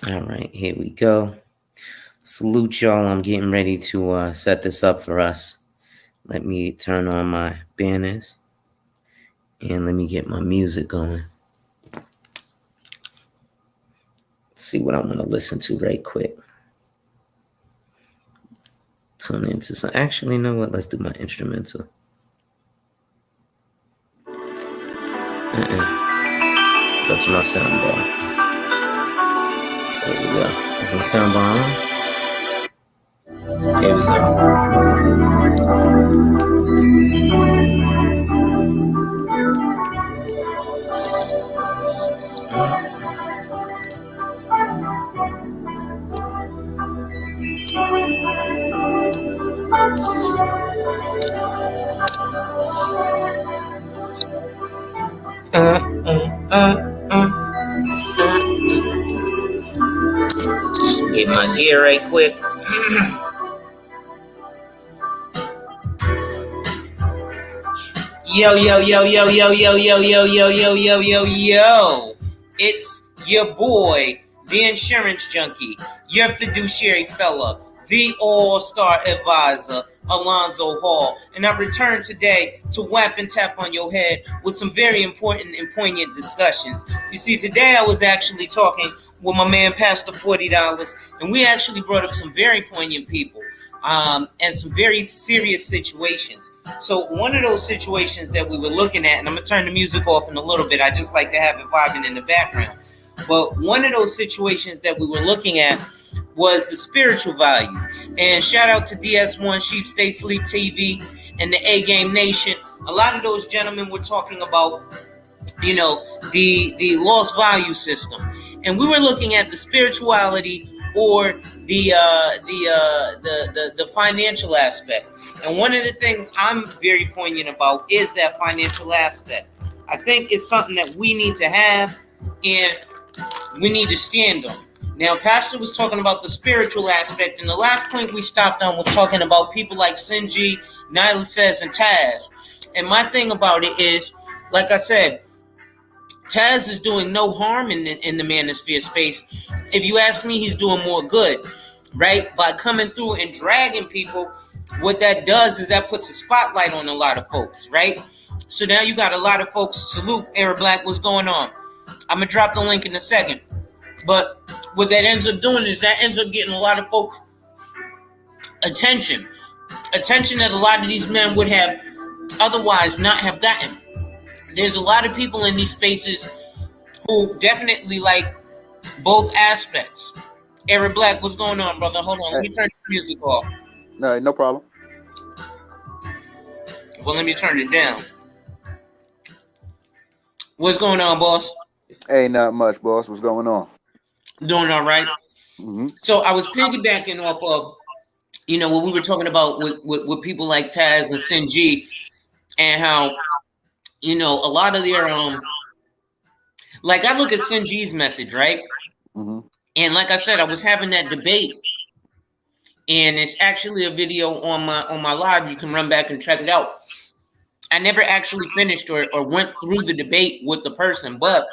All right, here we go. Salute y'all. I'm getting ready to set this up for us. Let me turn on my banners and let me get my music going. See what I want to listen to right quick. Tune into some. Actually, you know what? Let's do my instrumental. Go to my soundbar. There we go. Is my soundbar on? There we go. Get my gear right quick. Yo, yo, yo, yo, yo, yo, yo, yo, yo, yo, yo, yo, yo. It's your boy, the insurance junkie, your fiduciary fella, the all-star advisor, Alonzo Hall. And I return today to whap and tap on your head with some very important and poignant discussions. You see, today I was actually talking with my man, Pastor $40, and we actually brought up some very poignant people and some very serious situations. So one of those situations that we were looking at, and I'm going to turn the music off in a little bit. I just like to have it vibing in the background. But one of those situations that we were looking at was the spiritual value. And shout out to DS1, Sheep Stay Sleep TV, and the A-Game Nation. A lot of those gentlemen were talking about, you know, the lost value system. And we were looking at the spirituality or the financial aspect. And one of the things I'm very poignant about is that financial aspect. I think it's something that we need to have and we need to stand on. Now, Pastor was talking about the spiritual aspect, and the last point we stopped on was talking about people like Sinji, Nyla Says, and Taz. And my thing about it is, like I said, Taz is doing no harm in the manosphere space. If you ask me, he's doing more good, right? By coming through and dragging people, what that does is that puts a spotlight on a lot of folks, right? So now you got a lot of folks. Salute, Eric Black, what's going on? I'm going to drop the link in a second. But what that ends up doing is that ends up getting a lot of folks attention that a lot of these men would have otherwise not have gotten. There's a lot of people in these spaces who definitely like both aspects. Eric Black, what's going on, brother? Hold on, let me turn the music off. No problem. Well, let me turn it down. What's going on, boss? Hey, not much, boss. What's going on? Doing all right. Mm-hmm. So I was piggybacking off of, you know, what we were talking about with people like Taz and Sinji, and how, you know, a lot of their like I look at Sinji's message, right? Mm-hmm. And like I said, I was having that debate, and it's actually a video on my live. You can run back and check it out. I never actually finished or went through the debate with the person, but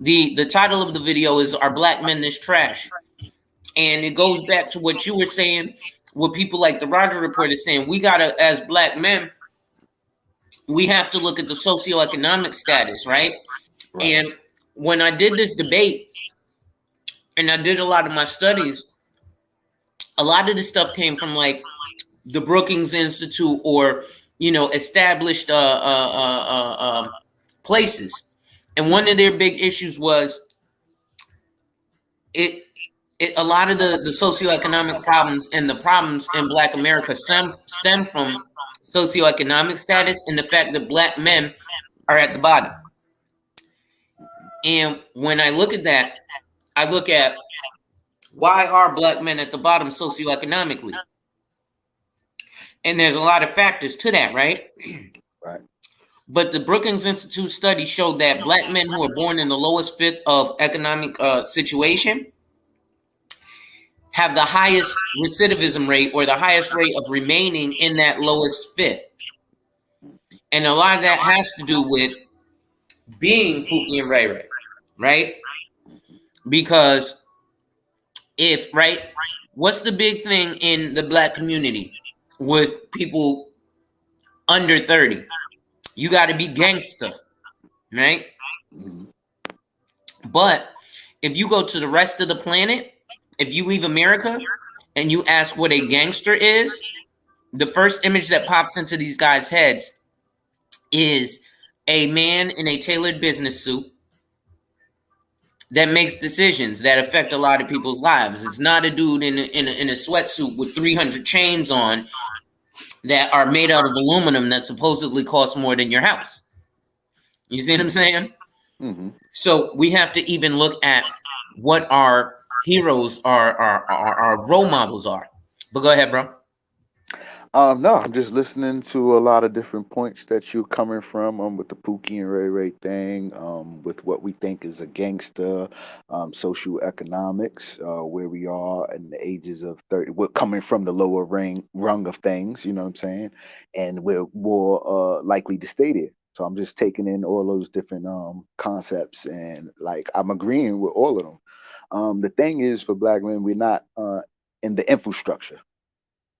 the title of the video is "Are Black Men This Trash?" And it goes back to what you were saying, what people like the Roger Report is saying. We gotta, as Black men, we have to look at the socioeconomic status, right? And when I did this debate, and I did a lot of my studies, a lot of the stuff came from like the Brookings Institute or, you know, established places. And one of their big issues was a lot of the socioeconomic problems and the problems in Black America stem from socioeconomic status and the fact that Black men are at the bottom. And when I look at that, I look at why are Black men at the bottom socioeconomically? And there's a lot of factors to that, right? Right. But the Brookings Institute study showed that Black men who are born in the lowest fifth of economic situation have the highest recidivism rate or the highest rate of remaining in that lowest fifth. And a lot of that has to do with being Pookie and Ray Ray, right? Because what's the big thing in the black community with people under 30? You got to be gangster, right? Mhm. But if you go to the rest of the planet, if you leave America and you ask what a gangster is, the first image that pops into these guys' heads is a man in a tailored business suit that makes decisions that affect a lot of people's lives. It's not a dude in a sweatsuit with 300 chains on that are made out of aluminum that supposedly costs more than your house. You see what I'm saying? Mhm. So we have to even look at what our heroes, our role models are. But go ahead, bro. No, I'm just listening to a lot of different points that you're coming from with the Pookie and Ray Ray thing, with what we think is a gangster, social economics, where we are in the ages of 30. We're coming from the lower rung of things, you know what I'm saying? And we're more likely to stay there. So I'm just taking in all those different concepts, and like I'm agreeing with all of them. The thing is, for black men, we're not in the infrastructure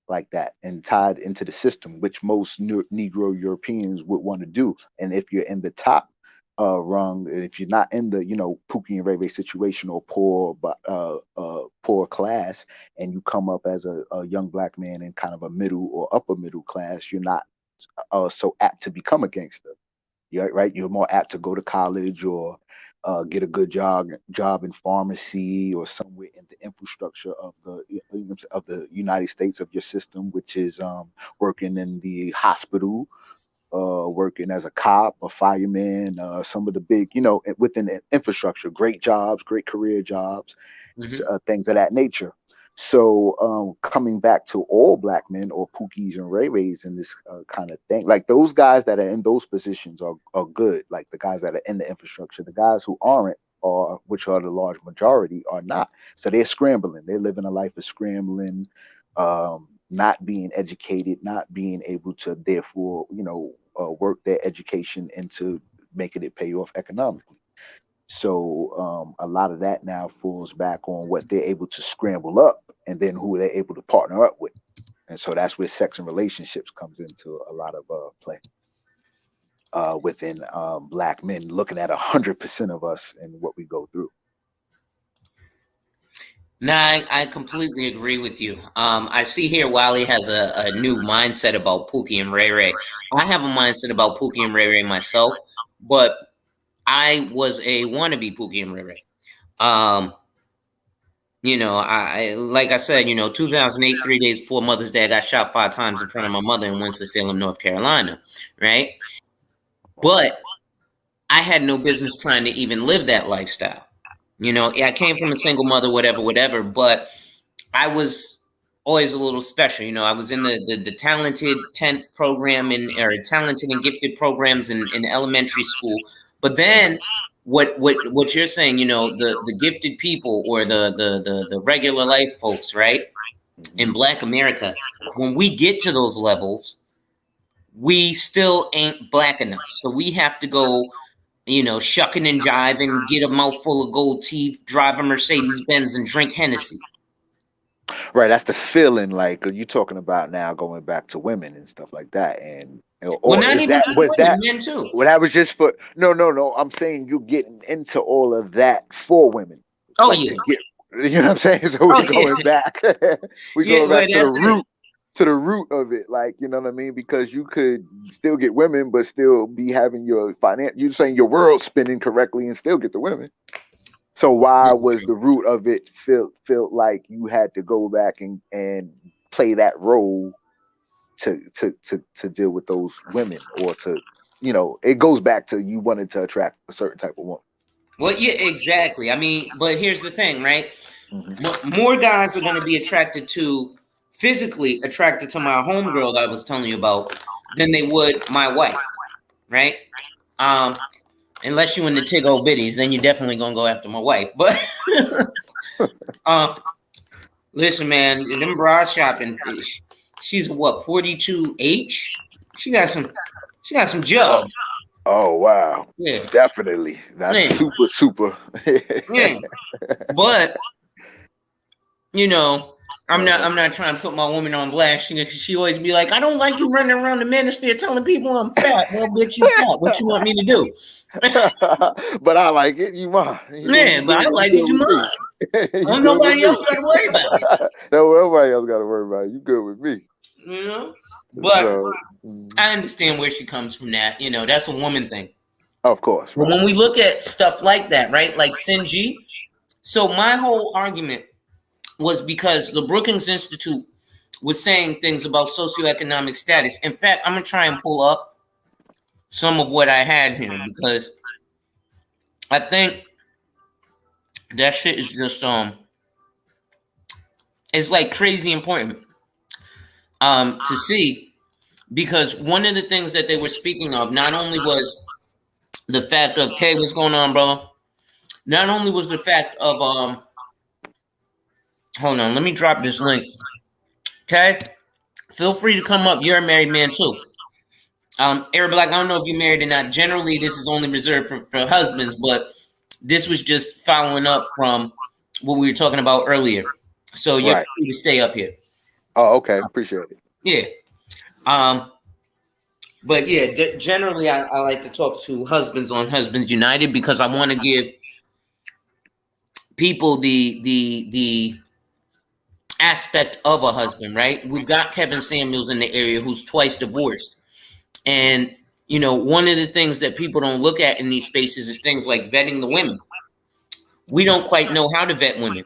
like that and tied into the system, which most Negro Europeans would want to do. And if you're in the top rung, and if you're not in the, Pookie and Ray Ray situation, or poor, but poor class, and you come up as a young black man in kind of a middle or upper middle class, you're not so apt to become a gangster. Right? You're more apt to go to college, or get a good job in pharmacy, or somewhere in the infrastructure of the United States, of your system, which is working in the hospital, working as a cop, a fireman, some of the big, within the infrastructure, great jobs, great career jobs, things of that nature. So coming back to all black men, or Pookies and Ray Rays, in this kind of thing, like those guys that are in those positions are good. Like the guys that are in the infrastructure, the guys who aren't, or which are the large majority, are not. So they're scrambling. They're living a life of scrambling, not being educated, not being able to therefore, work their education into making it pay off economically. So a lot of that now falls back on what they're able to scramble up, and then who they're able to partner up with. And so that's where sex and relationships comes into a lot of play within black men, looking at 100% of us and what we go through. No, I completely agree with you. I see here Wiley has a new mindset about Pookie and Ray Ray. I have a mindset about Pookie and Ray Ray myself, but I was a wannabe Pookie and Ray Ray. I like I said, 2008, 3 days before Mother's Day, I got shot 5 times in front of my mother in Winston-Salem, North Carolina, right? But I had no business trying to even live that lifestyle. I came from a single mother, whatever, but I was always a little special. I was in the talented 10th program or talented and gifted programs in elementary school. But then what you're saying, the gifted people, or the regular life folks, right? In Black America, when we get to those levels, we still ain't black enough. So we have to go, shucking and jiving, get a mouthful of gold teeth, drive a Mercedes Benz, and drink Hennessy. Right, that's the feeling. Like you talking about now, going back to women and stuff like that, and Well, not even just women, men too. Well, that was just for no. I'm saying you getting into all of that for women. Oh, like yeah. To get, you know what I'm saying? So we're going back. We're going back to the root. To the root of it, like, you know what I mean? Because you could still get women, but still be having your you're saying your world spinning correctly and still get the women. So why was the root of it felt like you had to go back and play that role to deal with those women, or to, it goes back to you wanted to attract a certain type of woman. Well, yeah, exactly. I mean, but here's the thing, right? More guys are going to be physically attracted to my homegirl that I was telling you about than they would my wife, right? Unless you in the tig old biddies, then you're definitely gonna go after my wife. But listen, man, them bra shopping. She's what, 42H? She got some jugs. Oh wow! Yeah, definitely. That's super. Yeah, but you know, I'm not trying to put my woman on blast. She always be like, I don't like you running around the manosphere telling people I'm fat. Well, bitch, you fat. What you want me to do? But I like it. You mine. Yeah, but I You like good it. You with me. mine. You Don't good with nobody me. else got to worry about it. No, nobody else got to worry about it. You good with me. You know, but So, I understand where she comes from. That that's a woman thing. of course, But right. when we look at stuff like that, right, like Sinji, so my whole argument was because the Brookings Institute was saying things about socioeconomic status. In fact, I'm gonna try and pull up some of what I had here because I think that shit is just it's like crazy important to see, because one of the things that they were speaking of not only was the fact of, okay, what's going on, bro? Not only was the fact of hold on, let me drop this link. Okay, feel free to come up. You're a married man too. Eric Black, I don't know if you're married or not. Generally, this is only reserved for husbands, but this was just following up from what we were talking about earlier. So you're Right. free to stay up here. Oh, okay. Appreciate it. Yeah. But yeah, generally, I like to talk to husbands on Husbands United because I want to give people the aspect of a husband, right? We've got Kevin Samuels in the area who's twice divorced. And, one of the things that people don't look at in these spaces is things like vetting the women. We don't quite know how to vet women.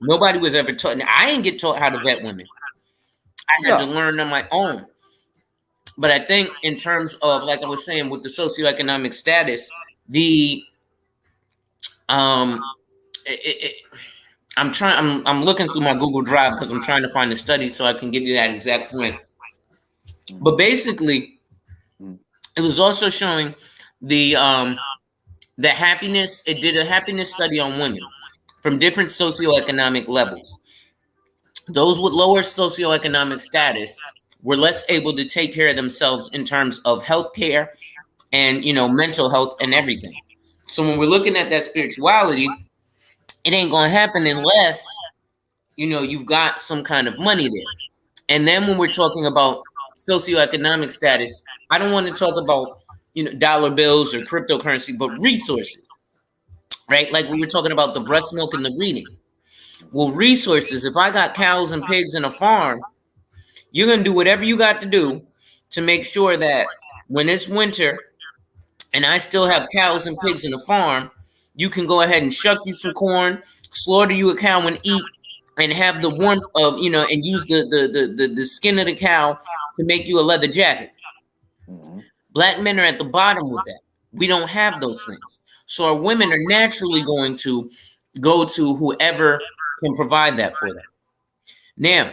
Nobody was ever taught. I didn't get taught how to vet women. I had to learn on my own. But I think in terms of, like I was saying, with the socioeconomic status, I'm looking through my Google Drive because I'm trying to find the study so I can give you that exact point. But basically, it was also showing the happiness. It did a happiness study on women from different socioeconomic levels. Those with lower socioeconomic status were less able to take care of themselves in terms of health care and, mental health and everything. So when we're looking at that spirituality, it ain't going to happen unless, you've got some kind of money there. And then when we're talking about socioeconomic status, I don't want to talk about, dollar bills or cryptocurrency, but resources, right? Like we were talking about the breast milk and the reading. Well, resources, if I got cows and pigs in a farm, you're going to do whatever you got to do to make sure that when it's winter and I still have cows and pigs in the farm, you can go ahead and shuck you some corn, slaughter you a cow and eat, and have the warmth of, and use the skin of the cow to make you a leather jacket. Black men are at the bottom with that. We don't have those things. So our women are naturally going to go to whoever can provide that for them. Now,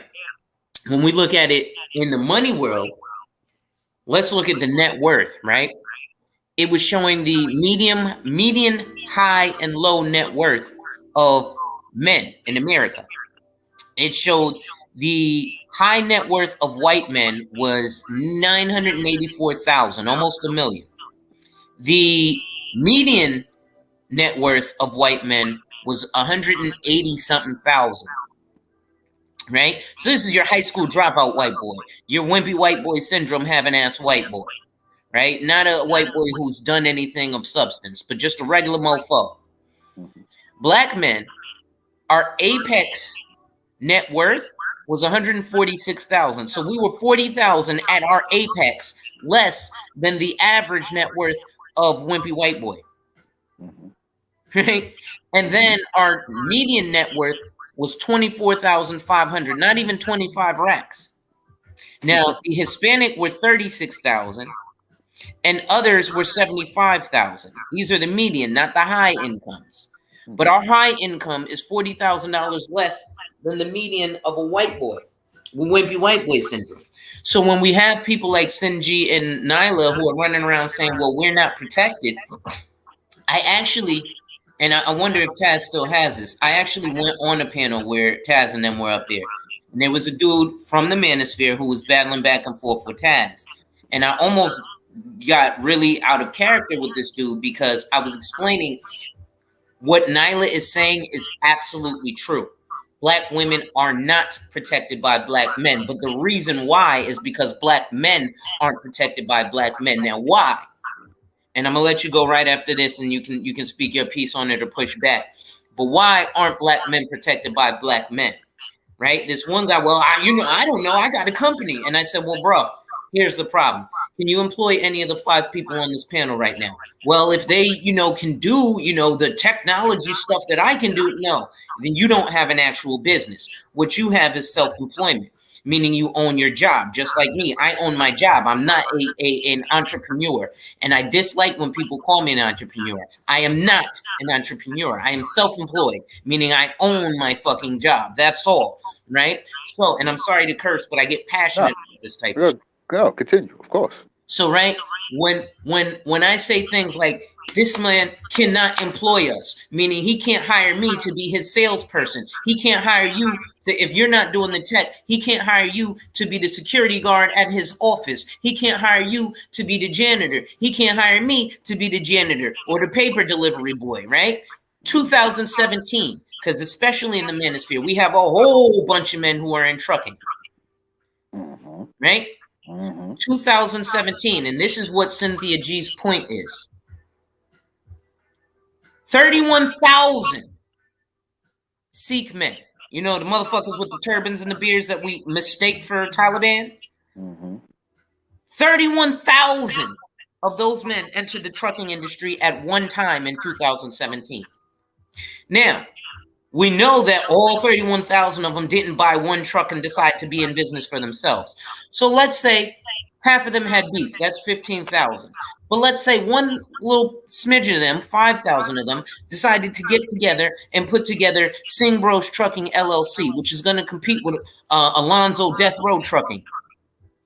when we look at it in the money world, let's look at the net worth, right? It was showing the median, high, and low net worth of men in America. It showed the high net worth of white men was 984,000, almost a million. The median net worth of white men was 180 something thousand. Right? So this is your high school dropout white boy, your wimpy white boy syndrome having ass white boy, right? Not a white boy who's done anything of substance, but just a regular mofo. Black men, our apex net worth was 146,000. So we were 40,000 at our apex, less than the average net worth of wimpy white boy. Right? And then our median net worth was 24,500, not even 25 racks. Now, the Hispanic were 36,000 and others were 75,000. These are the median, not the high incomes. But our high income is $40,000 less than the median of a white boy with wimpy white boy syndrome. So when we have people like Sinji and Nyla who are running around saying, well, we're not protected, I actually, and I wonder if Taz still has this, I actually went on a panel where Taz and them were up there. And there was a dude from the manosphere who was battling back and forth with Taz. And I almost got really out of character with this dude because I was explaining what Nyla is saying is absolutely true. Black women are not protected by black men. But the reason why is because black men aren't protected by black men. Now, why? And I'm gonna let you go right after this, and you can speak your piece on it or push back. But why aren't black men protected by black men? Right? This one guy, well, I don't know. I got a company, and I said, well, bro, here's the problem. Can you employ any of the 5 people on this panel right now? Well, if they, can do, the technology stuff that I can do, no, then you don't have an actual business. What you have is self-employment, meaning you own your job. Just like me, I own my job. I'm not an entrepreneur, and I dislike when people call me an entrepreneur. I am not an entrepreneur. I am self-employed, meaning I own my fucking job. That's all, right? So, and I'm sorry to curse, but I get passionate about this type of shit. No, continue, of course. So, right, when I say things like, this man cannot employ us, meaning he can't hire me to be his salesperson. He can't hire you if you're not doing the tech. He can't hire you to be the security guard at his office. He can't hire you to be the janitor. He can't hire me to be the janitor or the paper delivery boy, right? 2017, because especially in the manosphere, we have a whole bunch of men who are in trucking, right? 2017, and this is what Cynthia G's point is. 31,000 Sikh men. The motherfuckers with the turbans and the beards that we mistake for Taliban. 31,000 of those men entered the trucking industry at one time in 2017. Now, we know that all 31,000 of them didn't buy one truck and decide to be in business for themselves. So let's say half of them had beef. That's 15,000. But let's say one little smidge of them, 5,000 of them, decided to get together and put together Singh Bros Trucking LLC, which is going to compete with Alonzo Death Row Trucking,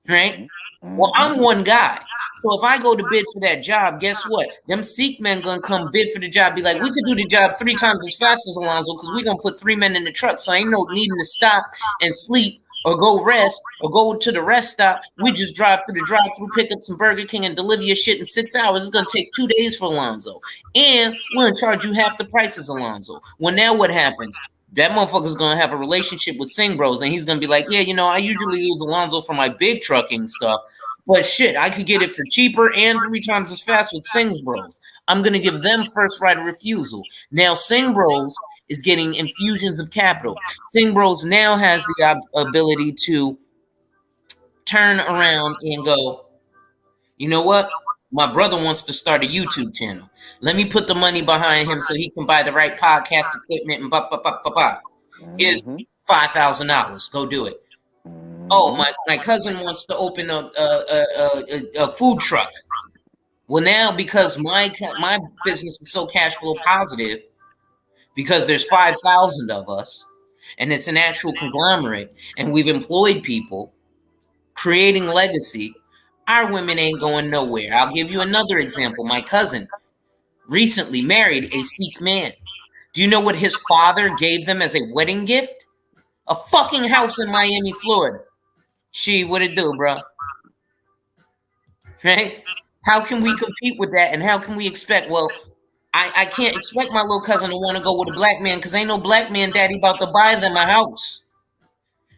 right? Well, I'm one guy. So if I go to bid for that job, guess what? Them Sikh men going to come bid for the job, be like, we could do the job 3 times as fast as Alonzo because we're going to put 3 men in the truck. So ain't no needing to stop and sleep or go rest or go to the rest stop. We just drive through the drive-through, pick up some Burger King and deliver your shit in 6 hours. It's going to take 2 days for Alonzo. And we're going to charge you half the price as Alonzo. Well, now what happens? That motherfucker's going to have a relationship with Singh Bros, and he's going to be like, yeah, I usually use Alonzo for my big trucking stuff, but shit, I could get it for cheaper and 3 times as fast with Singh Bros. I'm going to give them first right of refusal. Now, Singh Bros is getting infusions of capital. Singh Bros now has the ability to turn around and go, you know what? My brother wants to start a YouTube channel. Let me put the money behind him so he can buy the right podcast equipment and Here's $5,000. Go do it. Oh, my cousin wants to open a food truck. Well, now because my business is so cash flow positive, because there's 5,000 of us, and it's an actual conglomerate, and we've employed people creating legacy, our women ain't going nowhere. I'll give you another example. My cousin recently married a Sikh man. Do you know what his father gave them as a wedding gift? A fucking house in Miami, Florida. What it do, bro? Right? How can we compete with that? And how can we expect? Well, I can't expect my little cousin to want to go with a black man because ain't no black man daddy about to buy them a house.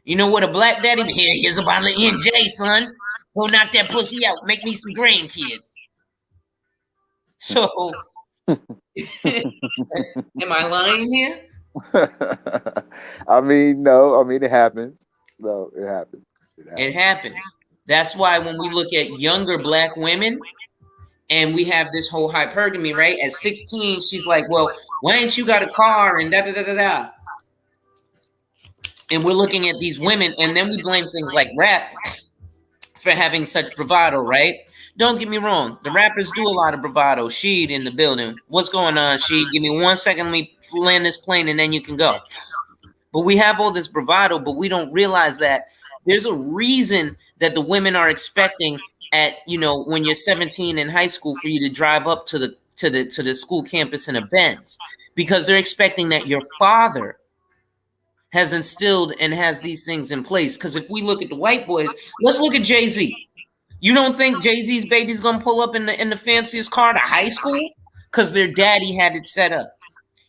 You know what a black daddy? Here's a bottle of NJ, son. Go knock that pussy out. Make me some grandkids. So, am I lying here? I mean, no. I mean, it happens. No, it happens. It happens. That's why when we look at younger black women, and we have this whole hypergamy, right? At 16, she's like, well, why ain't you got a car? And da-da-da-da-da. And we're looking at these women, and then we blame things like rap for having such bravado, right? Don't get me wrong. The rappers do a lot of bravado. Sheed in the building. What's going on, Sheed? Give me 1 second. Let me land this plane, and then you can go. But we have all this bravado, but we don't realize that there's a reason that the women are expecting at, when you're 17 in high school for you to drive up to the school campus in a Benz, because they're expecting that your father has instilled and has these things in place. Because if we look at the white boys, let's look at Jay-Z. You don't think Jay-Z's baby's gonna pull up in the fanciest car to high school? Because their daddy had it set up.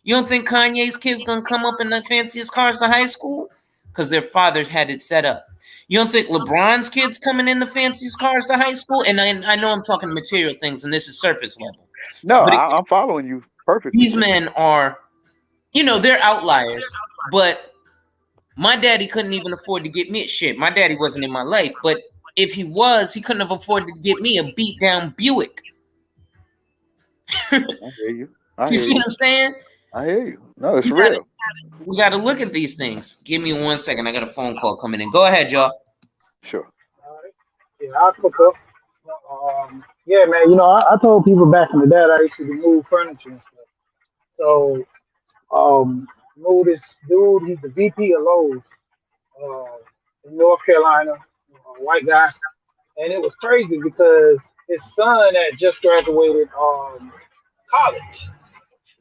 You don't think Kanye's kids gonna come up in the fanciest cars to high school? Because their father had it set up. You don't think LeBron's kids coming in the fanciest cars to high school? And I know I'm talking material things, and this is surface level. No, But I'm following you perfectly. these men are, they're outliers. But my daddy couldn't even afford to get me shit. My daddy wasn't in my life, but if he was, he couldn't have afforded to get me a beat down Buick. I hear you. I You hear see what you. I'm saying? I hear you. No, it's We gotta real. we gotta look at these things. Give me 1 second. I got a phone call coming in. Go ahead, y'all. Sure. Alright. Yeah, I'll cook up. Yeah, man. I told people back in the day that I used to move furniture and stuff. So, knew this dude. He's the VP of Lowe's in North Carolina, a white guy, and it was crazy because his son had just graduated college,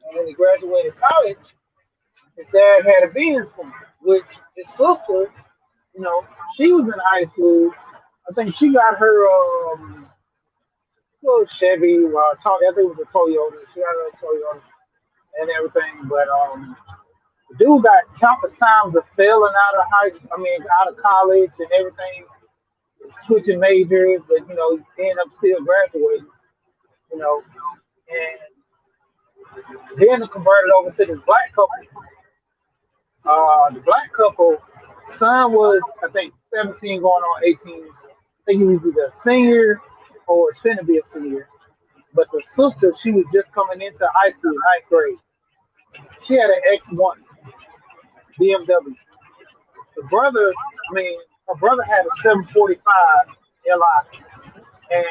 and when he graduated college, his dad had a Benz for him, which his sister, you know, she was in high school. I think she got her little Chevy, I think it was a Toyota. She had a Toyota and everything. But the dude got countless times of failing out of high school. I mean, out of college and everything, switching majors, but he ended up still graduating. You know, and then converted over to this black couple. The black couple, son was I think 17, going on 18. I think he was either a senior or was finna be a senior. But the sister, she was just coming into high school, ninth grade. She had an X1 BMW. The brother, her brother had a 745 Li, and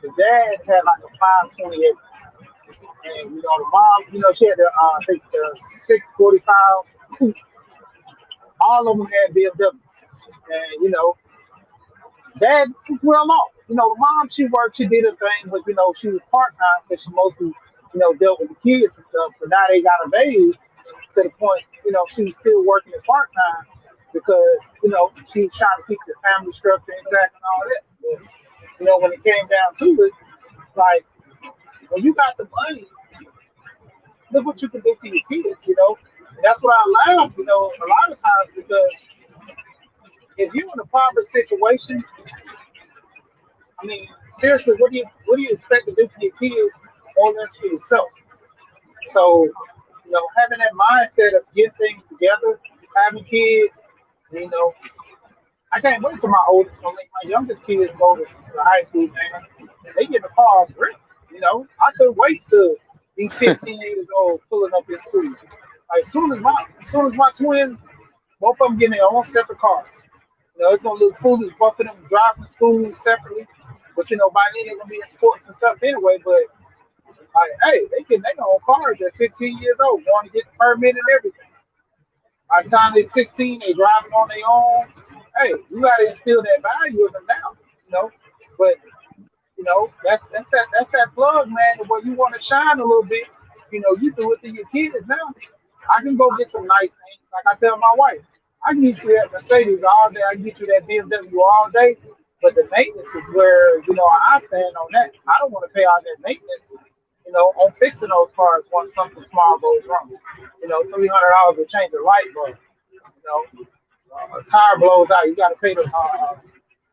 the dad had like a 528. And the mom, she had the I think the 645. All of them had BMW, and dad was well off. The mom, she worked, she did her thing, but she was part time because she mostly dealt with the kids and stuff. But now they got of age to the point, she was still working at part time because she was trying to keep the family structure intact and all that. But when it came down to it, like when you got the money, look what you can do for your kids. And that's what I laugh, a lot of times because if you're in a proper situation, I mean, seriously, what do you expect to do for your kids more than for yourself? So, having that mindset of getting things together, having kids, you know, I can't wait till my youngest kids go to high school, man. They get in the car great. I couldn't wait to be 15 years old pulling up in school. Like as soon as my twins, both of them getting their own separate cars. It's gonna look foolish both of them driving to school separately. But by then they're gonna be in sports and stuff anyway. But like, hey, they get their own cars at 15 years old, going to get the permit and everything. By the time they're 16, they driving on their own. Hey, you gotta instill that value in them now. But that's that plug, man. Where you want to shine a little bit, you do it to your kids now. I can go get some nice things. Like I tell my wife, I can get you that Mercedes all day. I can get you that BMW all day. But the maintenance is where I stand on that. I don't want to pay all that maintenance. On fixing those cars once something small goes wrong. $300 to change the light bulb. A tire blows out, you got to pay the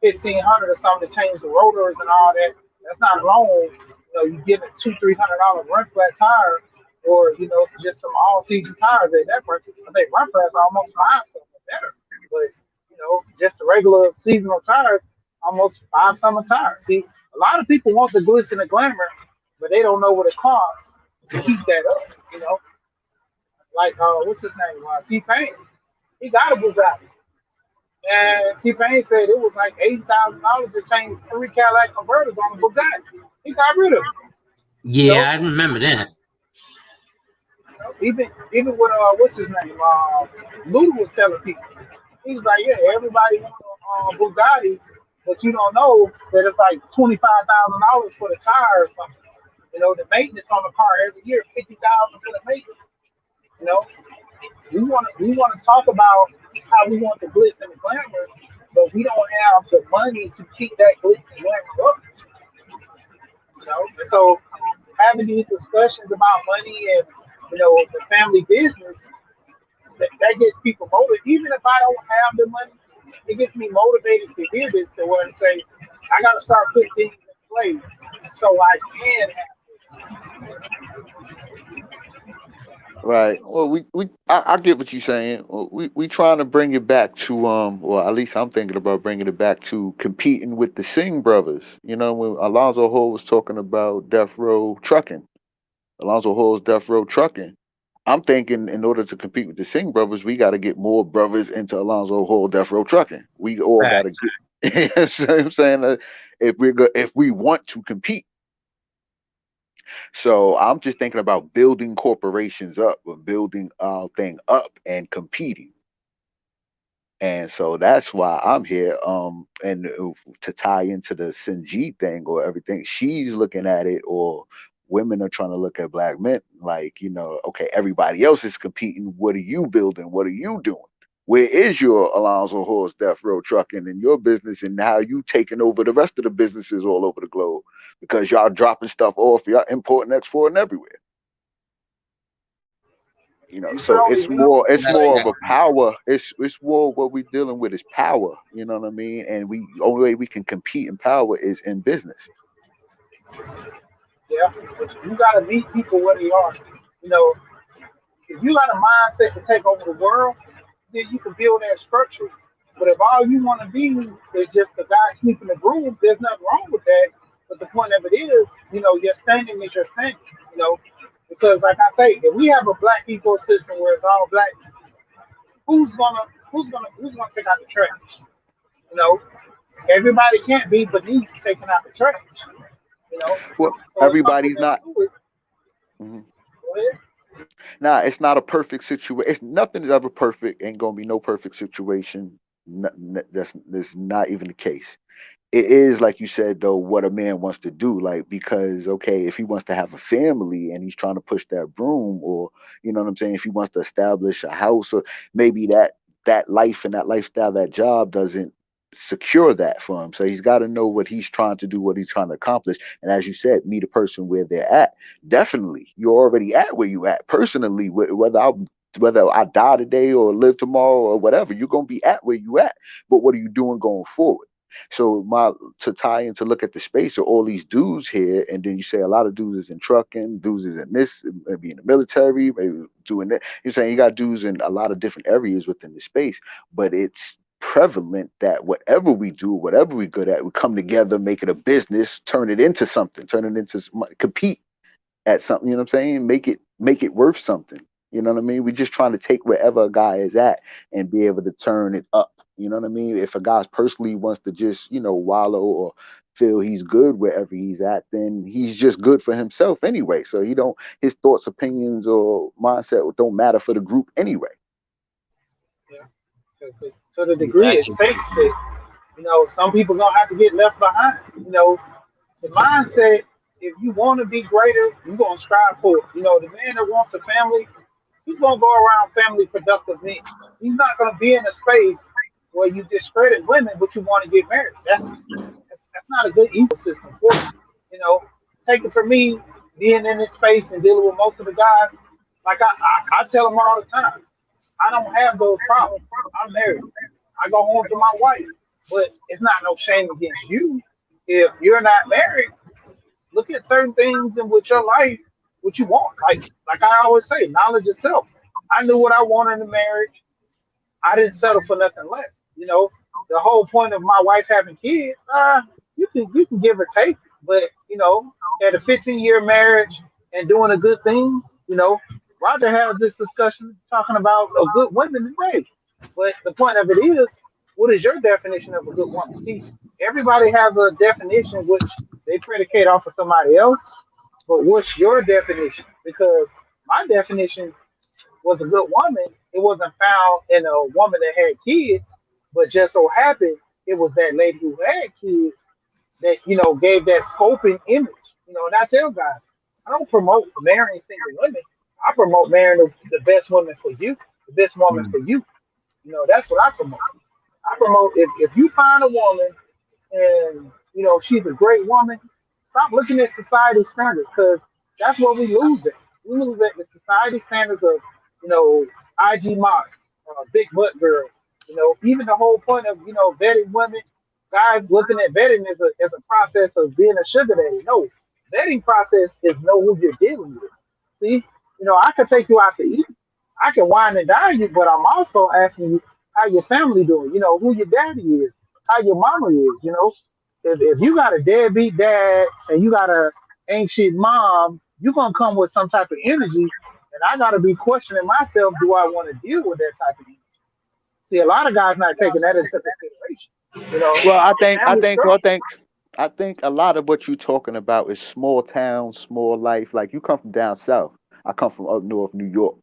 1,500 or something to change the rotors and all that. That's not loan. You give it $200-300 run flat tire, or just some all season tires at that price. I think run flats are almost five something better, but just the regular seasonal tires, almost five summer tires. See, a lot of people want the glitz and the glamour, but they don't know what it costs to keep that up. Like what's his name? T Pain. He got a Bugatti. And T Pain said it was like $80,000 to change three Cadillac converters on the Bugatti. He got rid of it. You know, Yeah, I remember that. even with what's his name? Luda was telling people. He was like, yeah, everybody wants a Bugatti, but you don't know that it's like $25,000 for the tire or something. The maintenance on the car every year, 50,000 for the maintenance. You know, we want to talk about how we want the glitz and the glamour, but we don't have the money to keep that glitz and glamour up. And so having these discussions about money and The family business that gets people motivated. Even if I don't have the money, it gets me motivated to hear this to where and say, I got to start putting things in place so I can Right. Well, I get what you're saying. Well, we trying to bring it back to well, at least I'm thinking about bringing it back to competing with the Singh brothers. You know, when Alonzo Hall was talking about Death Row Trucking, Alonzo Hall's Death Row Trucking. I'm thinking in order to compete with the Singh brothers, we got to get more brothers into Alonzo Hall Death Row Trucking. We all got to Facts. get. You know what I'm saying, if we want to compete. So I'm just thinking about building corporations up, or building our thing up and competing. And so that's why I'm here. And to tie into the Sinji thing or everything, she's looking at it, or women are trying to look at black men like, okay, everybody else is competing. What are you building? What are you doing? Where is your Alonzo Horse Death Row Trucking and your business, and how you taking over the rest of the businesses all over the globe? Because y'all dropping stuff off, y'all importing, exporting everywhere. you can So only meet it's That's more of a facts. power. It's more what we're dealing with is power. You know what I mean? And we only way we can compete in power is in business. yeah, you got to meet people where they are. You know, if you got a mindset to take over the world, then you can build that structure. But if all you want to be is just the guy sweeping the broom, there's nothing wrong with that. But the point of it is, your standing is your standing. You know, because like I say, if we have a black ecosystem where it's all black, who's gonna take out the trash? You know, everybody can't be beneath taking out the trash. You know, Well, so if some of everybody's them not. do it, Mhm. go ahead. Nah, it's not a perfect situation. It's nothing is ever perfect. Ain't gonna be no perfect situation. That's not even the case. It is like you said though, what a man wants to do, like, because okay, if he wants to have a family and he's trying to push that broom, or you know what I'm saying, if he wants to establish a house, or maybe that life and that lifestyle, that job doesn't secure that for him. So he's got to know what he's trying to do, what he's trying to accomplish, and as you said, meet a person where they're at. Definitely you're already at where you at personally, whether I die today or live tomorrow or whatever, you're gonna be at where you at. But what are you doing going forward? So my to tie in to look at the space of all these dudes here, and then you say a lot of dudes is in trucking, dudes is in this, maybe in the military, maybe doing that. You're saying you got dudes in a lot of different areas within the space, but it's prevalent that whatever we do, whatever we're good at, we come together, make it a business, turn it into something, turn it into compete at something. You know what I'm saying? Make it worth something. You know what I mean? We're just trying to take wherever a guy is at and be able to turn it up. You know what I mean? If a guy personally wants to just wallow or feel he's good wherever he's at, then he's just good for himself anyway. So he don't his thoughts, opinions, or mindset don't matter for the group anyway. Yeah. To the degree it Exactly. states that, some people gonna have to get left behind. The mindset, if you want to be greater, you're gonna strive for it. The man that wants a family, he's gonna go around family productive men. He's not gonna be in a space where you discredit women, but you want to get married. That's not a good ecosystem for you. You know, take it from me, being in this space and dealing with most of the guys. Like I tell them all the time, I don't have those problems. I'm married. I go home to my wife, but it's not no shame against you if you're not married. Look at certain things in with your life, what you want. Like I always say, knowledge itself. I knew what I wanted in a marriage. I didn't settle for nothing less. The whole point of my wife having kids, you can give or take, but at a 15-year marriage and doing a good thing, Roger has this discussion talking about a good woman today. But the point of it is, what is your definition of a good woman? See, everybody has a definition which they predicate off of somebody else, but what's your definition? Because my definition was a good woman, it wasn't found in a woman that had kids, but just so happened it was that lady who had kids that gave that scoping image. And I tell guys, I don't promote marrying single women. I promote marrying the best woman for you, the best woman Mm. for you. That's what I promote. I promote if you find a woman and she's a great woman, stop looking at society standards because that's what we lose at. We lose the society standards of, IG models, big butt girls. Even the whole point of, vetting women, guys looking at vetting as a process of being a sugar daddy. No, vetting process is know who you're dealing with. See, I could take you out to eat. I can wine and dine you, but I'm also asking you how your family doing. Who your daddy is, how your mama is. If you got a deadbeat dad and you got a anxious mom, you're gonna come with some type of energy, and I gotta be questioning myself: do I want to deal with that type of energy? See, a lot of guys not taking that into consideration. Well, I The think I family think well, structure. I think a lot of what you're talking about is small town, small life. Like you come from down south. I come from up north, New York.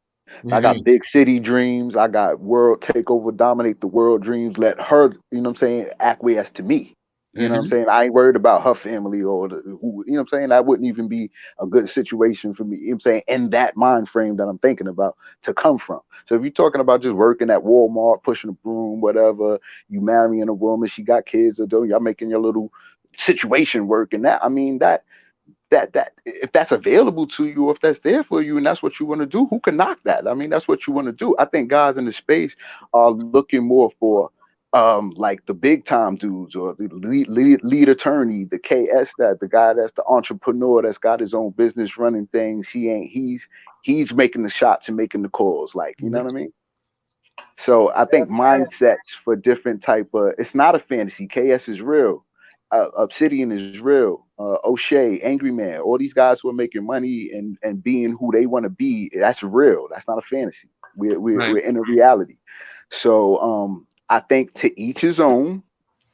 I got Mm-hmm. big city dreams. I got world takeover, dominate the world dreams. Let her, you know what I'm saying, acquiesce to me. You know what I'm Mm-hmm. saying? I ain't worried about her family or who, you know what I'm saying? That wouldn't even be a good situation for me, you know what I'm saying, in that mind frame that I'm thinking about to come from. So if you're talking about just working at Walmart, pushing a broom, whatever, you marrying a woman, she got kids, or y'all making your little situation work and that, I mean, that if that's available to you or if that's there for you and that's what you want to do, who can knock that? I mean, that's what you want to do. I think guys in the space are looking more for like the big time dudes or the lead attorney, the KS, that the guy that's the entrepreneur that's got his own business running things. He's making the shots and making the calls, like, you know what I mean? So I think That's fantasy. mindsets for different type of, it's not a fantasy. KS is real. Obsidian is real. O'Shea, Angry Man, all these guys who are making money and being who they want to be. That's real. That's not a fantasy. Right. We're in a reality. So I think to each his own.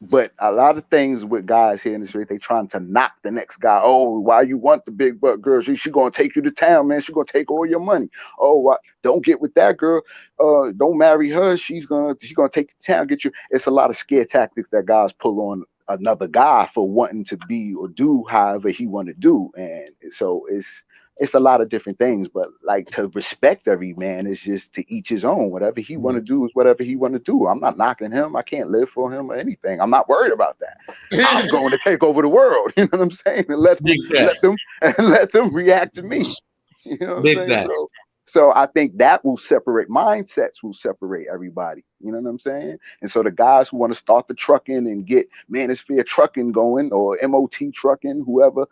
But a lot of things with guys here in this race, they trying to knock the next guy. Oh, why you want the big butt girl? She gonna take you to town, man. She gonna take all your money. Oh, why, don't get with that girl. Don't marry her. She gonna take you to town, get you. It's a lot of scare tactics that guys pull on another guy for wanting to be or do however he want to do, and so it's a lot of different things. But like, to respect every man is just to each his own. Whatever he want to do is whatever he want to do. I'm not knocking him. I can't live for him or anything. I'm not worried about that. I'm going to take over the world. You know what I'm saying? And Big let facts. them and let them react to me. You know what I'm Big saying? facts. So I think that will separate mindsets, will separate everybody. You know what I'm saying? And so the guys who want to start the trucking and get Manosphere Trucking going, or MOT Trucking, whoever,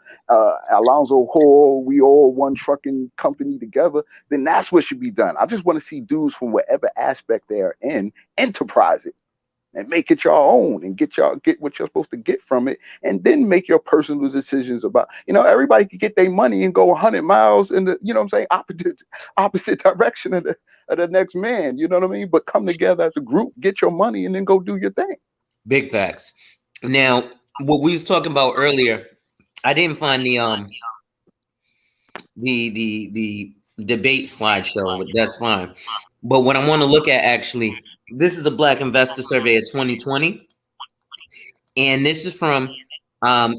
Alonzo Hall, we all one trucking company together, then that's what should be done. I just want to see dudes from whatever aspect they are in enterprise it and make it your own and get what you're supposed to get from it, and then make your personal decisions about, everybody can get their money and go 100 miles in the, you know what I'm saying, opposite direction of the next man, you know what I mean, but come together as a group, get your money, and then go do your thing. Big facts. Now, what we was talking about earlier, I didn't find the debate slideshow, but that's fine. But what I want to look at, actually, this is the Black Investor Survey of 2020, and this is from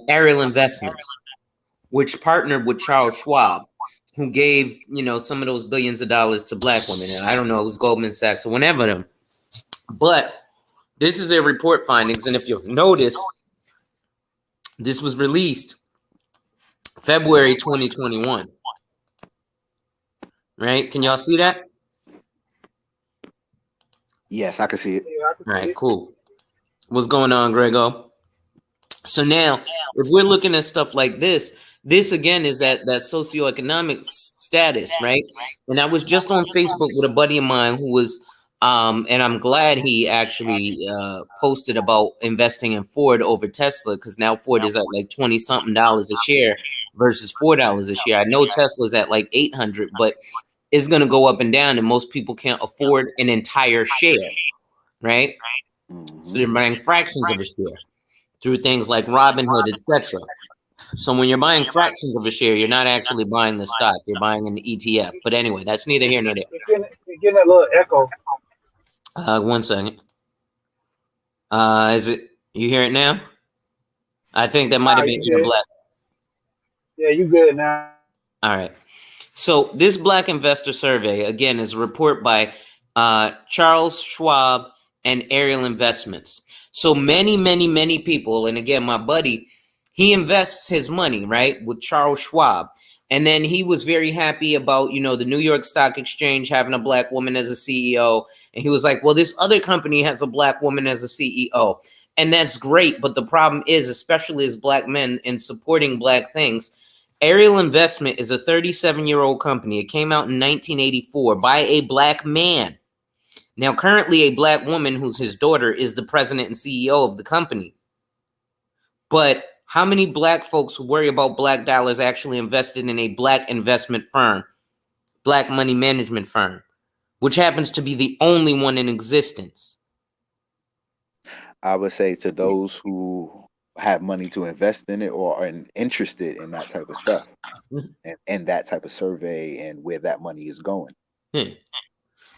Ariel Investments, which partnered with Charles Schwab, who gave some of those billions of dollars to Black women. And I don't know, it was Goldman Sachs or whatever them, but this is their report findings. And if you'll notice, this was released February 2021. Right? Can y'all see that? Yes, I can see it. Yeah, I can All see right, it. cool. What's going on, Grego? So now, if we're looking at stuff like this again is that socioeconomic status, right? And I was just on Facebook with a buddy of mine who was, and I'm glad he actually posted about investing in Ford over Tesla, because now Ford is at like $20 something a share versus $4 a share. I know Tesla's at like 800, but it's going to go up and down, and most people can't afford an entire share, right? So Hmm. they're buying fractions of a share through things like Robinhood, etc. So when you're buying fractions of a share, you're not actually buying the stock; you're buying an ETF. But anyway, that's neither here nor there. You're getting a little echo. 1 second. Is it? You hear it now? I think that might Nah, have you been ear good. black. Yeah, you good now. All right. So this Black Investor Survey, again, is a report by Charles Schwab and Ariel Investments. So many people, and again, my buddy, he invests his money, right, with Charles Schwab. And then he was very happy about, the New York Stock Exchange having a black woman as a CEO. And he was like, well, this other company has a black woman as a CEO. And that's great. But the problem is, especially as black men in supporting black things, Ariel Investment is a 37-year-old company. It came out in 1984 by a black man. Now, currently, a black woman who's his daughter is the president and CEO of the company. But how many black folks who worry about black dollars actually invested in a black investment firm, black money management firm, which happens to be the only one in existence? I would say to those who have money to invest in it or are interested in that type of stuff and that type of survey and where that money is going.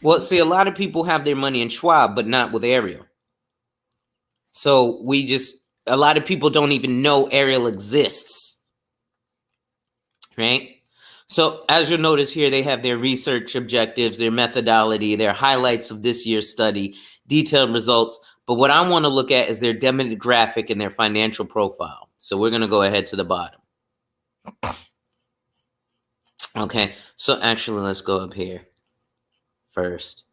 Well, see, a lot of people have their money in Schwab, but not with Ariel. So a lot of people don't even know Ariel exists, right? So as you'll notice here, they have their research objectives, their methodology, their highlights of this year's study, detailed results. But what I want to look at is their demographic and their financial profile. So we're going to go ahead to the bottom. Okay, so actually, let's go up here first.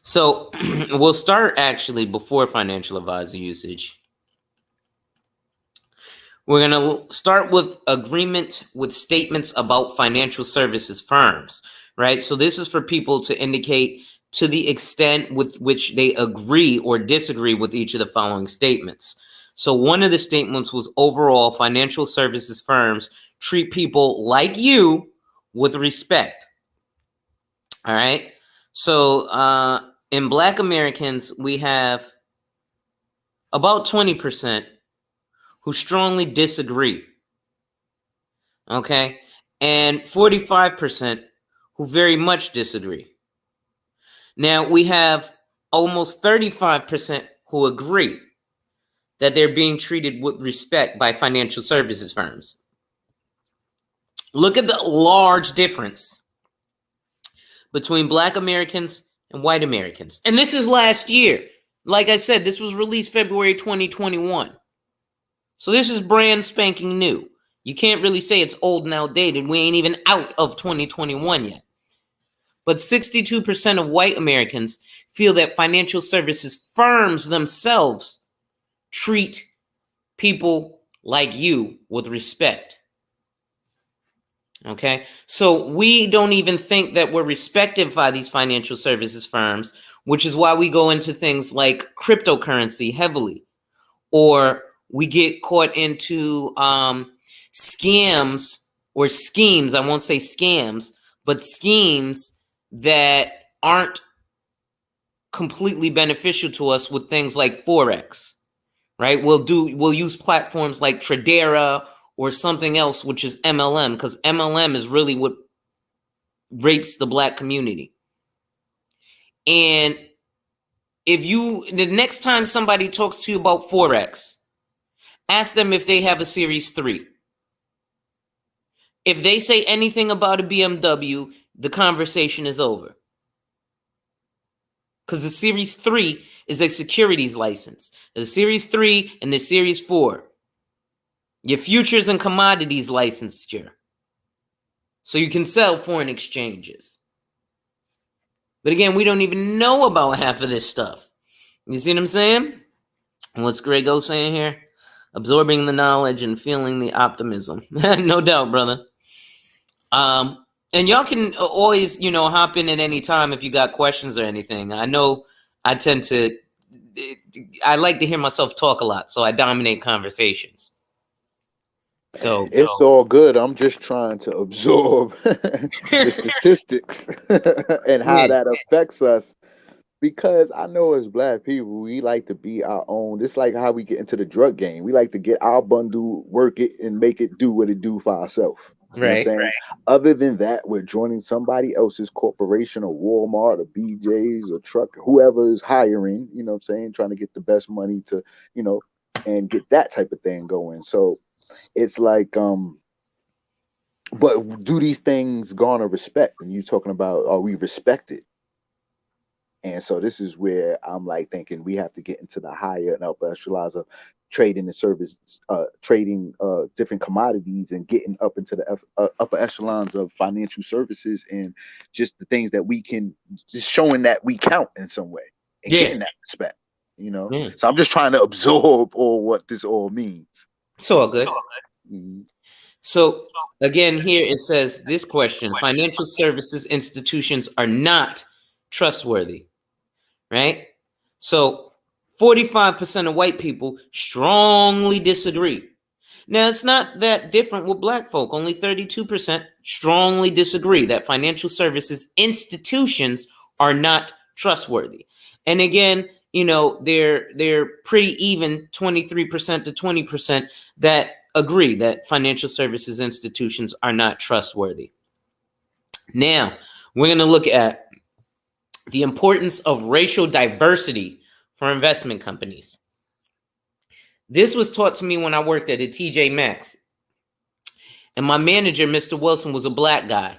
So we'll start actually before financial advisor usage. We're going to start with agreement with statements about financial services firms, right? So this is for people to indicate to the extent with which they agree or disagree with each of the following statements. So one of the statements was overall financial services firms treat people like you with respect. All right. So in Black Americans, we have about 20% who strongly disagree. Okay. And 45% who very much disagree. Now we have almost 35% who agree that they're being treated with respect by financial services firms. Look at the large difference between Black Americans and white Americans. And this is last year. Like I said, this was released February 2021. So this is brand spanking new. You can't really say it's old and outdated. We ain't even out of 2021 yet. But 62% of white Americans feel that financial services firms themselves treat people like you with respect. Okay, so we don't even think that we're respected by these financial services firms, which is why we go into things like cryptocurrency heavily, or we get caught into scams or schemes. I won't say scams, but schemes that aren't completely beneficial to us with things like Forex, right? We'll use platforms like Tradera or something else, which is MLM, because MLM is really what rapes the Black community. And the next time somebody talks to you about Forex, ask them if they have a Series 3. If they say anything about a BMW, the conversation is over. Because the Series 3 is a securities license. The Series 3 and the Series 4. Your futures and commodities licensure. So you can sell foreign exchanges. But again, we don't even know about half of this stuff. You see what I'm saying? And what's Grego saying here? Absorbing the knowledge and feeling the optimism. No doubt, brother. And y'all can always, hop in at any time if you got questions or anything. I know I like to hear myself talk a lot, so I dominate conversations. So it's all good. I'm just trying to absorb the statistics and how that affects us. Because I know as Black people, we like to be our own. It's like how we get into the drug game. We like to get our bundle, work it, and make it do what it do for ourselves. You know what I'm saying? Right. Other than that, we're joining somebody else's corporation or Walmart or BJ's or truck, whoever is hiring, you know what I'm saying, trying to get the best money to, and get that type of thing going. So it's like, but do these things garner respect? And you're talking about, are we respected? And so this is where I'm like thinking we have to get into the higher and upper echelons of trading and service, trading different commodities and getting up into the upper echelons of financial services and just the things that we can, just showing that we count in some way and Yeah. getting that respect, you know? Yeah. So I'm just trying to absorb all what this all means. It's all good. Mhm. So again, here it says this question: financial services institutions are not trustworthy, right? So 45% of white people strongly disagree. Now, it's not that different with black folk. Only 32% strongly disagree that financial services institutions are not trustworthy. And again, you know, they're pretty even, 23% to 20% that agree that financial services institutions are not trustworthy. Now, we're going to look at the importance of racial diversity for investment companies. This was taught to me when I worked at a TJ Maxx. And my manager, Mr. Wilson, was a black guy.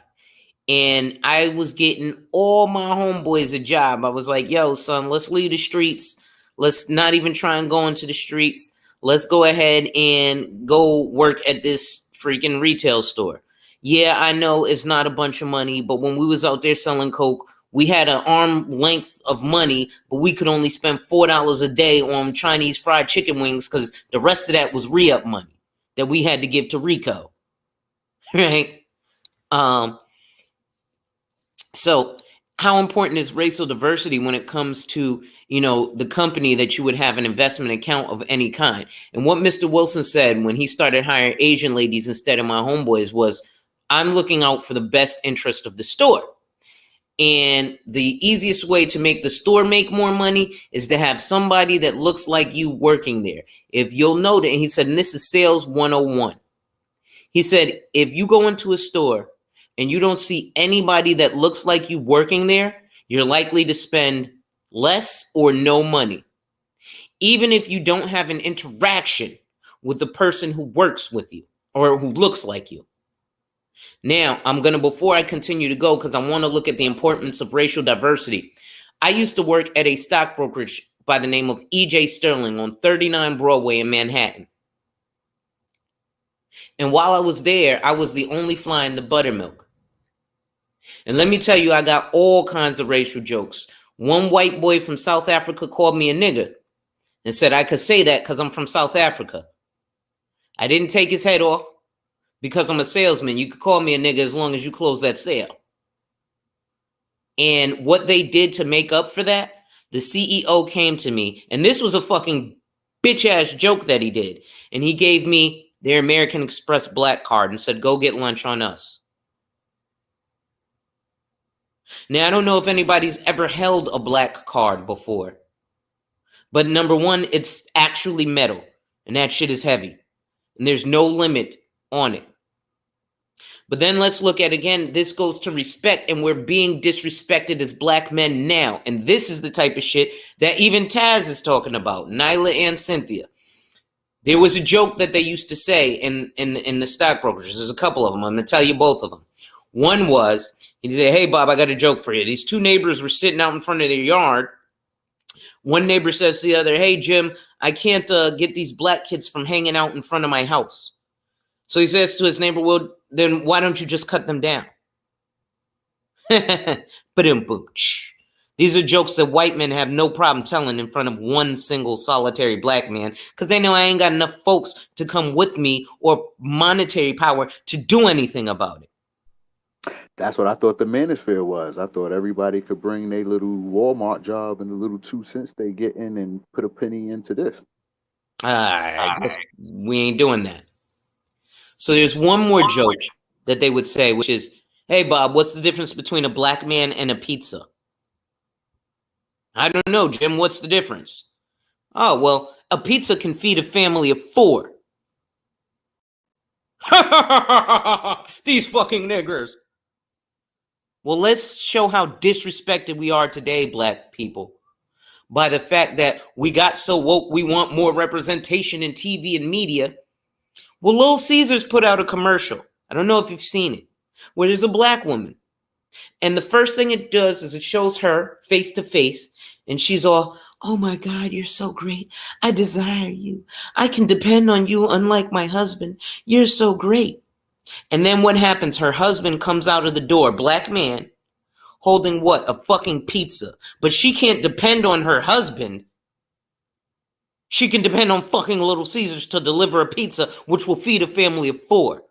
And I was getting all my homeboys a job. I was like, yo, son, let's leave the streets. Let's not even try and go into the streets. Let's go ahead and go work at this freaking retail store. Yeah, I know it's not a bunch of money, but when we was out there selling coke, we had an arm length of money, but we could only spend $4 a day on Chinese fried chicken wings because the rest of that was re-up money that we had to give to Rico. Right? So how important is racial diversity when it comes to, you know, the company that you would have an investment account of any kind? And what Mr. Wilson said when he started hiring Asian ladies instead of my homeboys was, I'm looking out for the best interest of the store. And the easiest way to make the store make more money is to have somebody that looks like you working there. If you'll note it, and he said, and this is sales 101. He said, if you go into a store and you don't see anybody that looks like you working there, you're likely to spend less or no money, even if you don't have an interaction with the person who works with you or who looks like you. Now, before I continue to go, because I want to look at the importance of racial diversity. I used to work at a stock brokerage by the name of E.J. Sterling on 39 Broadway in Manhattan. And while I was there, I was the only fly in the buttermilk. And let me tell you, I got all kinds of racial jokes. One white boy from South Africa called me a nigger and said I could say that because I'm from South Africa. I didn't take his head off because I'm a salesman. You could call me a nigger as long as you close that sale. And what they did to make up for that, the CEO came to me, and this was a fucking bitch-ass joke that he did. And he gave me their American Express black card and said, go get lunch on us. Now, I don't know if anybody's ever held a black card before. But number one, it's actually metal. And that shit is heavy. And there's no limit on it. But then let's look at, again, this goes to respect. And we're being disrespected as black men now. And this is the type of shit that even Taz is talking about. Nyla and Cynthia. There was a joke that they used to say in the stockbrokers. There's a couple of them. I'm going to tell you both of them. One was, he said, hey, Bob, I got a joke for you. These two neighbors were sitting out in front of their yard. One neighbor says to the other, hey, Jim, I can't get these black kids from hanging out in front of my house. So he says to his neighbor, well, then why don't you just cut them down? These are jokes that white men have no problem telling in front of one single solitary black man because they know I ain't got enough folks to come with me or monetary power to do anything about it. That's what I thought the manosphere was. I thought everybody could bring their little Walmart job and the little 2 cents they get in and put a penny into this. I guess we ain't doing that. So there's one more joke that they would say, which is, hey, Bob, what's the difference between a black man and a pizza? I don't know, Jim. What's the difference? Oh, well, a pizza can feed a family of 4. These fucking niggers. Well, let's show how disrespected we are today, black people, by the fact that we got so woke we want more representation in TV and media. Well, Little Caesars put out a commercial. I don't know if you've seen it, where there's a black woman And the first thing it does is it shows her face to face, and she's all, oh my God, you're so great. I desire you. I can depend on you, unlike my husband. You're so great. And then what happens? Her husband comes out of the door, black man, holding what? A fucking pizza. But she can't depend on her husband. She can depend on fucking Little Caesars to deliver a pizza, which will feed a family of 4.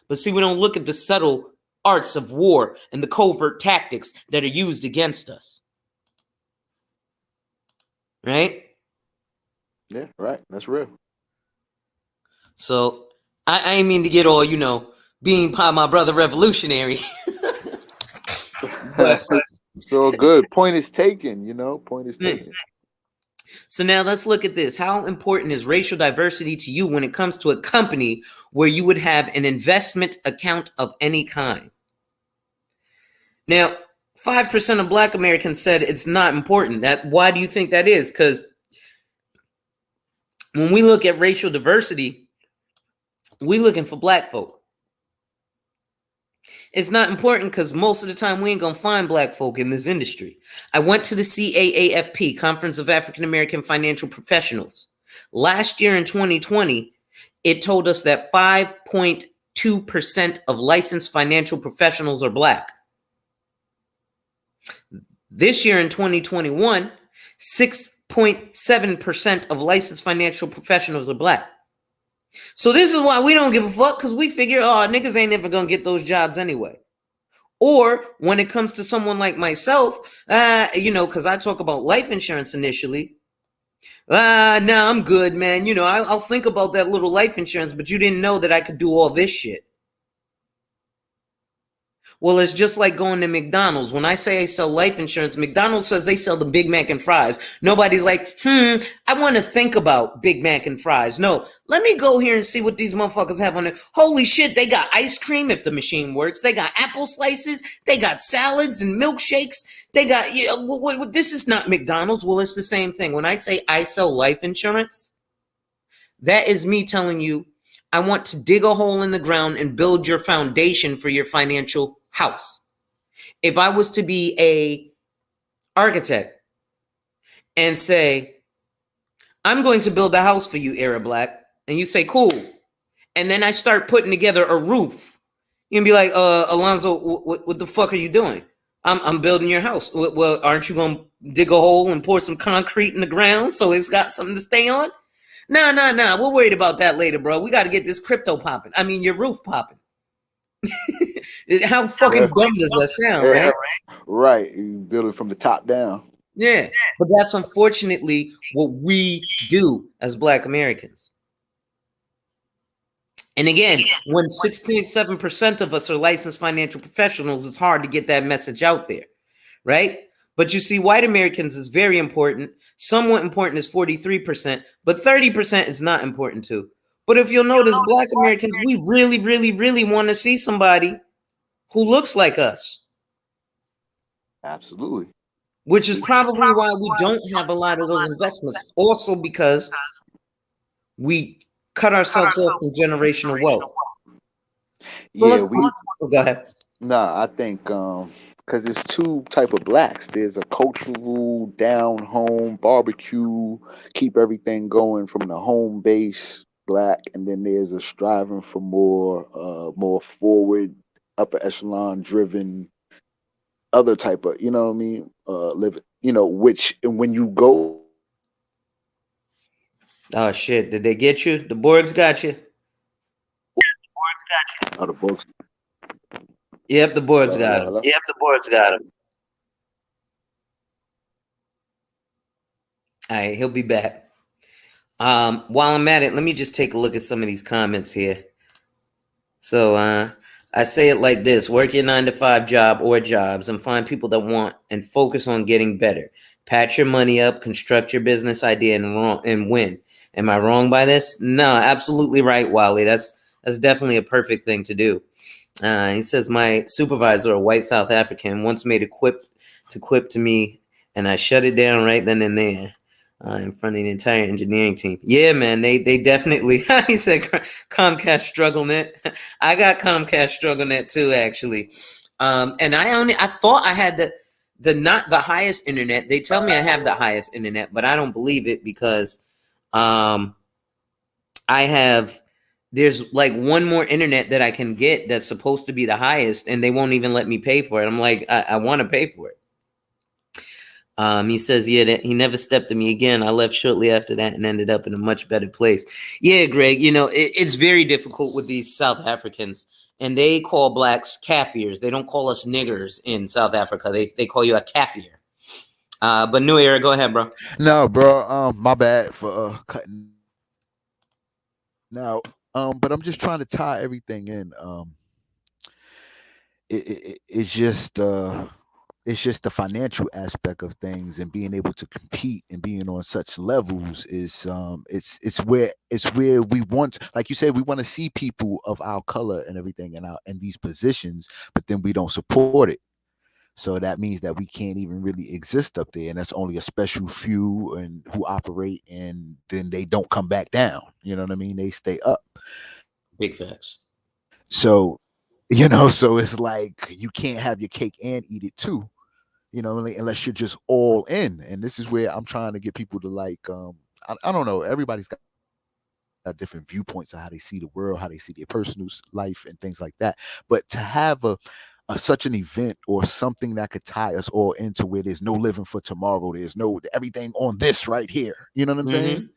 But see, we don't look at the subtle arts of war and the covert tactics that are used against us. Right? Yeah, right. That's real. So, I ain't mean to get all, being my brother revolutionary. But, so good. Point is taken, point is taken. So now let's look at this. How important is racial diversity to you when it comes to a company where you would have an investment account of any kind? Now, 5% of Black Americans said it's not important. Why do you think that is? Because when we look at racial diversity, we're looking for Black folk. It's not important because most of the time we ain't going to find Black folk in this industry. I went to the CAAFP, Conference of African American Financial Professionals. Last year in 2020, it told us that 5.2% of licensed financial professionals are Black. This year in 2021, 6.7% of licensed financial professionals are Black. So this is why we don't give a fuck, because we figure, niggas ain't never gonna get those jobs anyway. Or when it comes to someone like myself, because I talk about life insurance initially. I'm good, man. I'll think about that little life insurance, but you didn't know that I could do all this shit. Well, it's just like going to McDonald's. When I say I sell life insurance, McDonald's says they sell the Big Mac and fries. Nobody's like, I want to think about Big Mac and fries. No, let me go here and see what these motherfuckers have on there. Holy shit, they got ice cream if the machine works. They got apple slices. They got salads and milkshakes. They got, this is not McDonald's. Well, it's the same thing. When I say I sell life insurance, that is me telling you, I want to dig a hole in the ground and build your foundation for your financial house. If I was to be a architect and say, I'm going to build a house for you, Arab Black, and you say, cool. And then I start putting together a roof. You can be like, Alonzo, what the fuck are you doing? I'm building your house. Well, aren't you going to dig a hole and pour some concrete in the ground so it's got something to stay on? Nah. We're worried about that later, bro. We got to get this crypto popping. I mean, your roof popping. How fucking dumb does that sound, right? Right. You build it from the top down. Yeah. But that's unfortunately what we do as Black Americans. And again, when 6.7% of us are licensed financial professionals, it's hard to get that message out there, right? But you see, white Americans is very important. Somewhat important is 43%, but 30% is not important too. But if you'll notice, Black Americans, we really, really, really want to see somebody who looks like us. Absolutely. Which is probably why we don't have a lot of those investments. Also because we cut ourselves off from generational wealth. Yeah, go ahead. I think because there's two type of Blacks. There's a cultural down home barbecue, keep everything going from the home base Black, and then there's a striving for more forward, upper echelon driven other type of, live, which, and when you go. Oh shit, did they get you? The Borgs got you. Oh, the Borgs. Yep, the Borgs got him. Yep, the Borgs got him. All right, he'll be back. While I'm at it, let me just take a look at some of these comments here. So I say it like this: work your 9-to-5 job or jobs and find people that want and focus on getting better. Patch your money up, construct your business idea, and win. Am I wrong by this? No, absolutely right, Wally. That's definitely a perfect thing to do. He says, my supervisor, a white South African, once made a quip to me, and I shut it down right then and there. In front of the entire engineering team. Yeah, man, they definitely, he said Comcast StruggleNet. I got Comcast StruggleNet too, actually. And I thought I had the not the highest internet. They tell me I have the highest internet, but I don't believe it because I have there's like one more internet that I can get that's supposed to be the highest, and they won't even let me pay for it. I'm like, I want to pay for it. He says, yeah, that he never stepped to me again. I left shortly after that and ended up in a much better place. Yeah, Greg, you know, it's very difficult with these South Africans, and they call blacks Kafirs. They don't call us niggers in South Africa. They call you a Kafir. But New Era, go ahead, bro. No, bro. My bad for cutting out. But I'm just trying to tie everything in. It's just the financial aspect of things and being able to compete and being on such levels is it's where we want, like you said, we want to see people of our color and everything in these positions, but then we don't support it. So that means that we can't even really exist up there, and that's only a special few and who operate, and then they don't come back down. You know what I mean? They stay up. Big facts. So, so it's like you can't have your cake and eat it too. Like, unless you're just all in. And this is where I'm trying to get people to like, I don't know. Everybody's got different viewpoints of how they see the world, how they see their personal life, and things like that. But to have a such an event or something that could tie us all into where there's no living for tomorrow, there's no everything on this right here. You know what I'm saying?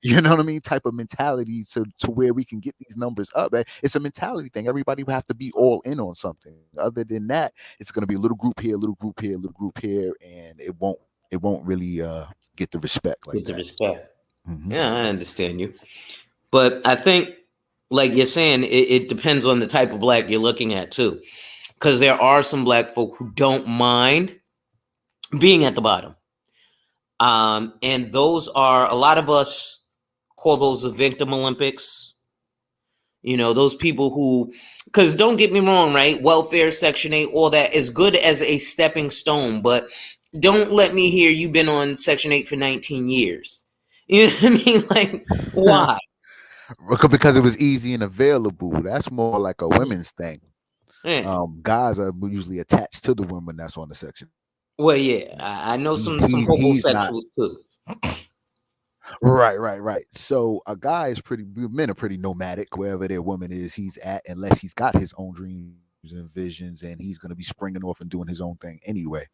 You know what I mean? Type of mentality to where we can get these numbers up. It's a mentality thing. Everybody will have to be all in on something. Other than that, it's going to be a little group here, a little group here, a little group here, and it won't really get the respect like Get the that. respect. Mm-hmm. Yeah, I understand you. But I think, like you're saying, it depends on the type of black you're looking at too. Because there are some black folk who don't mind being at the bottom. And those are, a lot of us call those the victim Olympics. Those people who, because don't get me wrong, right? Welfare, Section 8, all that is good as a stepping stone, but don't let me hear you've been on Section 8 for 19 years. You know what I mean? Like, why? Because it was easy and available. That's more like a women's thing. Yeah. Guys are usually attached to the women that's on the section. Well, yeah, I know some He's not. homosexuals too. Right. So a guy is men are pretty nomadic wherever their woman is he's at, unless he's got his own dreams and visions, and he's going to be springing off and doing his own thing anyway.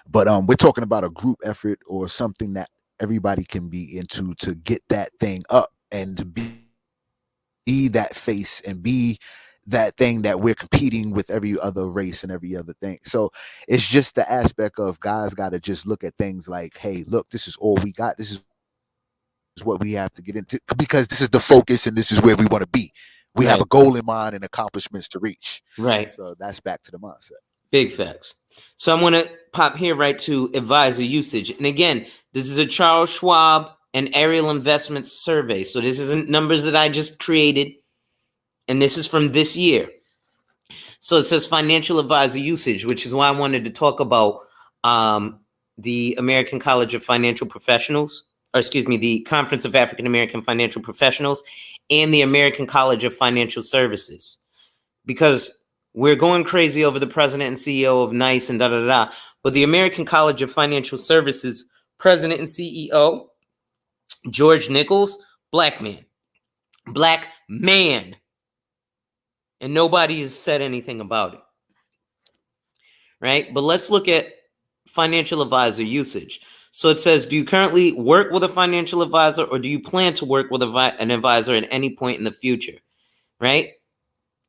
But we're talking about a group effort or something that everybody can be into to get that thing up and to be that face and be that thing that we're competing with every other race and every other thing. So it's just the aspect of guys got to just look at things like, hey, look, this is all we got. This is what we have to get into, because this is the focus and this is where we want to be. We have a goal in mind and accomplishments to reach. Right. So that's back to the mindset. Big facts. So I'm going to pop here right to advisor usage. And again, this is a Charles Schwab and Ariel Investments survey. So this isn't numbers that I just created. And this is from this year. So it says financial advisor usage, which is why I wanted to talk about the American College of Financial Professionals, or excuse me, the Conference of African American Financial Professionals, and the American College of Financial Services. Because we're going crazy over the president and CEO of NICE and da-da-da. But the American College of Financial Services president and CEO, George Nichols, black man. Black man. And nobody has said anything about it. Right? But let's look at financial advisor usage. So it says, do you currently work with a financial advisor, or do you plan to work with an advisor at any point in the future? Right?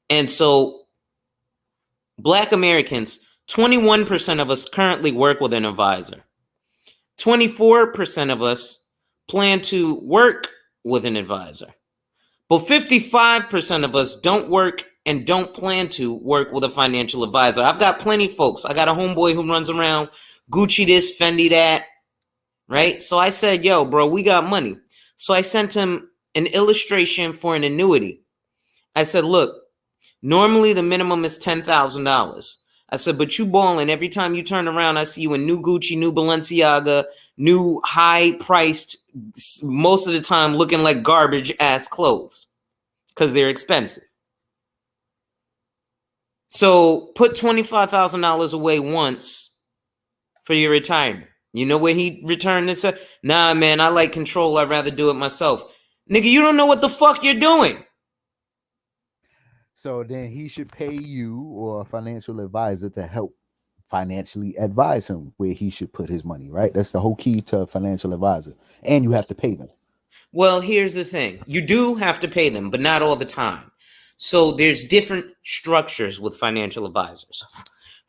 And so Black Americans, 21% of us currently work with an advisor. 24% of us plan to work with an advisor. But 55% of us don't work and don't plan to work with a financial advisor. I've got plenty of folks. I got a homeboy who runs around Gucci this, Fendi that, right? So I said, yo, bro, we got money. So I sent him an illustration for an annuity. I said, look, normally the minimum is $10,000. I said, but you balling. Every time you turn around, I see you in new Gucci, new Balenciaga, new high-priced, most of the time looking like garbage-ass clothes because they're expensive. So put $25,000 away once for your retirement. You know where he returned and said, nah, man, I like control. I'd rather do it myself. Nigga, you don't know what the fuck you're doing. So then he should pay you or a financial advisor to help financially advise him where he should put his money, right? That's the whole key to a financial advisor. And you have to pay them. Well, here's the thing. You do have to pay them, but not all the time. So there's different structures with financial advisors.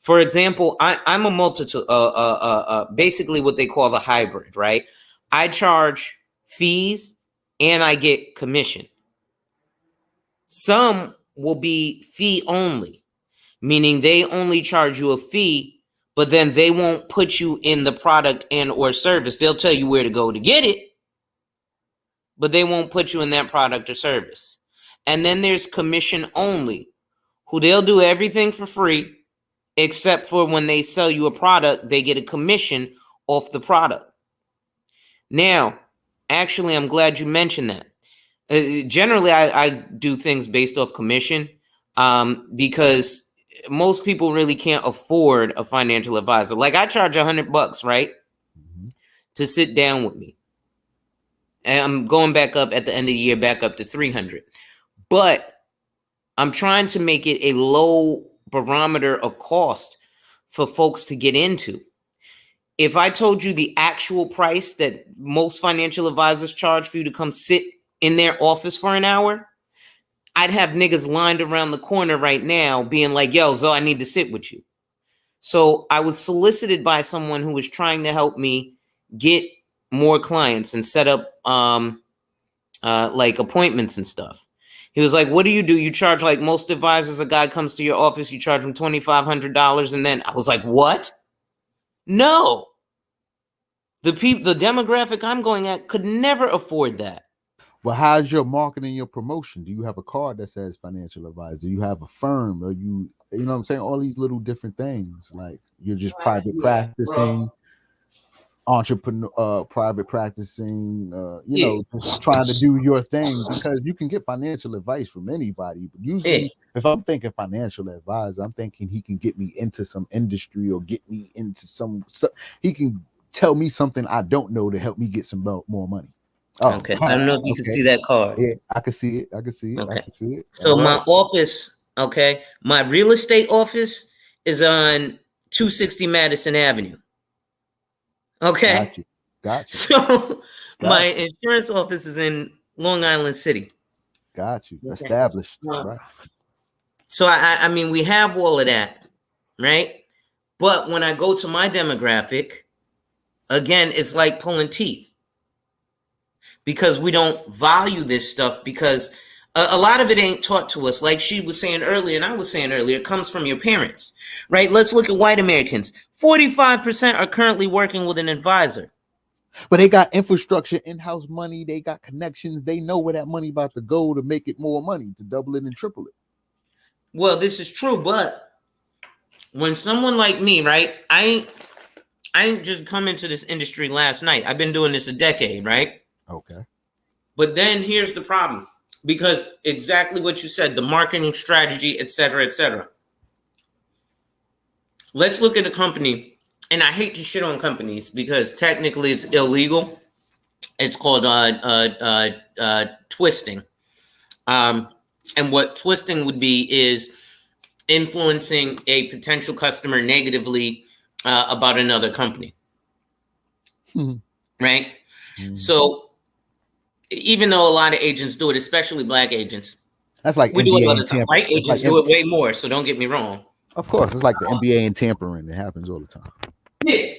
For example, I'm a basically what they call the hybrid, right? I charge fees and I get commission. Some will be fee only, meaning they only charge you a fee, but then they won't put you in the product and or service. They'll tell you where to go to get it, but they won't put you in that product or service. And then there's commission only, who they'll do everything for free, except for when they sell you a product, they get a commission off the product. Now, actually, I'm glad you mentioned that. Generally, I do things based off commission because most people really can't afford a financial advisor. Like I charge $100, right, to sit down with me. And I'm going back up at the end of the year, back up to 300. But I'm trying to make it a low barometer of cost for folks to get into. If I told you the actual price that most financial advisors charge for you to come sit in their office for an hour, I'd have niggas lined around the corner right now being like, yo, Zo, I need to sit with you. So I was solicited by someone who was trying to help me get more clients and set up like appointments and stuff. He was like, what do? You charge like most advisors. A guy comes to your office, you charge him $2,500. And then I was like, what? No. The demographic I'm going at could never afford that. Well, how's your marketing, your promotion? Do you have a card that says financial advisor? Do you have a firm? Or you know what I'm saying? All these little different things. Like you're just private practicing, entrepreneur, private practicing, just trying to do your thing, because you can get financial advice from anybody. But usually if I'm thinking financial advisor, I'm thinking he can get me into some industry or get me into he can tell me something I don't know to help me get some more money. Oh, okay. I don't know if you can see that card. Yeah, I can see it. Okay. I can see it. So my office, my real estate office is on 260 Madison Avenue. Okay. Got you. So my insurance office is in Long Island City. Got you. Established. Right. So I mean, we have all of that, right? But when I go to my demographic, again, it's like pulling teeth. Because we don't value this stuff, because a lot of it ain't taught to us. Like she was saying earlier, and I was saying earlier, it comes from your parents, right? Let's look at white Americans. 45% are currently working with an advisor. But they got infrastructure, in-house money. They got connections. They know where that money about to go to make it more money, to double it and triple it. Well, this is true, but when someone like me, right? I ain't just come into this industry last night. I've been doing this a decade, right? Okay. But then here's the problem, because exactly what you said, the marketing strategy, et cetera, et cetera. Let's look at a company, and I hate to shit on companies because technically it's illegal. It's called twisting. And what twisting would be is influencing a potential customer negatively about another company. Right? So even though a lot of agents do it, especially black agents, that's like we NBA do it all the and time. tampering. White agents do it way more, so don't get me wrong. Of course, it's like the NBA and tampering. It happens all the time. Yeah.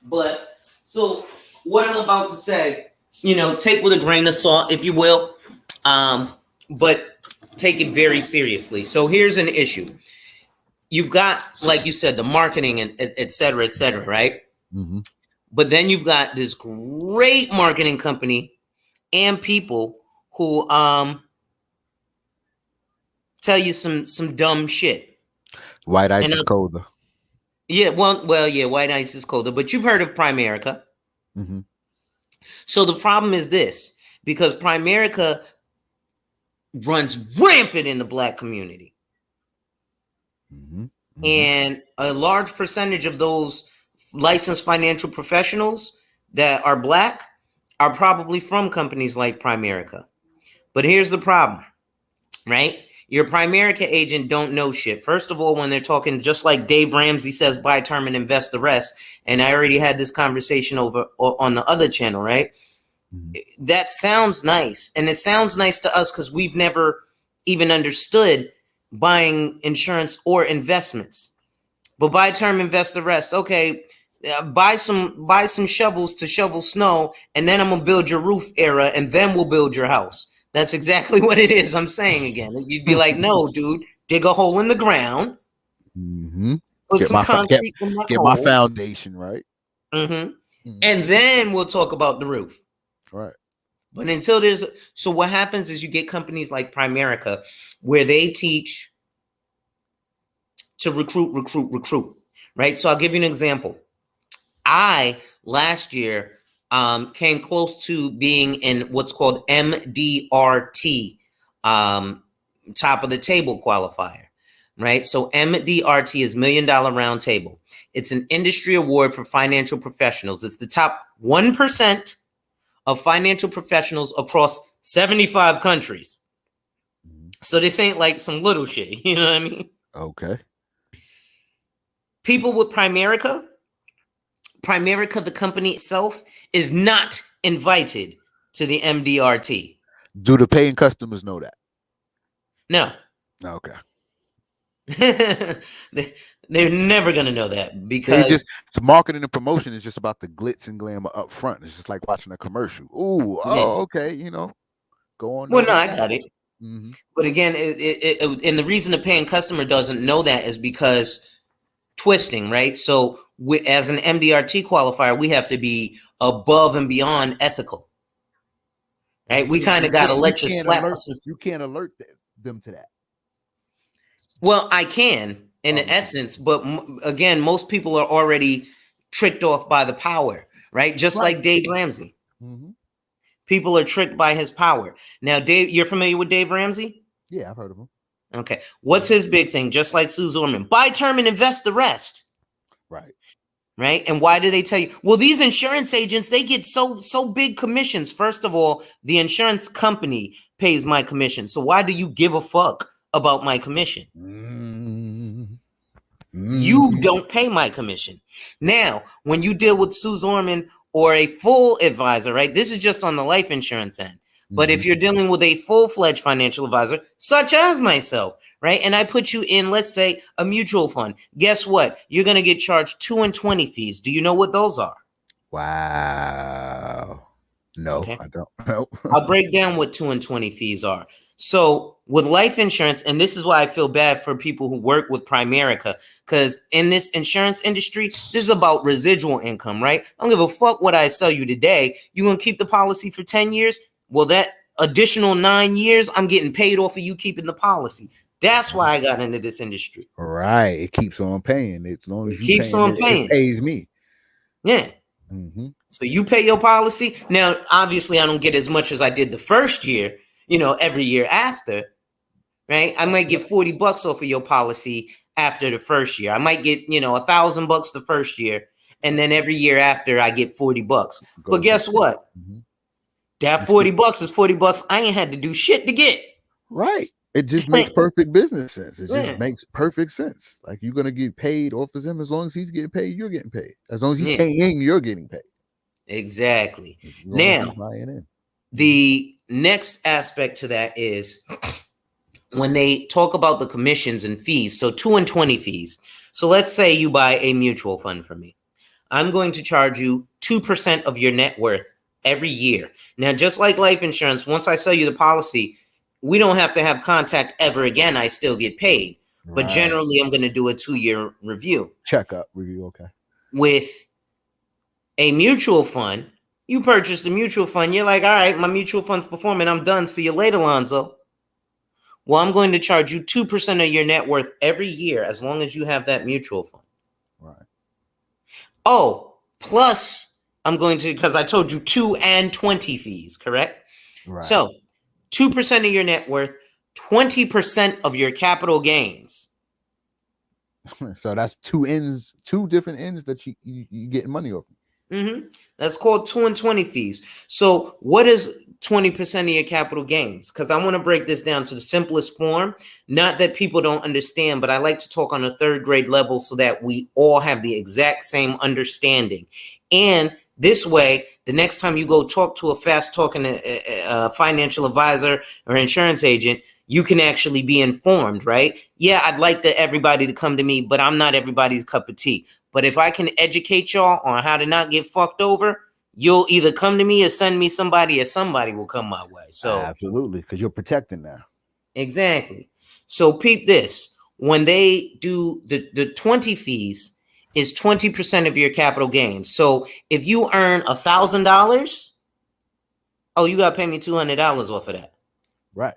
But so what I'm about to say, take with a grain of salt, if you will, but take it very seriously. So here's an issue. You've got, like you said, the marketing and et cetera, right? Mm-hmm. But then you've got this great marketing company and people who tell you some dumb shit. White ice is colder. Yeah, yeah, white ice is colder. But you've heard of Primerica. Mm-hmm. So the problem is this, because Primerica runs rampant in the black community. Mm-hmm. Mm-hmm. And a large percentage of those licensed financial professionals that are black are probably from companies like Primerica. But here's the problem, right? Your Primerica agent don't know shit. First of all, when they're talking, just like Dave Ramsey says, buy term and invest the rest. And I already had this conversation over on the other channel, right? Mm-hmm. That sounds nice. And it sounds nice to us because we've never even understood buying insurance or investments. But buy term, invest the rest. Okay, buy some shovels to shovel snow, and then I'm gonna build your roof area, and then we'll build your house. That's exactly what it is. I'm saying again. You'd be like, no, dude, dig a hole in the ground, mm-hmm. put get some concrete in that hole. My foundation right. Mm-hmm. Mm-hmm. And then we'll talk about the roof. Right. But until there's so what happens is you get companies like Primerica where they teach to recruit, right? So I'll give you an example. I last year came close to being in what's called MDRT, top of the table qualifier, right? So MDRT is $1 Million Round Table. It's an industry award for financial professionals. It's the top 1% of financial professionals across 75 countries. So this ain't like some little shit, you know what I mean? Okay. People with Primerica, the company itself, is not invited to the MDRT. Do the paying customers know that? No. Okay. They're never going to know that because the marketing and promotion is just about the glitz and glamour up front. It's just like watching a commercial. Ooh, okay, go on. Well, no, I got it. Mm-hmm. But again, and the reason the paying customer doesn't know that is because twisting, right? So as an MDRT qualifier, we have to be above and beyond ethical, right? We kind of got to let you slap us. You can't alert them to that. Well, I can in essence, but again, most people are already tricked off by the power, right? Just like Dave Ramsey. Mm-hmm. People are tricked by his power. Now, Dave, you're familiar with Dave Ramsey? Yeah, I've heard of him. Okay. What's his big thing? Just like Sue Zorman, buy term and invest the rest. Right. Right. And why do they tell you? Well, these insurance agents, they get so big commissions. First of all, the insurance company pays my commission. So why do you give a fuck about my commission? You don't pay my commission. Now, when you deal with Sue Zorman or a full advisor, right? This is just on the life insurance end. But if you're dealing with a full-fledged financial advisor, such as myself, right? And I put you in, let's say, a mutual fund. Guess what? You're going to get charged 2 and 20 fees. Do you know what those are? Wow. No, okay. I don't know. I'll break down what 2 and 20 fees are. So with life insurance, and this is why I feel bad for people who work with Primerica, because in this insurance industry, this is about residual income, right? I don't give a fuck what I sell you today. You going to keep the policy for 10 years? Well, that additional 9 years, I'm getting paid off of you keeping the policy. That's why I got into this industry. Right. It keeps on paying. As long as it keeps on paying. It pays me. Yeah. Mm-hmm. So you pay your policy. Now, obviously, I don't get as much as I did the first year, every year after, right? I might get $40 off of your policy after the first year. I might get, $1,000 the first year. And then every year after, I get $40. But guess what? Mm-hmm. That $40 is $40 I ain't had to do shit to get. Right. It just makes perfect business sense. It just makes perfect sense. Like you're going to get paid off of him. As long as he's getting paid, you're getting paid. As long as he's paying, you're getting paid. Exactly. Now, the next aspect to that is when they talk about the commissions and fees. So 2 and 20 fees. So let's say you buy a mutual fund from me. I'm going to charge you 2% of your net worth every year. Now, just like life insurance, once I sell you the policy, we don't have to have contact ever again. I still get paid. Right. But generally, I'm going to do a 2-year review. Checkup review, okay. With a mutual fund, you purchased a mutual fund. You're like, all right, my mutual fund's performing. I'm done. See you later, Lonzo. Well, I'm going to charge you 2% of your net worth every year as long as you have that mutual fund. Right. Oh, plus I'm going to, because I told you 2 and 20 fees, correct? Right. So 2% of your net worth, 20% of your capital gains. So that's two different ends that you getting money off. That's called 2 and 20 fees. So what is 20% of your capital gains? Because I want to break this down to the simplest form. Not that people don't understand, but I like to talk on a third grade level so that we all have the exact same understanding. And this way, the next time you go talk to a fast talking financial advisor or insurance agent, you can actually be informed, right? Yeah, I'd like everybody to come to me, but I'm not everybody's cup of tea. But if I can educate y'all on how to not get fucked over, you'll either come to me or send me somebody, or somebody will come my way. So absolutely, because you're protecting now. Exactly. So peep this. When they do the 20 fees is 20% of your capital gains. So if you earn $1,000, oh, you gotta pay me $200 off of that. Right.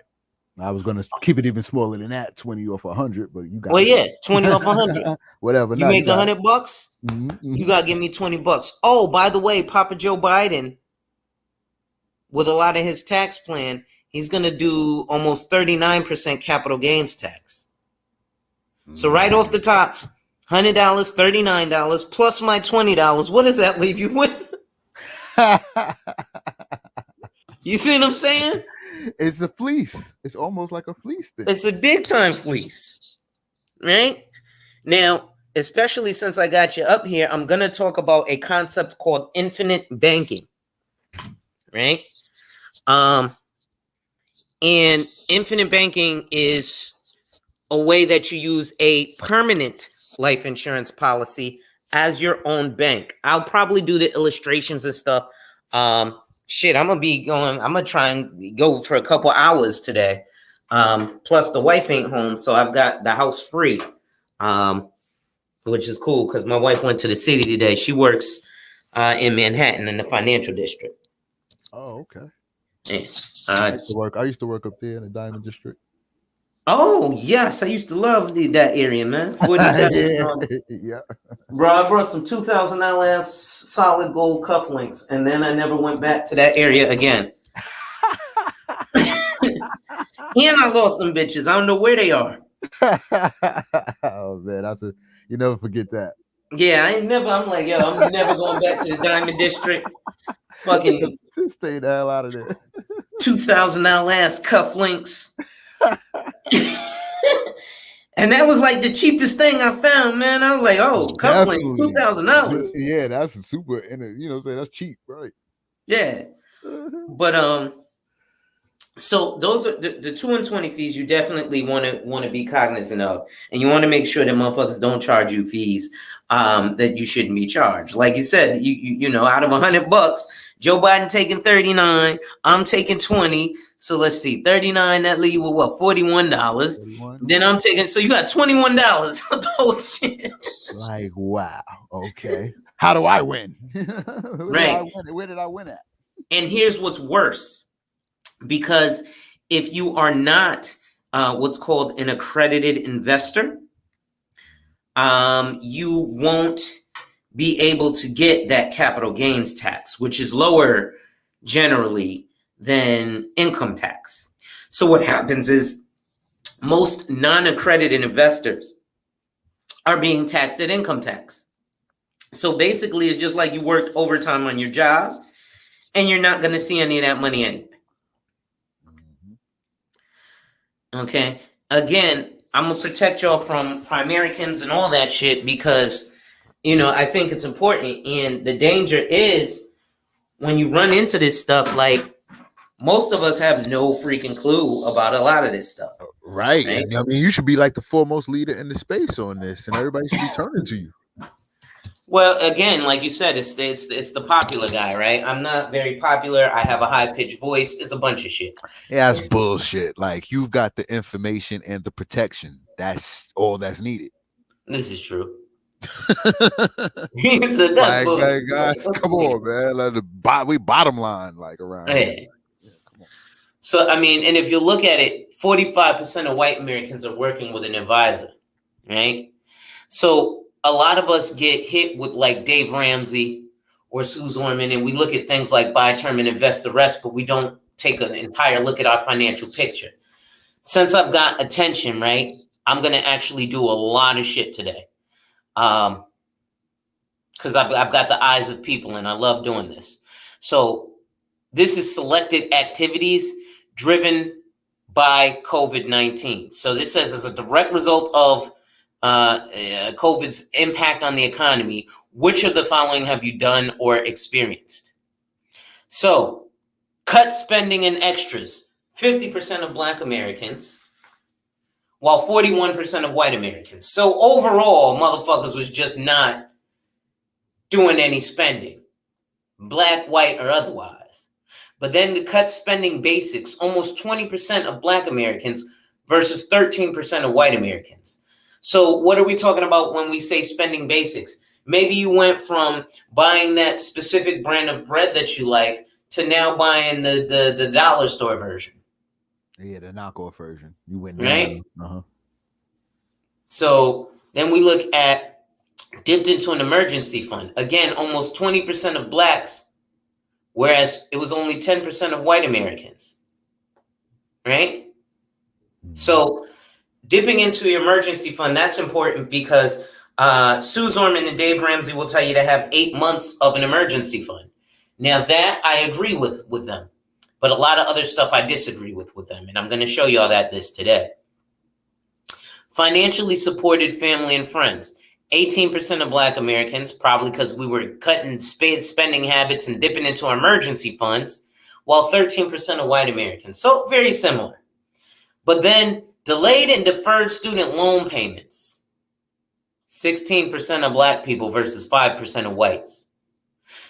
I was gonna keep it even smaller than that, 20 off 100, but you got. Well, yeah, 20 off 100. Whatever. You make $100. Mm-hmm. You gotta give me $20. Oh, by the way, Papa Joe Biden, with a lot of his tax plan, he's gonna do almost 39% capital gains tax. So right off the top, $100, $39 plus my $20. What does that leave you with? You see what I'm saying? It's a fleece. It's almost like a fleece thing. It's a big time fleece, right? Now, especially since I got you up here, I'm going to talk about a concept called infinite banking, right? And infinite banking is a way that you use a permanent life insurance policy as your own bank. I'll probably do the illustrations and stuff. I'm gonna try and go for a couple hours today. Plus the wife ain't home, so I've got the house free, which is cool because my wife went to the city today. She works in Manhattan in the financial district. Oh, okay. Yeah. I used to work up there in the Diamond District. Oh, yes. I used to love that area, man. 47. Yeah. Bro, I brought some $2,000 solid gold cufflinks, and then I never went back to that area again. And I lost them bitches. I don't know where they are. Oh, man. You never forget that. Yeah, I'm never going back to the Diamond District. Fucking stay the hell out of there. $2,000 cufflinks. And that was like the cheapest thing I found, man. I was like, oh, cufflinks, $2,000. Yeah, that's super, that's cheap, right? Yeah. But so those are the 2 and 20 fees you definitely want to be cognizant of. And you want to make sure that motherfuckers don't charge you fees that you shouldn't be charged. Like you said, you know, out of $100, Joe Biden taking 39, I'm taking 20. So let's see, 39, that leave you with what, $41. 41. Then I'm taking, so you got $21 of the whole shit. Like, wow. Okay. How do I win? Right. Where did I win at? And here's what's worse. Because if you are not what's called an accredited investor, you won't be able to get that capital gains tax, which is lower generally than income tax. So what happens is most non-accredited investors are being taxed at income tax. So basically, it's just like you worked overtime on your job and you're not going to see any of that money anyway. Okay. Again, I'm going to protect y'all from Primericans and all that shit because, you know, I think it's important. And the danger is when you run into this stuff, like most of us have no freaking clue about a lot of this stuff. Right. I mean, you should be like the foremost leader in the space on this and everybody should be turning to you. Well, again, like you said, it's the popular guy, right? I'm not very popular. I have a high-pitched voice. It's a bunch of shit. Yeah, that's bullshit. Like, you've got the information and the protection. That's all that's needed. This is true. He said that's like guys, come on, man. Like we bottom line, like around here. Yeah, come on. So, I mean, and if you look at it, 45% of white Americans are working with an advisor, right? So a lot of us get hit with like Dave Ramsey or Sue Zorman, and we look at things like buy term and invest the rest, but we don't take an entire look at our financial picture. Since I've got attention, right, I'm going to actually do a lot of shit today. Because I've got the eyes of people and I love doing this. So this is selected activities driven by COVID-19. So this says as a direct result of COVID's impact on the economy, which of the following have you done or experienced? So cut spending and extras, 50% of Black Americans, while 41% of white Americans. So overall, motherfuckers was just not doing any spending, Black, white, or otherwise. But then to cut spending basics, almost 20% of Black Americans versus 13% of white Americans. So what are we talking about when we say spending basics? Maybe you went from buying that specific brand of bread that you like to now buying the dollar store version. Yeah, the knockoff version. You went right. Uh-huh. So then we look at dipped into an emergency fund. Again, almost 20% of Blacks, whereas it was only 10% of white Americans. Right? Mm-hmm. So dipping into the emergency fund, that's important because Sue Zorman and Dave Ramsey will tell you to have 8 months of an emergency fund. Now that I agree with them, but a lot of other stuff I disagree with them. And I'm going to show you all this today. Financially supported family and friends. 18% of Black Americans, probably because we were cutting spending habits and dipping into emergency funds, while 13% of white Americans. So very similar. But then delayed and deferred student loan payments. 16% of Black people versus 5% of whites.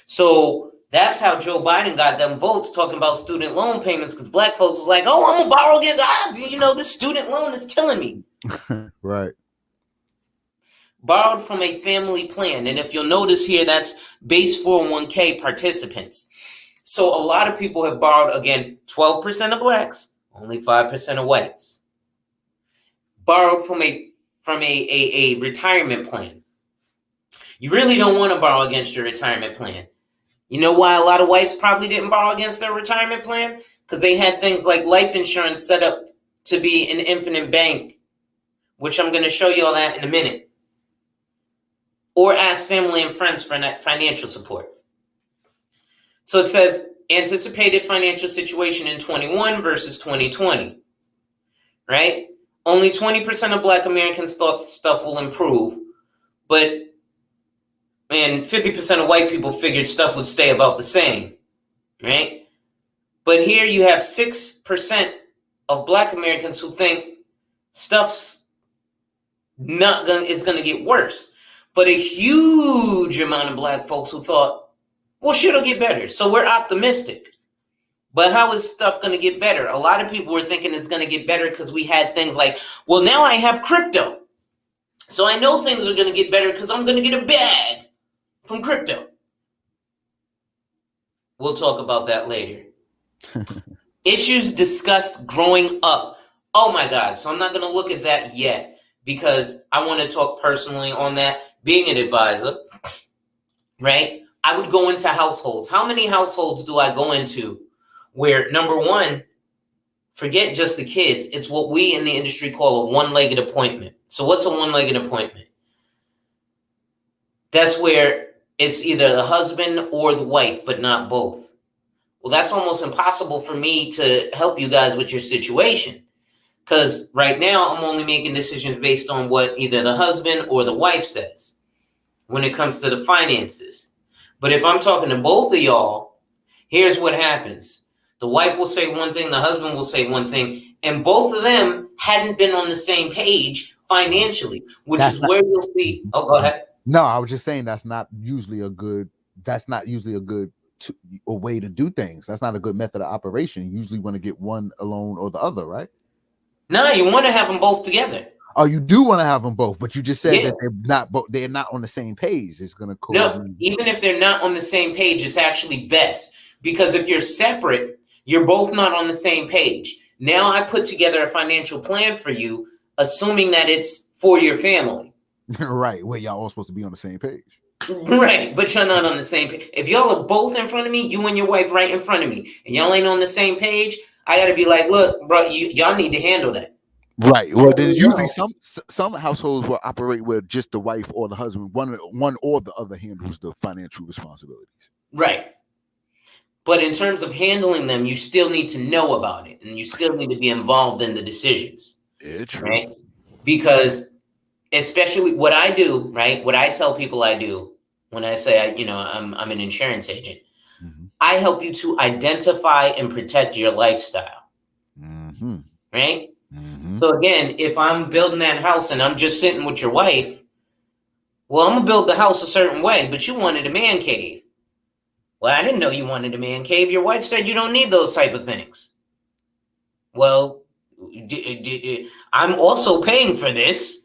So that's how Joe Biden got them votes talking about student loan payments, because Black folks was like, oh, I'm going to borrow again. This student loan is killing me. Right. Borrowed from a family plan. And if you'll notice here, that's base 401k participants. So a lot of people have borrowed, again, 12% of Blacks, only 5% of whites. Borrowed from a retirement plan. You really don't want to borrow against your retirement plan. You know why a lot of whites probably didn't borrow against their retirement plan? Because they had things like life insurance set up to be an infinite bank, which I'm going to show you all that in a minute. Or ask family and friends for financial support. So it says anticipated financial situation in 21 versus 2020, right? Only 20% of Black Americans thought stuff will improve, and 50% of white people figured stuff would stay about the same, right? But here you have 6% of Black Americans who think stuff's it's going to get worse. But a huge amount of Black folks who thought, well, shit'll get better. So we're optimistic. But how is stuff going to get better? A lot of people were thinking it's going to get better because we had things like, well, now I have crypto. So I know things are going to get better because I'm going to get a bag from crypto. We'll talk about that later. Issues discussed growing up. Oh my God. So I'm not going to look at that yet because I want to talk personally on that. Being an advisor, right? I would go into households. How many households do I go into where, number one, forget just the kids, it's what we in the industry call a one-legged appointment. So what's a one-legged appointment? That's where it's either the husband or the wife, but not both. Well, that's almost impossible for me to help you guys with your situation. Because right now I'm only making decisions based on what either the husband or the wife says when it comes to the finances. But if I'm talking to both of y'all, here's what happens. The wife will say one thing, the husband will say one thing, and both of them hadn't been on the same page financially, which is where you'll see. Oh, go ahead. No, I was just saying that's not usually a good way to do things. That's not a good method of operation. You usually want to get one alone or the other, right? No, you want to have them both together. Oh, you do want to have them both, but you just said that they're not on the same page. It's going to cause even if they're not on the same page, it's actually best, because if you're separate, you're both not on the same page. Now I put together a financial plan for you, assuming that it's for your family. Right, where y'all all supposed to be on the same page. Right, but you're not on the same page. If y'all are both in front of me, you and your wife right in front of me, and y'all ain't on the same page, I got to be like, look, bro, y'all need to handle that. Right. Well, So, there's usually some households will operate where just the wife or the husband, one or the other, handles the financial responsibilities. Right. But in terms of handling them, you still need to know about it, and you still need to be involved in the decisions. Yeah, true. Right? Because especially what I do, right? What I tell people I do when I say I'm an insurance agent. Mm-hmm. I help you to identify and protect your lifestyle. Mm-hmm. Right? Mm-hmm. So again, if I'm building that house and I'm just sitting with your wife, well, I'm gonna build the house a certain way, but you wanted a man cave. Well, I didn't know you wanted a man cave. Your wife said you don't need those type of things. Well, I'm also paying for this,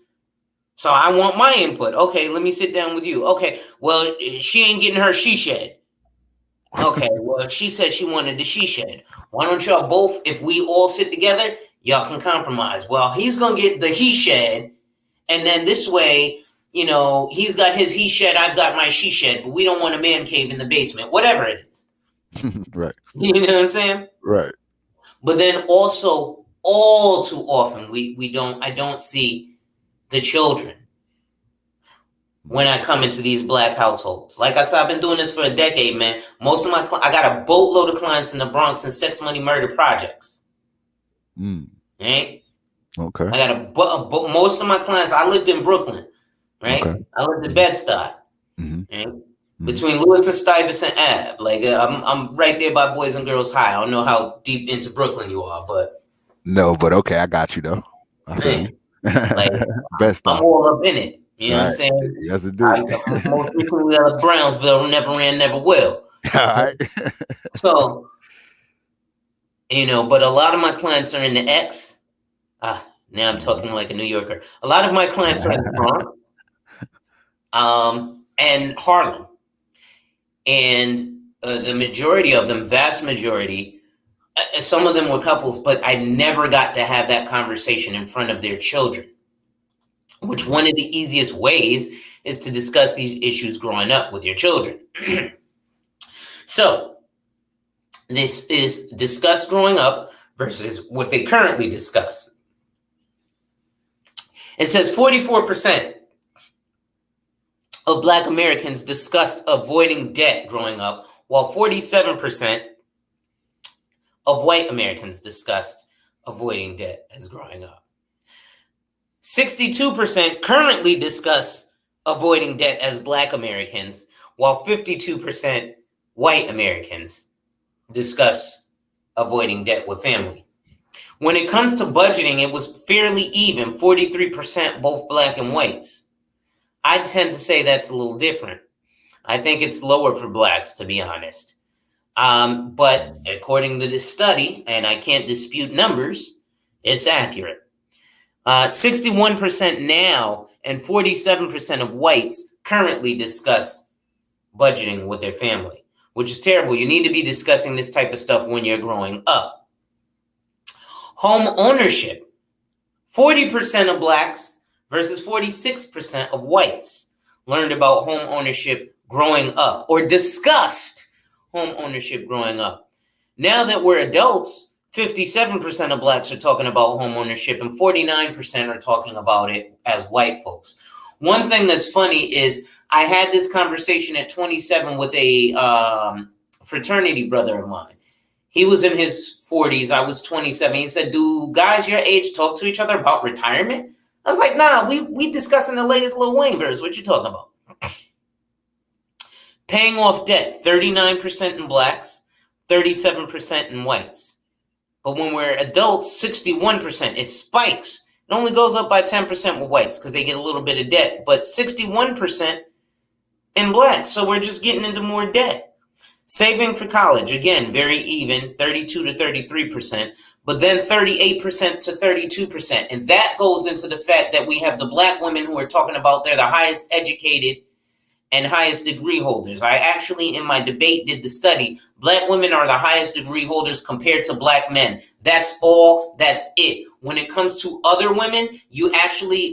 so I want my input. Okay, let me sit down with you. Okay, well, she ain't getting her she shed. Okay, well, she said she wanted the she shed. Why don't y'all both, if we all sit together, y'all can compromise. Well, he's going to get the he shed, and then this way, he's got his he shed, I've got my she shed, but we don't want a man cave in the basement, whatever it is. Right. You know what I'm saying? Right. But then also, all too often, I don't see the children when I come into these black households. Like I said, I've been doing this for a decade, man. Most of I got a boatload of clients in the Bronx and sex, money, murder projects. Right? Okay. I got most of my clients. I lived in Brooklyn, right? Okay. I lived in Bed-Stuy, Mm-hmm. right? Mm-hmm. Between Lewis and Stuyvesant Ave. Like I'm right there by Boys and Girls High. I don't know how deep into Brooklyn you are, but no, but okay, I got you though. I feel you. Like Best I'm all up in it. You know what I'm saying? Yes, indeed. Most recently out of Brownsville, never ran, never will. All right. So, but a lot of my clients are in the X. Now I'm talking like a New Yorker. A lot of my clients are in the Bronx, and Harlem. And the majority of them, vast majority, some of them were couples, but I never got to have that conversation in front of their children, which one of the easiest ways is to discuss these issues growing up with your children. So this is discussed growing up versus what they currently discuss. It says 44% of Black Americans discussed avoiding debt growing up, while 47% of white Americans discussed avoiding debt as growing up. 62% currently discuss avoiding debt as Black Americans, while 52% white Americans discuss avoiding debt with family. When it comes to budgeting, it was fairly even, 43% both Black and whites. I tend to say that's a little different. I think it's lower for Blacks, to be honest. But according to this study, and I can't dispute numbers, it's accurate. 61% now and 47% of whites currently discuss budgeting with their family, which is terrible. You need to be discussing this type of stuff when you're growing up. Home ownership, 40% of Blacks versus 46% of whites learned about home ownership growing up or discussed home ownership growing up. Now that we're adults, 57% of Blacks are talking about home ownership and 49% are talking about it as white folks. One thing that's funny is I had this conversation at 27 with a fraternity brother of mine. He was in his 40s. I was 27. He said, do guys your age talk to each other about retirement? I was like, nah, we discussing the latest Lil Wayne verse. What you talking about? Paying off debt, 39% in Blacks, 37% in whites. But when we're adults, 61%. It spikes. It only goes up by 10% with whites because they get a little bit of debt, but 61% in Blacks. So we're just getting into more debt. Saving for college, again, very even, 32 to 33%, but then 38% to 32%. And that goes into the fact that we have the Black women who are talking about they're the highest educated and highest degree holders. I actually, in my debate, did the study. Black women are the highest degree holders compared to Black men. That's all. That's it. When it comes to other women,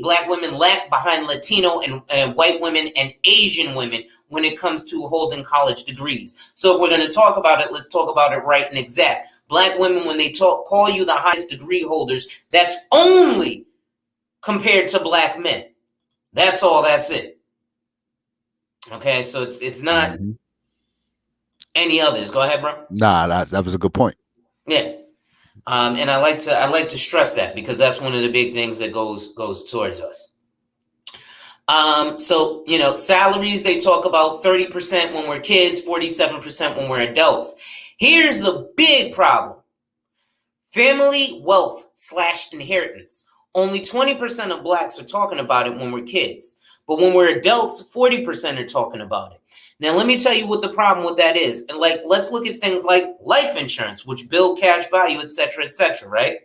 Black women lag behind Latino and white women and Asian women when it comes to holding college degrees. So if we're going to talk about it, let's talk about it right and exact. Black women, when they call you the highest degree holders, that's only compared to black men. That's all. That's it. Okay, so it's not any others. Go ahead, bro. Nah, that was a good point. Yeah. And I like to stress that because that's one of the big things that goes towards us. So, salaries, they talk about 30% when we're kids, 47% when we're adults. Here's the big problem. Family wealth / inheritance. Only 20% of blacks are talking about it when we're kids. But when we're adults, 40% are talking about it. Now, let me tell you what the problem with that is. And let's look at things like life insurance, which build cash value, et cetera, right?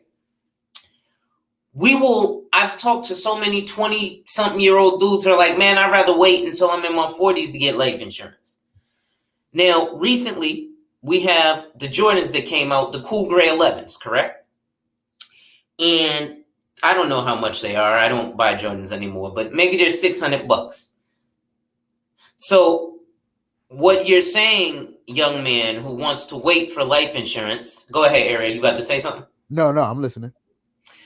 I've talked to so many 20-something-year-old dudes who are like, man, I'd rather wait until I'm in my 40s to get life insurance. Now, recently, we have the Jordans that came out, the cool gray 11s, correct? And I don't know how much they are. I don't buy Jordans anymore, but maybe they're $600. So what you're saying, young man who wants to wait for life insurance, go ahead, Ariel, you about to say something? No, I'm listening.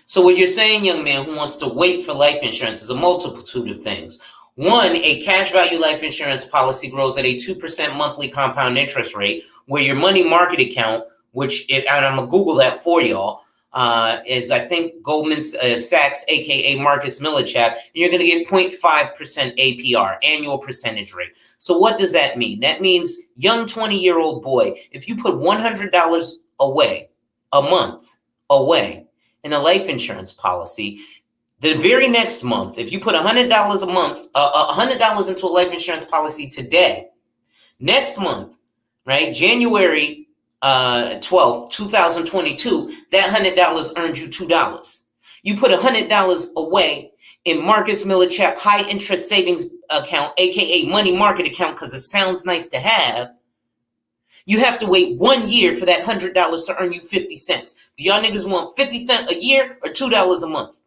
So what you're saying, young man who wants to wait for life insurance, is a multitude of things. One, a cash value life insurance policy grows at a 2% monthly compound interest rate, where your money market account, and I'm going to Google that for y'all, is I think Goldman Sachs, aka Marcus Millichap, and you're going to get 0.5% APR, annual percentage rate. So what does that mean? That means, young 20-year-old boy, if you put $100 away a month away in a life insurance policy, the very next month, if you put $100 a month, $100 into a life insurance policy today, next month, right, January 12th, 2022, that $100 earns you $2. You put $100 away in Marcus Millichap high interest savings account, aka money market account, because it sounds nice to have. You have to wait 1 year for that $100 to earn you 50 cents. Do y'all niggas want 50 cents a year or $2 a month?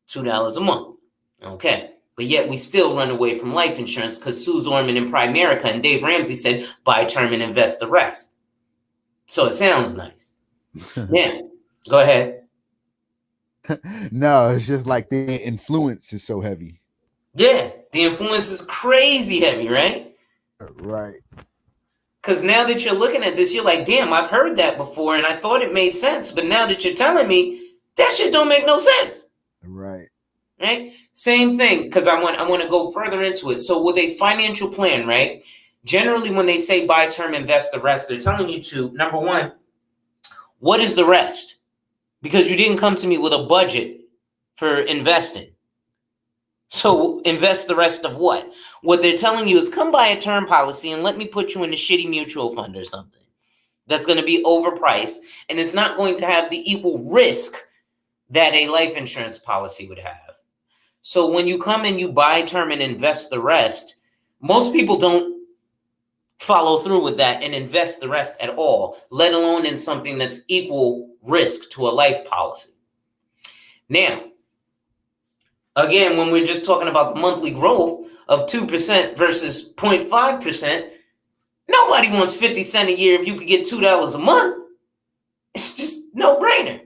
$2 a month. Okay. But yet we still run away from life insurance because Sue Zorman in Primerica and Dave Ramsey said, buy term and invest the rest. So it sounds nice. Yeah. Go ahead. No, it's just like the influence is so heavy. Yeah. The influence is crazy heavy, right? Right. Because now that you're looking at this, you're like, damn, I've heard that before and I thought it made sense. But now that you're telling me, that shit don't make no sense. Right. Right? Same thing, because I want to go further into it. So with a financial plan, right? Generally, when they say buy term, invest the rest, they're telling you to, number one, what is the rest? Because you didn't come to me with a budget for investing. So invest the rest of what? What they're telling you is come buy a term policy and let me put you in a shitty mutual fund or something that's going to be overpriced, and it's not going to have the equal risk that a life insurance policy would have. So when you come and you buy term and invest the rest, most people don't follow through with that and invest the rest at all, let alone in something that's equal risk to a life policy. Now, again, when we're just talking about the monthly growth of 2% versus 0.5%, nobody wants 50 cents a year if you could get $2 a month. It's just no brainer.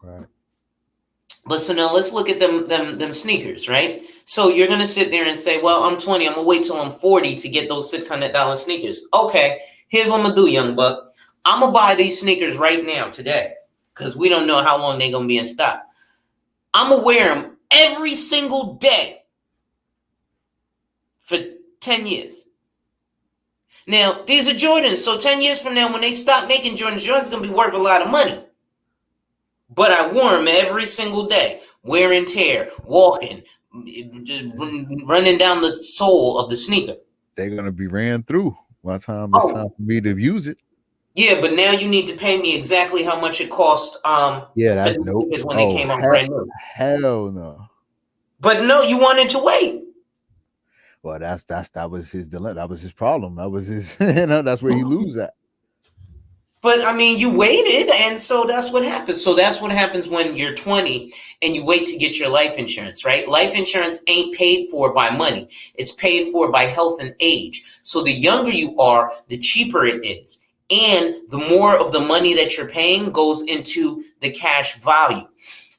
Right. But so now let's look at them sneakers, right? So you're going to sit there and say, well, I'm 20. I'm going to wait till I'm 40 to get those $600 sneakers. Okay, here's what I'm going to do, young buck. I'm going to buy these sneakers right now, today, because we don't know how long they're going to be in stock. I'm going to wear them every single day for 10 years. Now, these are Jordans. So 10 years from now, when they stop making Jordans, Jordan's going to be worth a lot of money. But I wore them every single day, wear and tear, walking, running down the sole of the sneaker. They're going to be ran through by the time it's time for me to use it. Yeah, but now you need to pay me exactly how much it cost. Yeah, that's nope. When they came out brand new. Hell no. But no, you wanted to wait. Well, that was his dilemma. That was his problem. That was his. That's where he lose at. But I mean, you waited, and so that's what happens. So that's what happens when you're 20 and you wait to get your life insurance, right? Life insurance ain't paid for by money. It's paid for by health and age. So the younger you are, the cheaper it is. and the more of the money that you're paying goes into the cash value.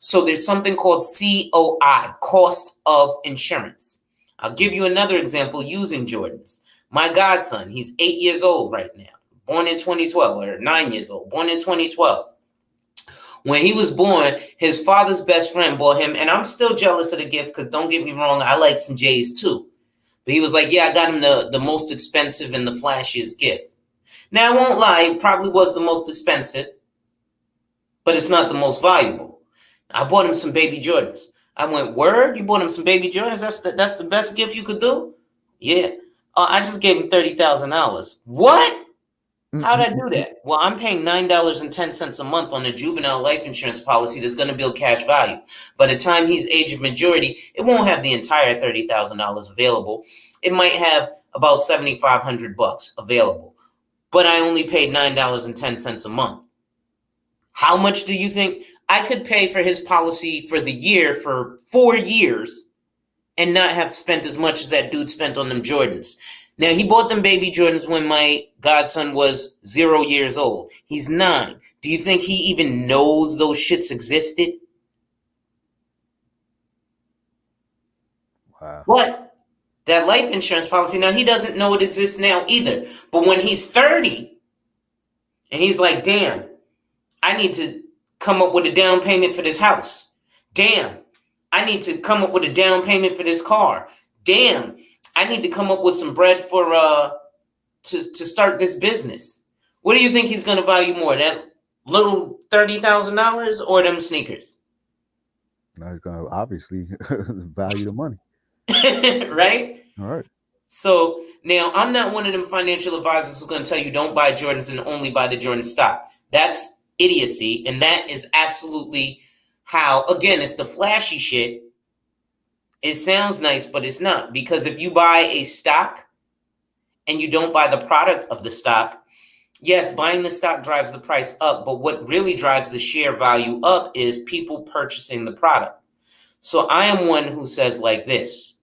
So there's something called COI, cost of insurance. I'll give you another example using Jordans. My godson, he's 8 years old right now, born in 2012, or 9 years old, born in 2012. When he was born, his father's best friend bought him, and I'm still jealous of the gift because don't get me wrong, I like some J's too. But he was like, yeah, I got him the most expensive and the flashiest gift. Now, I won't lie, it probably was the most expensive, but it's not the most valuable. I bought him some baby Jordans. I went, word? You bought him some baby Jordans? That's the best gift you could do? Yeah. I just gave him $30,000. What? How'd I do that? Well, I'm paying $9.10 a month on a juvenile life insurance policy that's going to build cash value. By the time he's age of majority, it won't have the entire $30,000 available. It might have about $7,500 available. But I only paid $9.10 a month. How much do you think I could pay for his policy for the year for 4 years and not have spent as much as that dude spent on them Jordans? Now, he bought them baby Jordans when my godson was 0 years old. He's 9. Do you think he even knows those shits existed? Wow. But that life insurance policy, now he doesn't know it exists now either. But when he's 30 and he's like, damn, I need to come up with a down payment for this house. Damn, I need to come up with a down payment for this car. Damn, I need to come up with some bread for to start this business. What do you think he's going to value more, that little $30,000 or them sneakers? Now he's going to obviously value the money. Right? All right. So now I'm not one of them financial advisors who's going to tell you don't buy Jordans and only buy the Jordan stock. That's idiocy, and that is absolutely how, again, it's the flashy shit. It sounds nice, but it's not, because if you buy a stock and you don't buy the product of the stock, yes, buying the stock drives the price up, but what really drives the share value up is people purchasing the product. So I am one who says like this: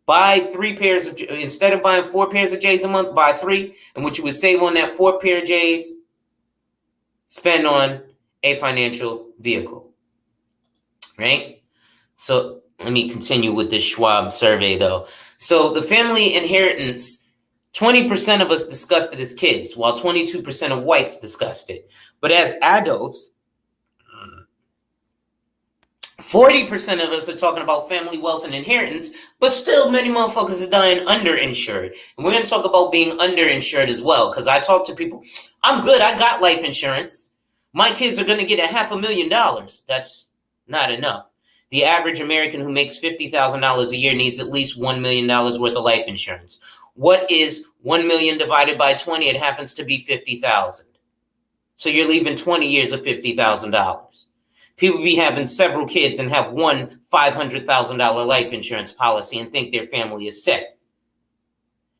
buy 3 pairs of, instead of buying 4 pairs of J's a month, buy 3, and what you would save on that 4th pair of J's, spend on a financial vehicle, right? So let me continue with this Schwab survey, though. So the family inheritance, 20% of us discussed it as kids, while 22% of whites discussed it. But as adults, 40% of us are talking about family wealth and inheritance, but still many motherfuckers are dying underinsured. And we're going to talk about being underinsured as well, because I talk to people, I'm good, I got life insurance. My kids are going to get $500,000. That's not enough. The average American who makes $50,000 a year needs at least $1 million worth of life insurance. What is 1 million divided by 20? It happens to be 50,000. So you're leaving 20 years of $50,000. People be having several kids and have one $500,000 life insurance policy and think their family is set.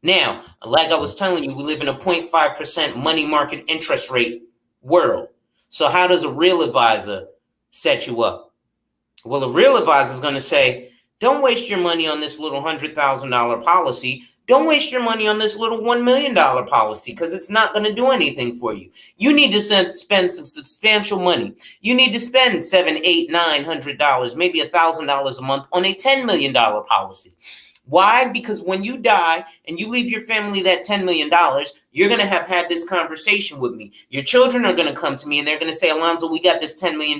Now, like I was telling you, we live in a 0.5% money market interest rate world. So how does a real advisor set you up? Well, a real advisor is going to say, don't waste your money on this little $100,000 policy. Don't waste your money on this little $1 million policy, because it's not going to do anything for you. You need to spend some substantial money. You need to spend $700, $800, $900, maybe $1,000 a month on a $10 million policy. Why? Because when you die and you leave your family that $10 million, you're going to have had this conversation with me. Your children are going to come to me and they're going to say, Alonzo, we got this $10 million.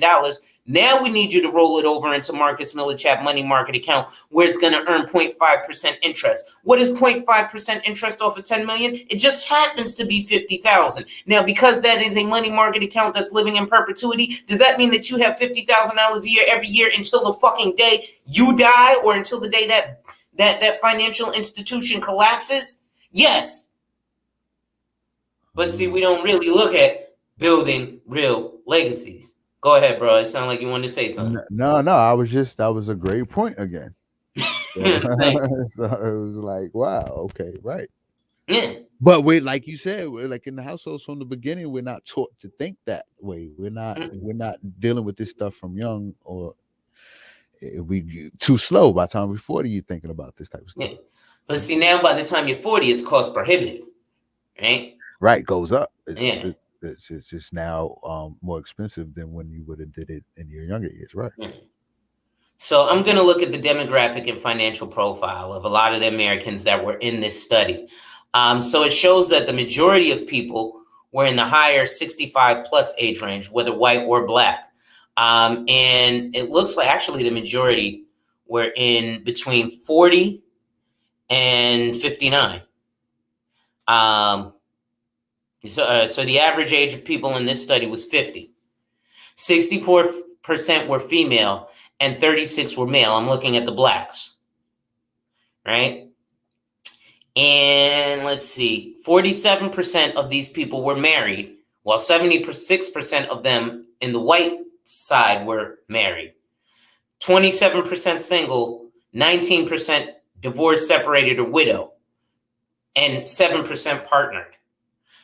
Now we need you to roll it over into Marcus Millichap money market account where it's going to earn 0.5% interest. What is 0.5% interest off of 10 million? It just happens to be 50,000. Now, because that is a money market account that's living in perpetuity, does that mean that you have $50,000 a year every year until the fucking day you die, or until the day that financial institution collapses? Yes. But see, we don't really look at building real legacies. Go ahead, bro. It sounded like you wanted to say something. No. That was a great point again. So it was like, wow, okay, right. Yeah. But like you said, we're like in the households from the beginning, we're not taught to think that way. We're not dealing with this stuff from young, or we too slow. By the time we're 40, you're thinking about this type of stuff. Yeah. But see, now by the time you're 40, it's cost prohibitive, right? right, goes up. Yeah. It's just now more expensive than when you would have did it in your younger years, right? Yeah. So I'm going to look at the demographic and financial profile of a lot of the Americans that were in this study. So it shows that the majority of people were in the higher 65 plus age range, whether white or black. And it looks like actually the majority were in between 40 and 59. So the average age of people in this study was 50. 64% were female and 36 were male. I'm looking at the blacks, right? And let's see, 47% of these people were married, while 76% of them in the white side were married. 27% single, 19% divorced, separated, or widow, and 7% partnered.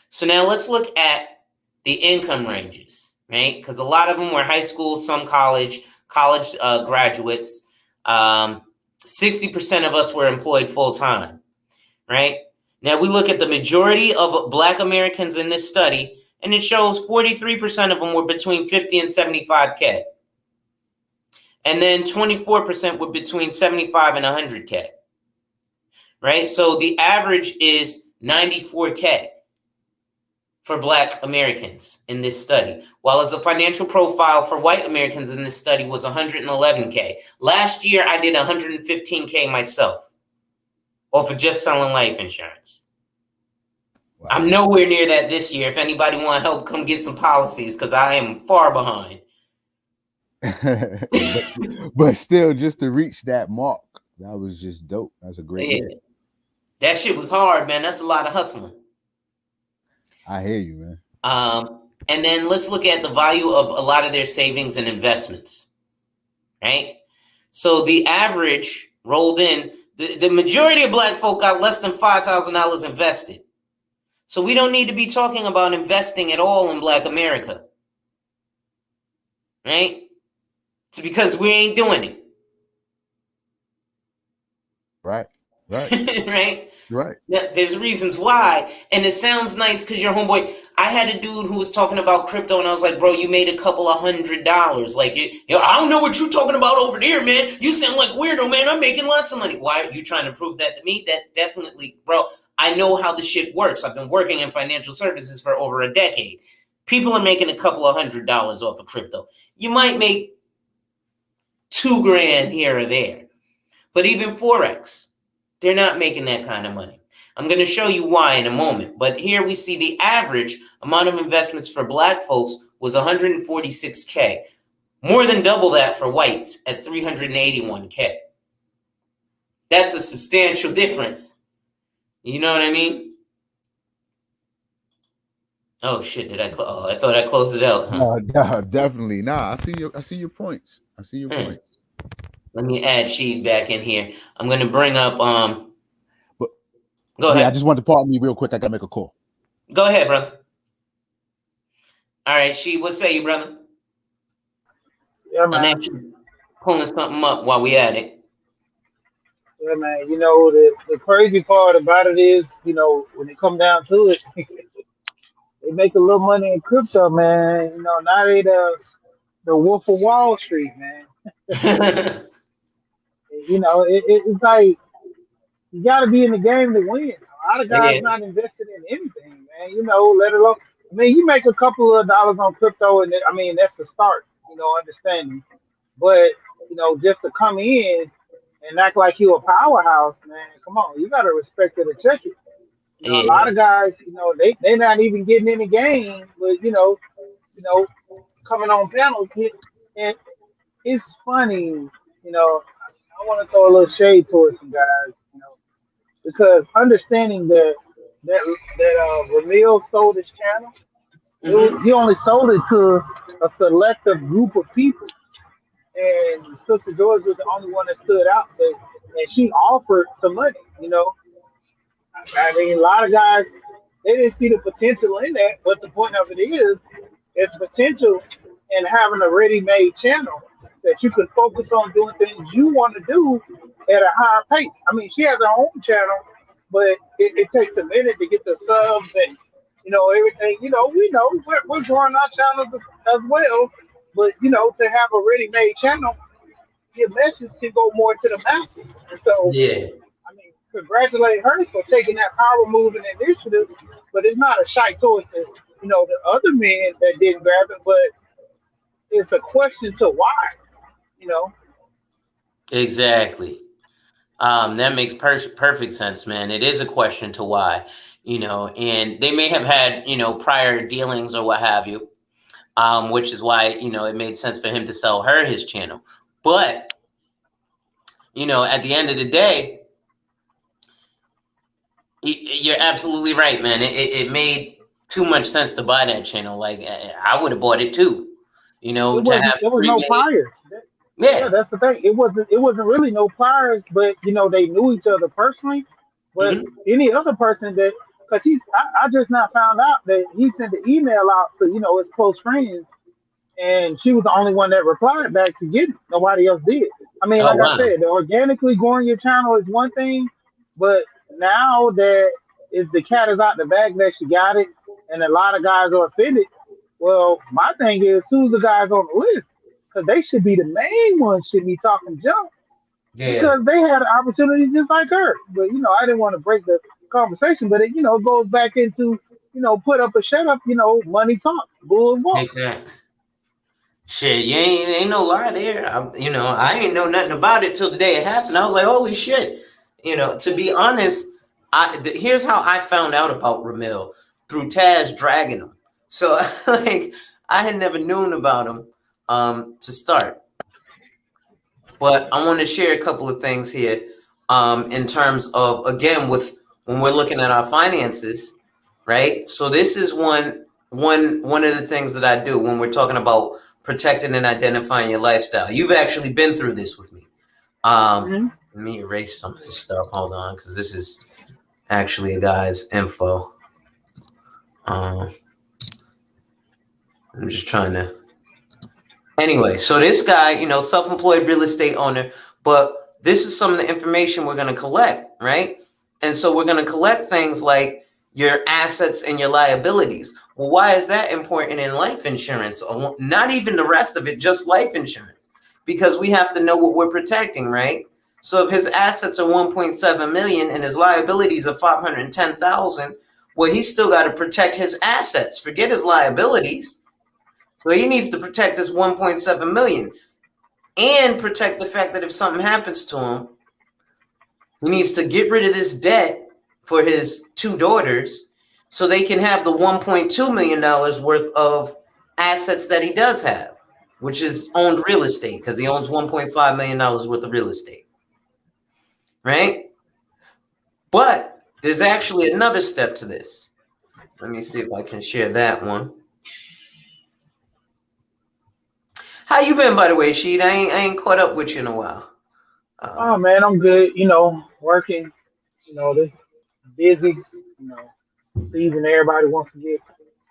So now let's look at the income ranges, right? Because a lot of them were high school, some college graduates. 60% of us were employed full time, right? Now we look at the majority of Black Americans in this study, and it shows 43% of them were between 50 and 75K. And then 24% were between 75 and 100K, right? So the average is 94K for Black Americans in this study, while as the financial profile for white Americans in this study was 111K. Last year, I did 115K myself off of just selling life insurance. Wow. I'm nowhere near that this year. If anybody want to help, come get some policies because I am far behind. but still, just to reach that mark, that was just dope. That's a great year. That shit was hard, man. That's a lot of hustling. I hear you, man. And then let's look at the value of a lot of their savings and investments, right? So the average rolled in, the majority of Black folk got less than $5,000 invested. So we don't need to be talking about investing at all in Black America, right? It's because we ain't doing it. Right. Right. Yeah, there's reasons why. And it sounds nice because you're homeboy. I had a dude who was talking about crypto, and I was like, bro, you made a couple of $100. Like, I don't know what you're talking about over there, man. You sound like weirdo, man. I'm making lots of money. Why are you trying to prove that to me? That definitely, bro, I know how the shit works. I've been working in financial services for over a decade. People are making a couple of $100 off of crypto. You might make $2,000 here or there. But even Forex, they're not making that kind of money. I'm going to show you why in a moment. But here we see the average amount of investments for Black folks was 146K. More than double that for whites at 381K. That's a substantial difference. You know what I mean? Oh shit! Did I? I thought I closed it out. Huh? No, definitely. Nah, I see your points. Points. Let me add Sheed back in here. I'm gonna bring up But go ahead. Yeah, I just want to pardon me real quick. I gotta make a call. Go ahead, brother. All right, Sheed, what say you, brother? Yeah, man. I'm actually pulling something up while we at it. Yeah, man. You know, the crazy part about it is, you know, when it come down to it, they make a little money in crypto, man. You know, now they the Wolf of Wall Street, man. You know, it's like you got to be in the game to win. A lot of guys not invested in anything, man. You know, let alone. I mean, you make a couple of dollars on crypto, and I mean that's the start. You know, understanding. But you know, just to come in and act like you a powerhouse, man. Come on, you got to respect it and check it. You know, a lot of guys, you know, they not even getting in the game, but you know, coming on panels, and it's funny. You know, I want to throw a little shade towards some guys, you know, because understanding that Ramil sold his channel, he only sold it to a selective group of people, and Sister George was the only one that stood out, and she offered some money, you know. I mean, a lot of guys they didn't see the potential in that, but the point of it is, it's potential in having a ready-made channel that you can focus on doing things you want to do at a higher pace. I mean, she has her own channel, but it takes a minute to get the subs Everything. We know we're growing our channels as well, but to have a ready-made channel, your message can go more to the masses. And so, Yeah, I mean, congratulate her for taking that power move and initiative, but it's not a shy towards the other men that didn't grab it, but it's a question to why, you know. exactly. That makes perfect sense, man. It is a question to why, and they may have had, prior dealings or what have you, which is why, it made sense for him to sell her his channel. But, at the end of the day, you're absolutely right, man. It made too much sense to buy that channel. Like, I would have bought it too, to have There was no remade. priors. Yeah, Yeah. that's the thing. It wasn't really no priors, but they knew each other personally. But Hmm. any other person that, because I just not found out that he sent the email out to his close friends, and she was the only one that replied back to get it. Nobody else did. I mean, Oh, like I wow. said, the organically growing your channel is one thing, but now that is the cat is out the bag that she got it, and a lot of guys are offended. Well, my thing is, who's the guys on the list? Because they should be the main ones, should be talking junk Yeah. because they had an opportunity just like her. But I didn't want to break the conversation, but it goes back into put up or shut up. Money talks, bull Makes walks. sense. Shit, you ain't no lie there. I ain't know nothing about it till the day it happened. I was like, holy shit. To be honest, here's how I found out about Ramil through Taz dragging him. So, like, I had never known about him to start. But I want to share a couple of things here in terms of, again, with when we're looking at our finances, right? So this is one of the things that I do when we're talking about protecting and identifying your lifestyle. You've actually been through this with me. Hmm. Let me erase some of this stuff. Hold on, because this is actually a guy's info. Um, I'm just trying to. Anyway, so this guy, self-employed real estate owner, but this is some of the information we're going to collect, right? And so we're going to collect things like your assets and your liabilities. Well, why is that important in life insurance? Not even the rest of it, just life insurance, because we have to know what we're protecting, right? So if his assets are 1.7 million and his liabilities are 510,000, well, he's still got to protect his assets. Forget his liabilities. So he needs to protect his 1.7 million and protect the fact that if something happens to him, he needs to get rid of this debt for his two daughters so they can have the $1.2 million worth of assets that he does have, which is owned real estate because he owns $1.5 million worth of real estate, right? But there's actually another step to this. Let me see if I can share that one. How you been, by the way, Sheed? I ain't caught up with you in a while. Oh man, I'm good. Working. This busy. You know, season. Everybody wants to get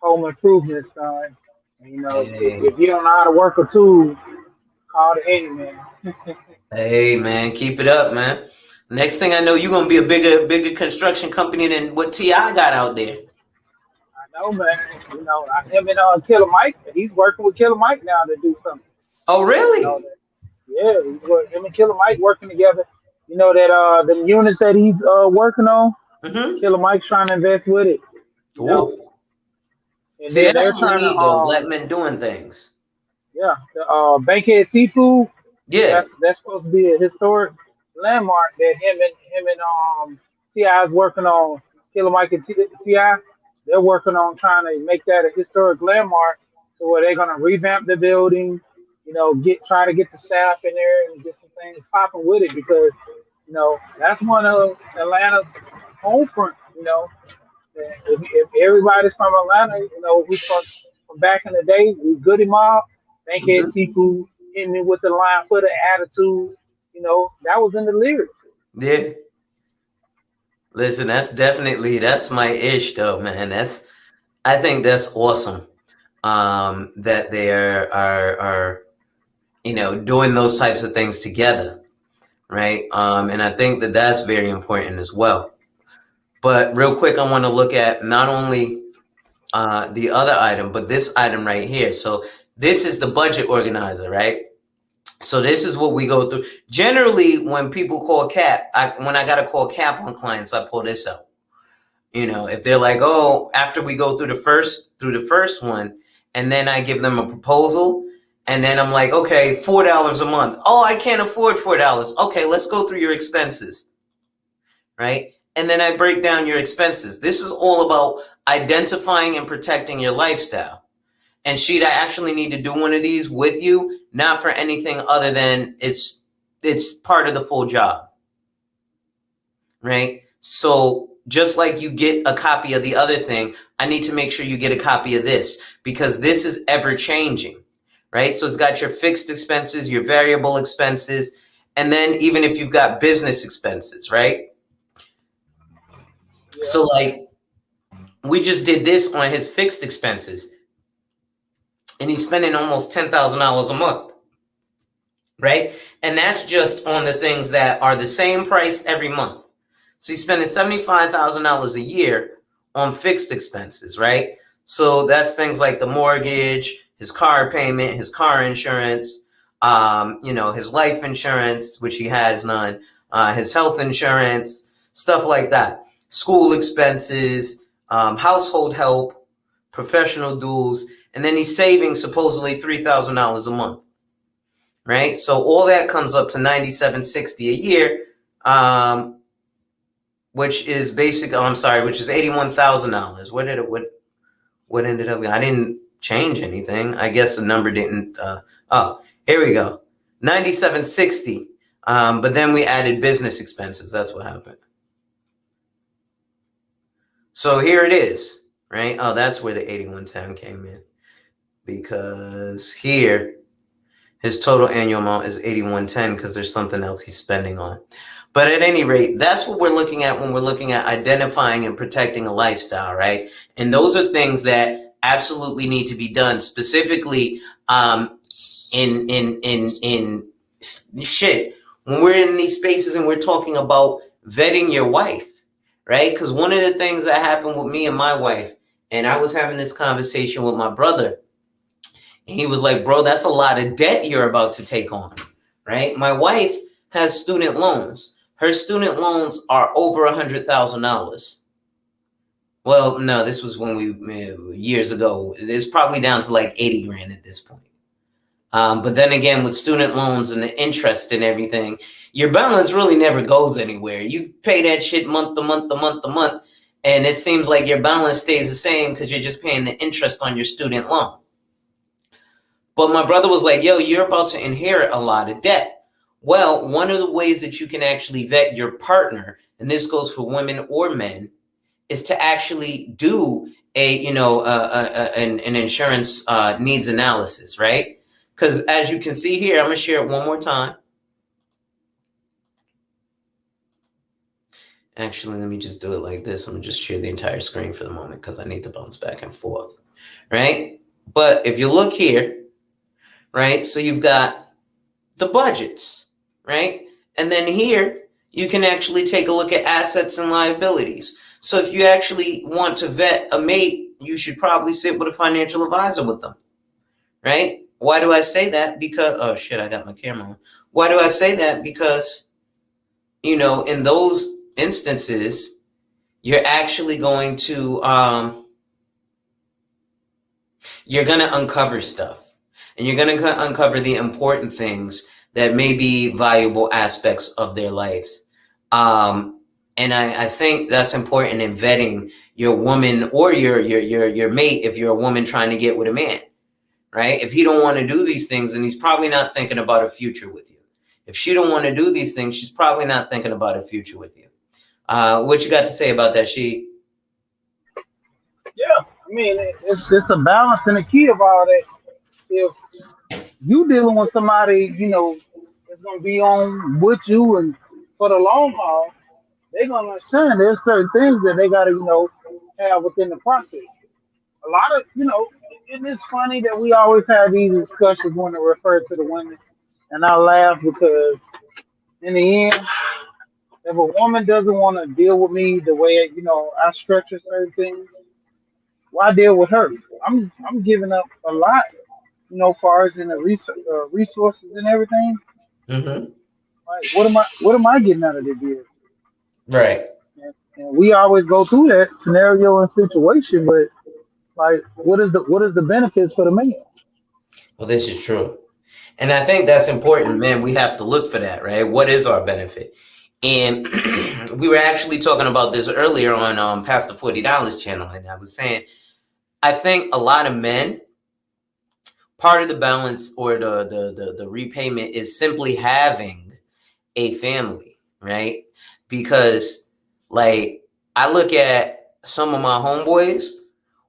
home improvements done. And, if Hey, you don't know how to work a tool, call the handyman. hey, man, keep it up, man. Next thing I know, you're gonna be a bigger construction company than what Ti got out there. I know, man. Him and Killer Mike. He's working with Killer Mike now to do something. Oh, You know really? that. Yeah, him and Killer Mike working together. That the units that he's working on. Mm-hmm. Killer Mike's trying to invest with it. You know, Ooh. and See, then that's they're what we trying to need, though. Black men doing things. yeah, the Bankhead Seafood. Yeah. That's supposed to be a historic landmark that him and Ti is working on. Killer Mike and Ti, they're working on trying to make that a historic landmark. So where they're gonna revamp the building, try to get the staff in there and get some things popping with it because that's one of Atlanta's home front. If everybody's from Atlanta, we from back in the day, we Goody Mob, Bankhead Mm-hmm. Seafood, hit me with the line for the attitude. That was in the lyrics. Yeah. Listen, that's my ish, though, man. I think that's awesome. That they are doing those types of things together, right? And I think that that's very important as well. But real quick, I want to look at not only the other item, but this item right here. So this is the budget organizer, right? So this is what we go through. Generally, when people call cap, when I got to call cap on clients, I pull this out. If they're like, oh, after we go through the first one, and then I give them a proposal, and then I'm like, okay, $4 a month. Oh, I can't afford $4. Okay, let's go through your expenses, right? And then I break down your expenses. This is all about identifying and protecting your lifestyle. And Sheet, I actually need to do one of these with you, not for anything other than it's part of the full job, right? So just like you get a copy of the other thing, I need to make sure you get a copy of this, because this is ever changing, right? So it's got your fixed expenses, your variable expenses, and then even if you've got business expenses, right? Yeah. So like we just did this on his fixed expenses, and he's spending almost $10,000 a month, right? And that's just on the things that are the same price every month. So he's spending $75,000 a year on fixed expenses, right? So that's things like the mortgage, his car payment, his car insurance, his life insurance, which he has none, his health insurance, stuff like that. School expenses, household help, professional dues, and then he's saving supposedly $3,000 a month, right? So all that comes up to $97.60 a year, which is which is $81,000. What ended up? I didn't change anything. I guess the number didn't. Here we go, $97.60. But then we added business expenses. That's what happened. So here it is, right? Oh, that's where the 8110 came in, because here his total annual amount is 8110 because there's something else he's spending on. But at any rate, that's what we're looking at when we're looking at identifying and protecting a lifestyle, right? And those are things that absolutely need to be done, specifically in shit, when we're in these spaces and we're talking about vetting your wife, right? Because one of the things that happened with me and my wife, and I was having this conversation with my brother, and he was like, bro, that's a lot of debt you're about to take on, right? My wife has student loans. Her student loans are over $100,000. Well, no, this was when years ago. It's probably down to like 80 grand at this point. But then again, with student loans and the interest and everything, your balance really never goes anywhere. You pay that shit month to month to month to month, and it seems like your balance stays the same because you're just paying the interest on your student loan. But my brother was like, yo, you're about to inherit a lot of debt. Well, one of the ways that you can actually vet your partner, and this goes for women or men, is to actually do an insurance needs analysis, right? Because as you can see here, I'm going to share it one more time. Actually, let me just do it like this. I'm going to just share the entire screen for the moment because I need to bounce back and forth, right? But if you look here, right, so you've got the budgets, right? And then here, you can actually take a look at assets and liabilities. So if you actually want to vet a mate, you should probably sit with a financial advisor with them, right? Why do I say that? Because, oh shit, I got my camera on. Why do I say that? Because, in those instances, you're actually going to, you're going to uncover stuff. And you're going to uncover the important things that may be valuable aspects of their lives. And I think that's important in vetting your woman or your mate if you're a woman trying to get with a man, right? If he don't want to do these things, then he's probably not thinking about a future with you. If she don't want to do these things, she's probably not thinking about a future with you. What you got to say about that, She? Yeah, I mean, it's a balance and a key of all that. If you dealing with somebody, that's gonna be on with you and for the long haul, they're gonna understand there's certain things that they gotta, have within the process. A lot of, it is funny that we always have these discussions when they refer to the women, and I laugh because in the end, if a woman doesn't want to deal with me the way I structure certain things, Why deal with her? I'm giving up a lot, far as in the resources and everything. Mm-hmm. Like, what am I getting out of the deal? Right. And we always go through that scenario and situation, but like, what is the benefits for the man? Well, this is true. And I think that's important, man. We have to look for that, right? What is our benefit? And we were actually talking about this earlier on Pastor $40 channel. And I was saying, I think a lot of men, part of the balance or the repayment is simply having a family, right? Because, like, I look at some of my homeboys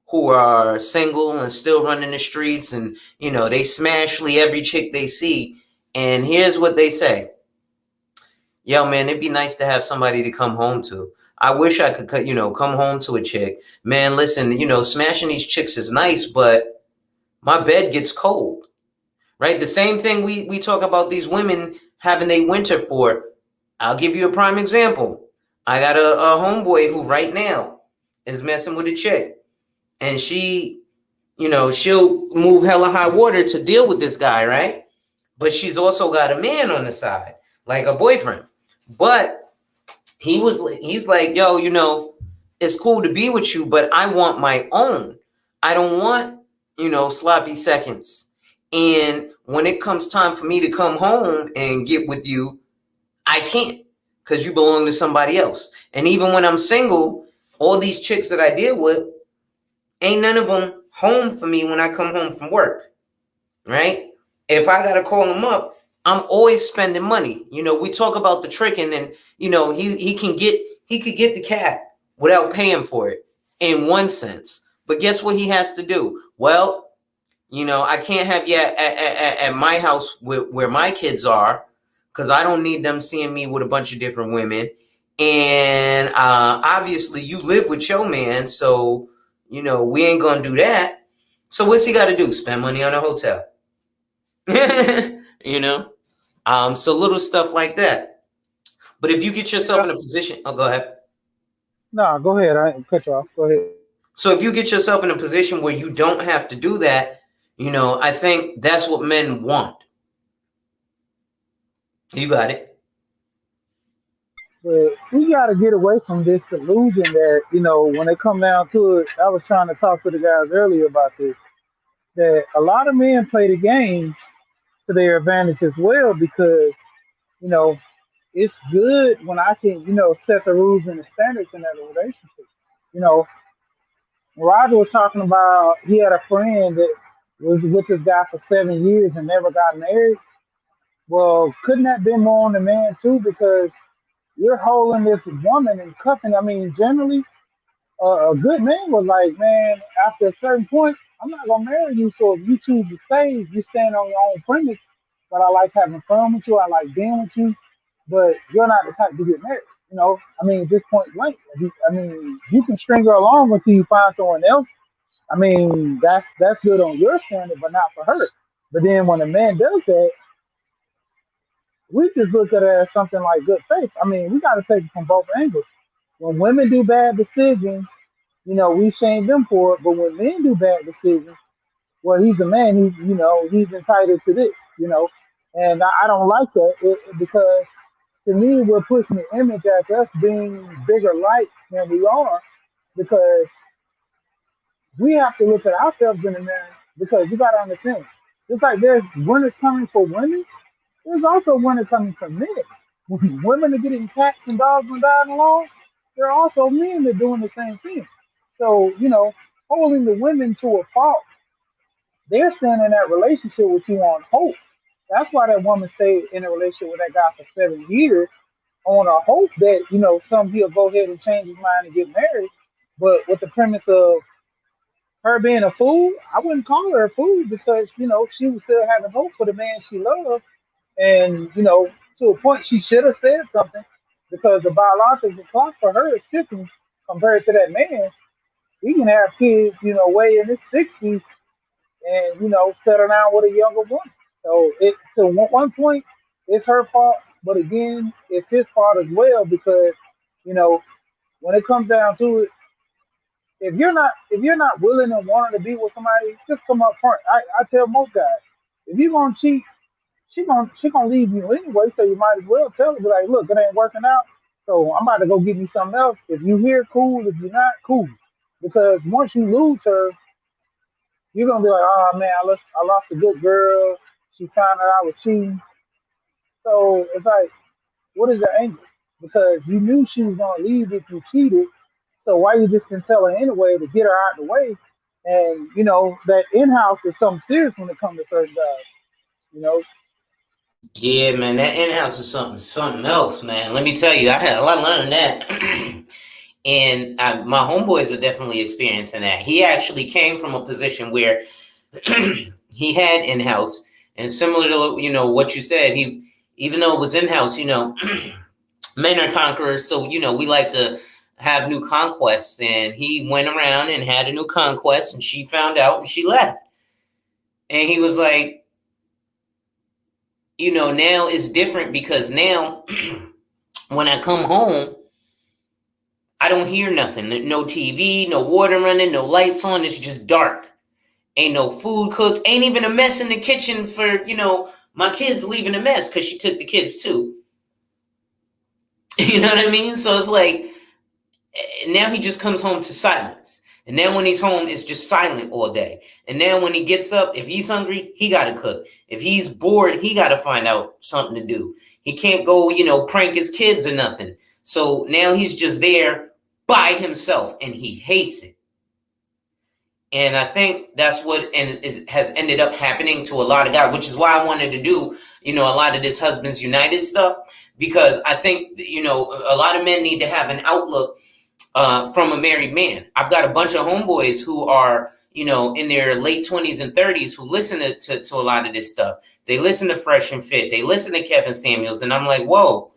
who are single and still running the streets, and they smashly every chick they see. And here's what they say: "Yo, man, it'd be nice to have somebody to come home to. I wish I could, come home to a chick. Man, listen, smashing these chicks is nice, but my bed gets cold." Right? The same thing we talk about these women having a winter for. I'll give you a prime example. I got a homeboy who right now is messing with a chick, and she'll move hella high water to deal with this guy, right? But she's also got a man on the side, like a boyfriend. But he's like, yo, it's cool to be with you, but I want my own. I don't want, sloppy seconds. And when it comes time for me to come home and get with you, I can't, because you belong to somebody else. And even when I'm single, all these chicks that I deal with, ain't none of them home for me when I come home from work, right? If I gotta call them up, I'm always spending money. We talk about the tricking, and he could get the cat without paying for it in one sense. But guess what he has to do? Well, I can't have you at my house where my kids are, because I don't need them seeing me with a bunch of different women. And obviously, you live with your man, so we ain't gonna do that. So what's he got to do? Spend money on a hotel, you know. So little stuff like that. But if you get yourself Yeah. in a position, oh, go ahead. No, go ahead. I didn't cut you off. Go ahead. So if you get yourself in a position where you don't have to do that, I think that's what men want. You got it. But we got to get away from this delusion that, when it come down to it, I was trying to talk to the guys earlier about this, that a lot of men play the game to their advantage as well because, you know, it's good when I can, set the rules and the standards in that relationship. You know, Roger was talking about he had a friend that was with this guy for 7 years and never got married. Well, couldn't that been more on the man too? Because you're holding this woman and cuffing. I mean, generally, a good man was like, man, after a certain point, I'm not gonna marry you. So if you choose to stay, you stand on your own premise. But I like having fun with you. I like being with you. But you're not the type to get married. I mean, just point blank. I mean, you can string her along until you find someone else. I mean, that's good on your standard, but not for her. But then when a man does that, we just look at it as something like good faith. I mean, we got to take it from both angles. When women do bad decisions, we shame them for it. But when men do bad decisions, well, he's a man. He's entitled to this. And I don't like that because to me, we're pushing the image as us being bigger lights than we are because we have to look at ourselves in the mirror because you got to understand. Just like there's winners coming for women, there's also winners coming for men. When women are getting cats and dogs and dying along, there are also men that are doing the same thing. So, holding the women to a fault, they're staying in that relationship with you on hope. That's why that woman stayed in a relationship with that guy for 7 years on a hope that, some he'll go ahead and change his mind and get married. But with the premise of her being a fool, I wouldn't call her a fool because, she was still having hope for the man she loved. And, to a point, she should have said something because the biological clock for her is ticking compared to that man. He can have kids, way in his 60s and, settle down with a younger woman. So, to one point, it's her fault. But again, it's his fault as well because, you know, when it comes down to it, if you're not willing and wanting to be with somebody, just come up front. I tell most guys, if you gonna cheat, she gonna leave you anyway, so you might as well tell her, be like, look, it ain't working out, so I'm about to go give you something else. If you here, cool. If you're not, cool. Because once you lose her, you're gonna be like, oh man, I lost a good girl. She found out I was cheating. So it's like, what is the angle? Because you knew she was gonna leave if you cheated. So why you just didn't tell her anyway to get her out of the way? And you know that in house is something serious when it comes to certain guys. You know, Yeah, man, that in-house is something else, man. Let me tell you, I learned that. And my homeboys are definitely experiencing that. He actually came from a position where he had in-house, and similar to what you said, he, even though it was in-house, men are conquerors, so we like to have new conquests, and he went around and had a new conquest, and she found out and she left, and he was like, now it's different because now when I come home, I don't hear nothing. No TV, no water running, no lights on. It's just dark. Ain't no food cooked. Ain't even a mess in the kitchen for, my kids leaving a mess because she took the kids too. You know what I mean? So it's like, now he just comes home to silence. And then when he's home, it's just silent all day. And then when he gets up, if he's hungry, he got to cook. If he's bored, he got to find out something to do. He can't go, prank his kids or nothing. So now he's just there by himself, and he hates it. And I think that's what has ended up happening to a lot of guys, which is why I wanted to do, a lot of this Husbands United stuff, because I think, a lot of men need to have an outlook from a married man. I've got a bunch of homeboys who are, in their late 20s and 30s who listen to a lot of this stuff. They listen to Fresh and Fit. They listen to Kevin Samuels. And I'm like, whoa,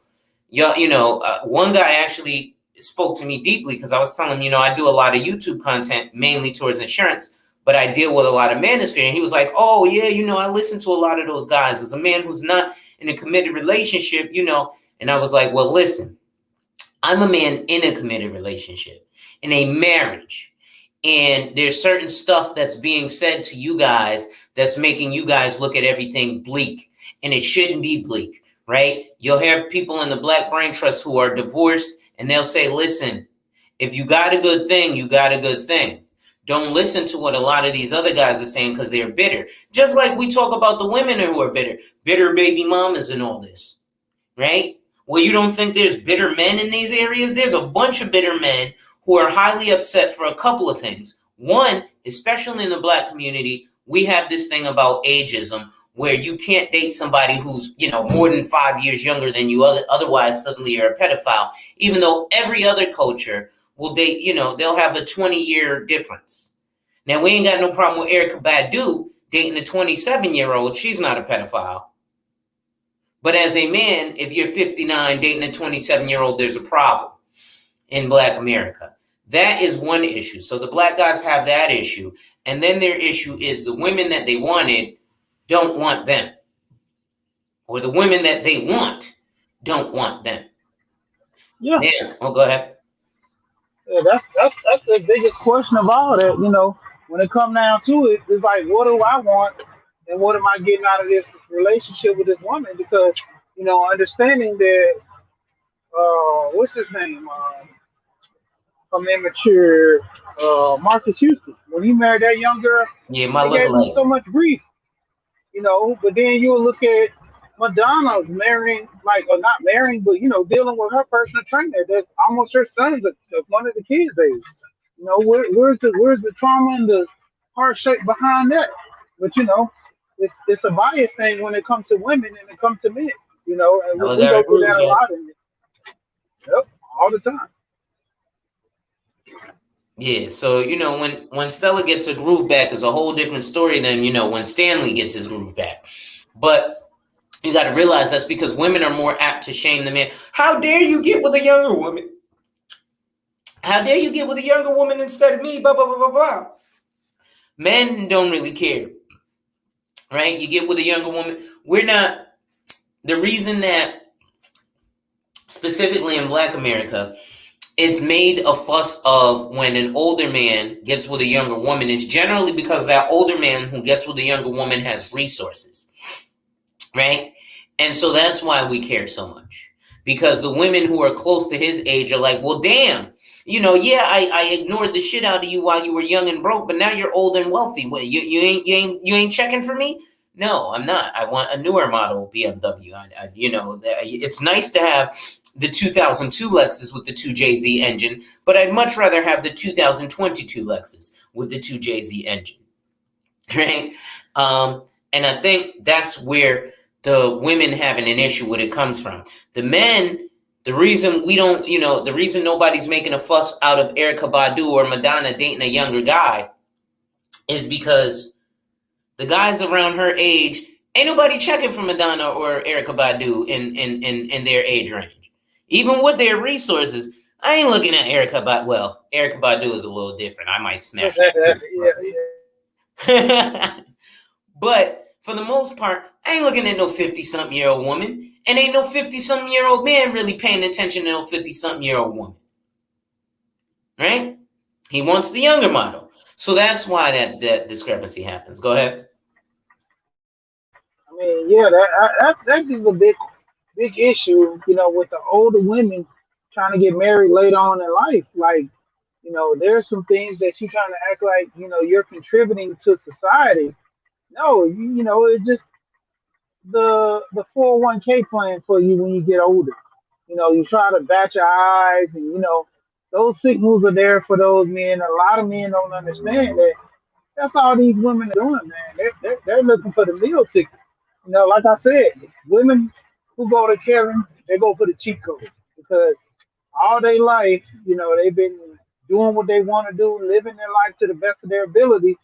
one guy actually spoke to me deeply because I was telling him, I do a lot of YouTube content mainly towards insurance, but I deal with a lot of manosphere. And he was like, oh, yeah, I listen to a lot of those guys. As a man who's not in a committed relationship, and I was like, well, listen, I'm a man in a committed relationship, in a marriage. And there's certain stuff that's being said to you guys that's making you guys look at everything bleak. And it shouldn't be bleak, right? You'll have people in the Black Brain Trust who are divorced, and they'll say, listen, if you got a good thing, you got a good thing. Don't listen to what a lot of these other guys are saying because they're bitter. Just like we talk about the women who are bitter baby mamas and all this, right? Well, you don't think there's bitter men in these areas? There's a bunch of bitter men who are highly upset for a couple of things. One, especially in the Black community, we have this thing about ageism where you can't date somebody who's, more than 5 years younger than you. Otherwise, suddenly you're a pedophile. Even though every other culture will date, they'll have a 20-year difference. Now, we ain't got no problem with Erykah Badu dating a 27-year-old. She's not a pedophile. But as a man, if you're 59 dating a 27-year-old, there's a problem in Black America. That is one issue. So the Black guys have that issue. And then their issue is the women that they wanted don't want them. Or the women that they want don't want them. yeah, Yeah. Oh, go ahead. yeah, that's the biggest question of all. That when it comes down to it, it's like, what do I want, and what am I getting out of this relationship with this woman? Because understanding that, what's his name? From immature Marcus Houston. When he married that young girl, Yeah, my they gave him lookalike. so much grief, But then you'll look at Madonna marrying, like, or not marrying, but dealing with her personal trainer. That's almost her son's one of the kids' age. Where's the trauma and the heartache behind that? But it's a bias thing when it comes to women and it comes to men. And I we got go a through groove that a back. lot in it. Yep, all the time. Yeah, so when Stella gets her groove back is a whole different story than when Stanley gets his groove back. But you got to realize that's because women are more apt to shame the man. How dare you get with a younger woman? How dare you get with a younger woman instead of me? Blah blah blah blah blah. Men don't really care, right? You get with a younger woman. We're not. The reason that specifically in Black America, it's made a fuss of when an older man gets with a younger woman is generally because that older man who gets with a younger woman has resources, right? And so that's why we care so much, because the women who are close to his age are like, well, damn, yeah, I ignored the shit out of you while you were young and broke, but now you're old and wealthy. What, you ain't checking for me? No, I'm not. I want a newer model BMW. It's nice to have the 2002 Lexus with the 2JZ engine, but I'd much rather have the 2022 Lexus with the 2JZ engine, right? And I think that's where the women having an issue with it comes from. The men, the reason we don't, the reason nobody's making a fuss out of Erykah Badu or Madonna dating a younger guy is because the guys around her age, ain't nobody checking for Madonna or Erykah Badu in their age range. Even with their resources, I ain't looking at Erykah Badu. Well, Erykah Badu is a little different. I might smash her. But for the most part, I ain't looking at no 50-something-year-old woman, and ain't no 50-something-year-old man really paying attention to no 50-something-year-old woman. Right? He wants the younger model. So that's why that discrepancy happens. Go ahead. I mean, yeah, that is a big issue, with the older women trying to get married later on in life. Like, there's some things that you trying to act like, you're contributing to society. No, it's just the 401k plan for you when you get older. You try to bat your eyes, and those signals are there for those men. A lot of men don't understand that. That's all these women are doing, man. They're looking for the meal ticket. Like I said, women who go to Kevin, they go for the cheat code because all their life, they've been doing what they want to do, living their life to the best of their ability,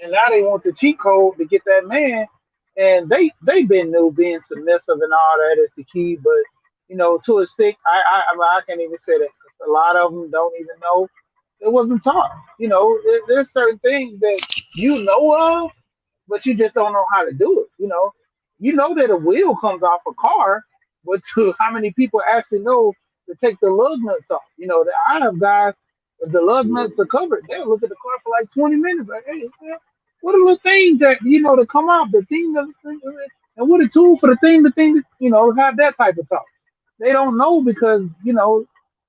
and now they want the cheat code to get that man. And they've been new being submissive and all that is the key, but to a sick, I can't even say that because a lot of them don't even know it wasn't taught. There's certain things that you know of, but you just don't know how to do it. You know that a wheel comes off a car, but to how many people actually know to take the lug nuts off? That I have guys, if the lug nuts are covered, they'll look at the car for like 20 minutes, like, hey, man, what are the things that to come off the thing that, and what a tool for the thing, have that type of talk. They don't know because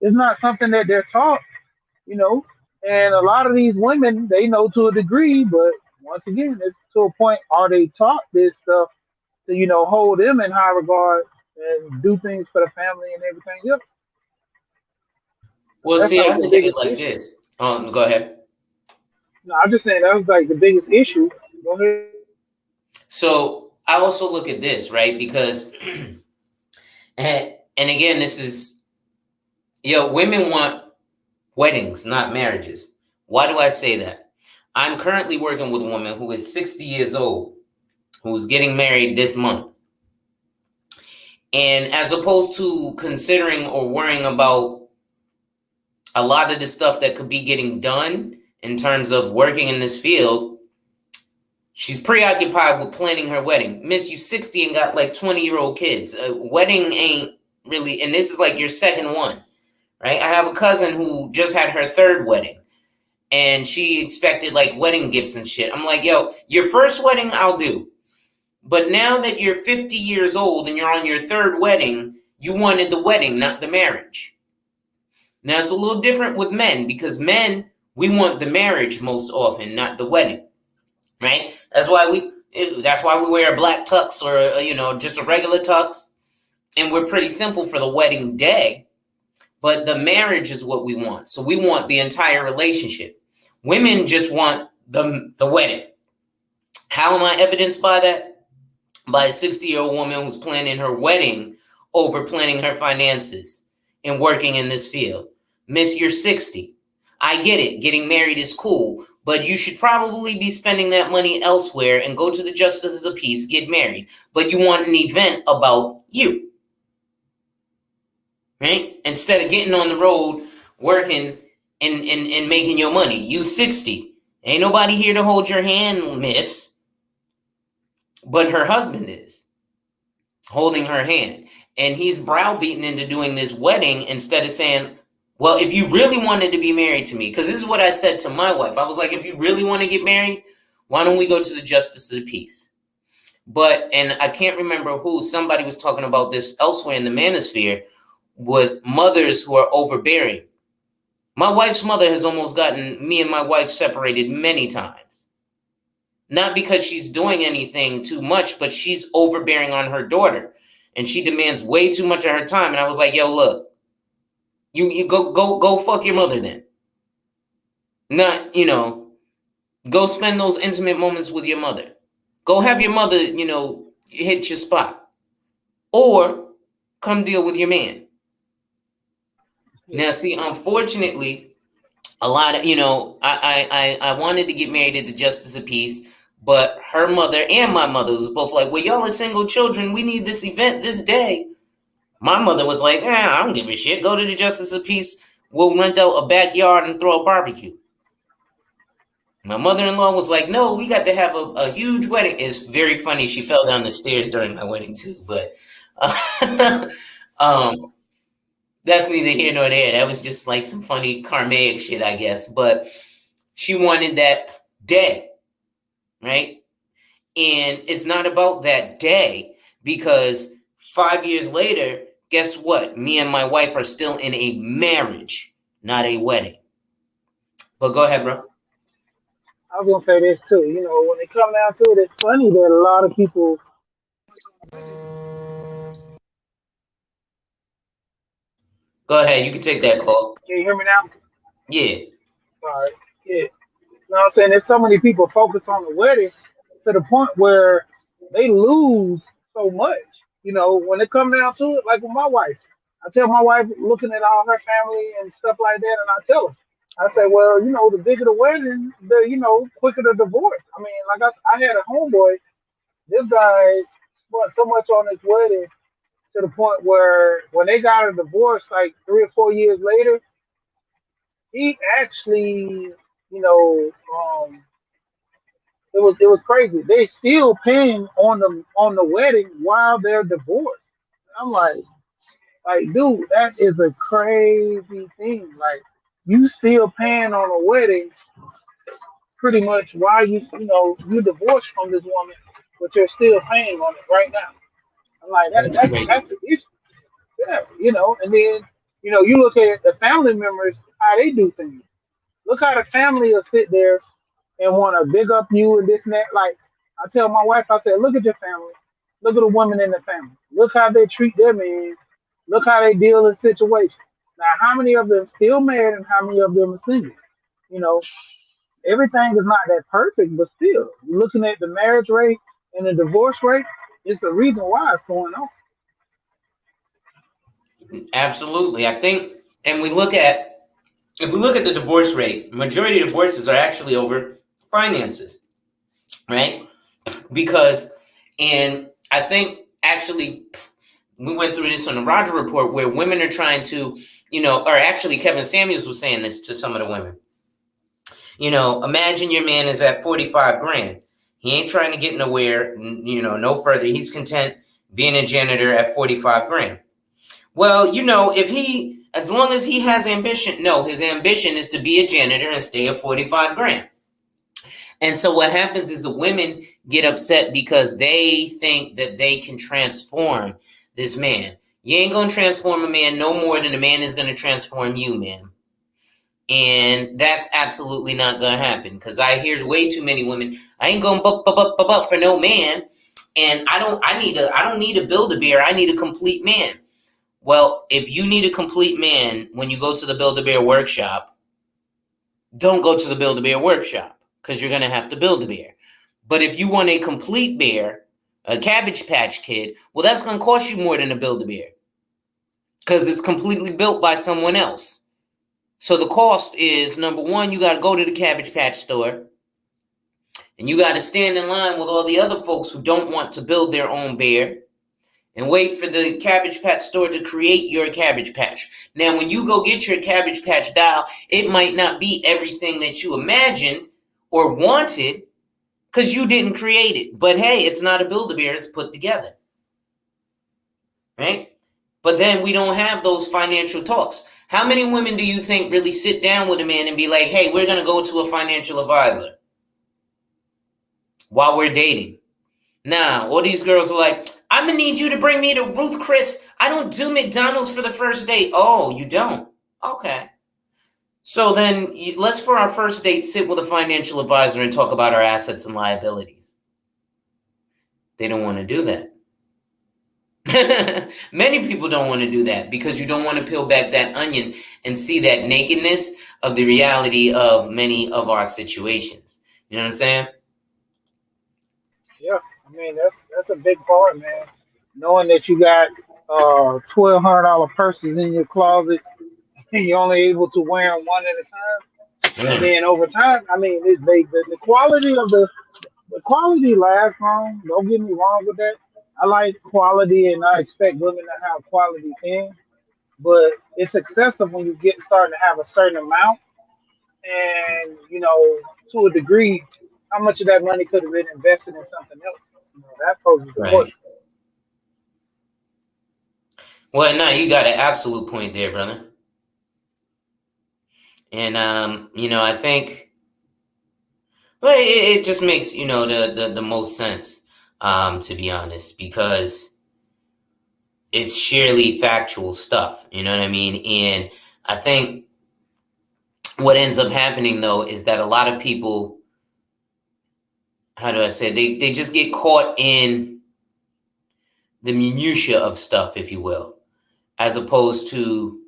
it's not something that they're taught. You know, and a lot of these women, they know to a degree, but once again, it's to a point, are they taught this stuff to, hold them in high regard and do things for the family and everything else? Well, That's see, I like the look at it biggest like issue. this. Go ahead. No, I'm just saying that was like the biggest issue. Go ahead. So I also look at this, right? Because, and again, this is, women want weddings, not marriages. Why do I say that? I'm currently working with a woman who is 60 years old, who's getting married this month. And as opposed to considering or worrying about a lot of the stuff that could be getting done in terms of working in this field, she's preoccupied with planning her wedding. Miss, you 60 and got like 20-year-old kids. A wedding ain't really, and this is like your second one, right? I have a cousin who just had her third wedding, and she expected like wedding gifts and shit. I'm like, yo, your first wedding I'll do. But now that you're 50 years old and you're on your third wedding, you wanted the wedding, not the marriage. Now, it's a little different with men because men, we want the marriage most often, not the wedding, right? That's why we wear a black tux or, just a regular tux. And we're pretty simple for the wedding day. But the marriage is what we want. So we want the entire relationship. Women just want the wedding. How am I evidenced by that? By a 60-year-old woman who's planning her wedding over planning her finances and working in this field. Miss, you're 60. I get it. Getting married is cool, but you should probably be spending that money elsewhere and go to the justice of the peace, get married. But you want an event about you, right? Instead of getting on the road, working and making your money. You 60. Ain't nobody here to hold your hand, miss. But her husband is holding her hand. And he's browbeaten into doing this wedding instead of saying, Well, if you really wanted to be married to me, because this is what I said to my wife. I was like, if you really want to get married, why don't we go to the justice of the peace? But, and I can't remember who, somebody was talking about this elsewhere in the manosphere with mothers who are overbearing. My wife's mother has almost gotten me and my wife separated many times. Not because she's doing anything too much, but she's overbearing on her daughter. And she demands way too much of her time. And I was like, yo, look, you go fuck your mother then. Not, go spend those intimate moments with your mother. Go have your mother, hit your spot. Or come deal with your man. Now, see, unfortunately, a lot of, I wanted to get married at the Justice of Peace, but her mother and my mother was both like, well, y'all are single children. We need this event this day. My mother was like, I don't give a shit. Go to the Justice of Peace. We'll rent out a backyard and throw a barbecue. My mother-in-law was like, no, we got to have a huge wedding. It's very funny. She fell down the stairs during my wedding too, but that's neither here nor there. That was just like some funny karmic shit, I guess. But she wanted that day, right? And it's not about that day, because 5 years later, guess what? Me and my wife are still in a marriage, not a wedding. But go ahead, bro. I was gonna say this too. When it come down to it, it's funny that a lot of people. Go ahead. You can take that call. Can you hear me now? Yeah. All right. Yeah. What I'm saying? There's so many people focus on the wedding to the point where they lose so much. When it comes down to it, like with my wife, I tell my wife, looking at all her family and stuff like that, and I tell her, I say, well, the bigger the wedding, the quicker the divorce. I mean, like I had a homeboy. This guy spent so much on his wedding to the point where when they got a divorce, like 3 or 4 years later, he actually, you know, um, it was crazy. They still paying on the wedding while they're divorced. I'm like, dude, that is a crazy thing. Like, you still paying on a wedding pretty much while you divorced from this woman, but you're still paying on it right now. I'm like, That's that's crazy. the issue. Yeah, and then you look at the family members how they do things. Look how the family will sit there and want to big up you and this and that. Like I tell my wife, I said, look at your family. Look at the women in the family. Look how they treat their man. Look how they deal in situations. Now, how many of them still married and how many of them are single? You know, everything is not that perfect, but still, looking at the marriage rate and the divorce rate, it's the reason why it's going on. Absolutely. I think, and if we look at the divorce rate, majority of divorces are actually over finances, right? Because, and I think actually we went through this on the Roger Report where women are trying to, or actually Kevin Samuels was saying this to some of the women. Imagine your man is at 45 grand. He ain't trying to get nowhere, no further. He's content being a janitor at 45 grand. Well, as long as he has ambition, no, his ambition is to be a janitor and stay at 45 grand. And so what happens is the women get upset because they think that they can transform this man. You ain't going to transform a man no more than a man is going to transform you, man. And that's absolutely not going to happen, because I hear way too many women, I ain't going to for no man. And I don't need a Build-A-Bear. I need a complete man. Well, if you need a complete man when you go to the Build-A-Bear workshop, don't go to the Build-A-Bear workshop, because you're going to have to build a bear. But if you want a complete bear, a Cabbage Patch Kid, well, that's going to cost you more than a Build-A-Bear, because it's completely built by someone else. So the cost is, number one, you got to go to the Cabbage Patch store, and you got to stand in line with all the other folks who don't want to build their own bear, and wait for the Cabbage Patch store to create your Cabbage Patch. Now, when you go get your Cabbage Patch doll, it might not be everything that you imagined or wanted, because you didn't create it. But hey, it's not a Build-A-Bear, it's put together. Right? But then we don't have those financial talks. How many women do you think really sit down with a man and be like, hey, we're going to go to a financial advisor while we're dating? Nah, all these girls are like, I'm going to need you to bring me to Ruth Chris. I don't do McDonald's for the first date. Oh, you don't? Okay. So then let's, for our first date, sit with a financial advisor and talk about our assets and liabilities. They don't want to do that. Many people don't want to do that because you don't want to peel back that onion and see that nakedness of the reality of many of our situations. You know what I'm saying? Yeah, I mean that's a big part, man. Knowing that you got $1,200 purses in your closet and you're only able to wear them one at a time, and Yeah. then over time, I mean, the quality of the quality lasts long. Don't get me wrong with that. I like quality, and I expect women to have quality things, but it's excessive when you get starting to have a certain amount, and to a degree, how much of that money could have been invested in something else? That poses the Right. question. Well, no, you got an absolute point there, brother. And I think, well, it just makes the most sense, to be honest, because it's sheerly factual stuff. You know what I mean? And I think what ends up happening though is that a lot of people, how do I say, they just get caught in the minutia of stuff, if you will, as opposed to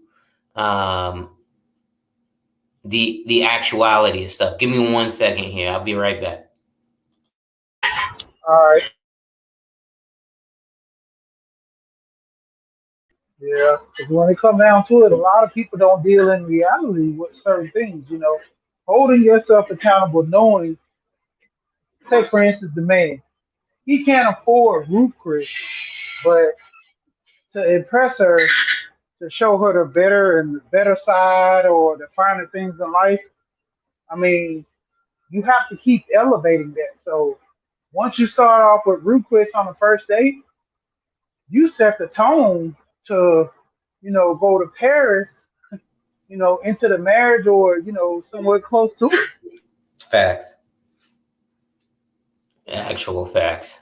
the actuality of stuff. Give me 1 second here. I'll be right back. All right. Yeah. Because when it comes down to it, a lot of people don't deal in reality with certain things. Holding yourself accountable, knowing. Take for instance the man. He can't afford Ruth Chris, but to impress her, to show her the better and the better side or the finer things in life, I mean, you have to keep elevating that. So once you start off with Ruth Chris on the first date, you set the tone to, go to Paris, into the marriage or, somewhere close to it. Facts. Actual facts.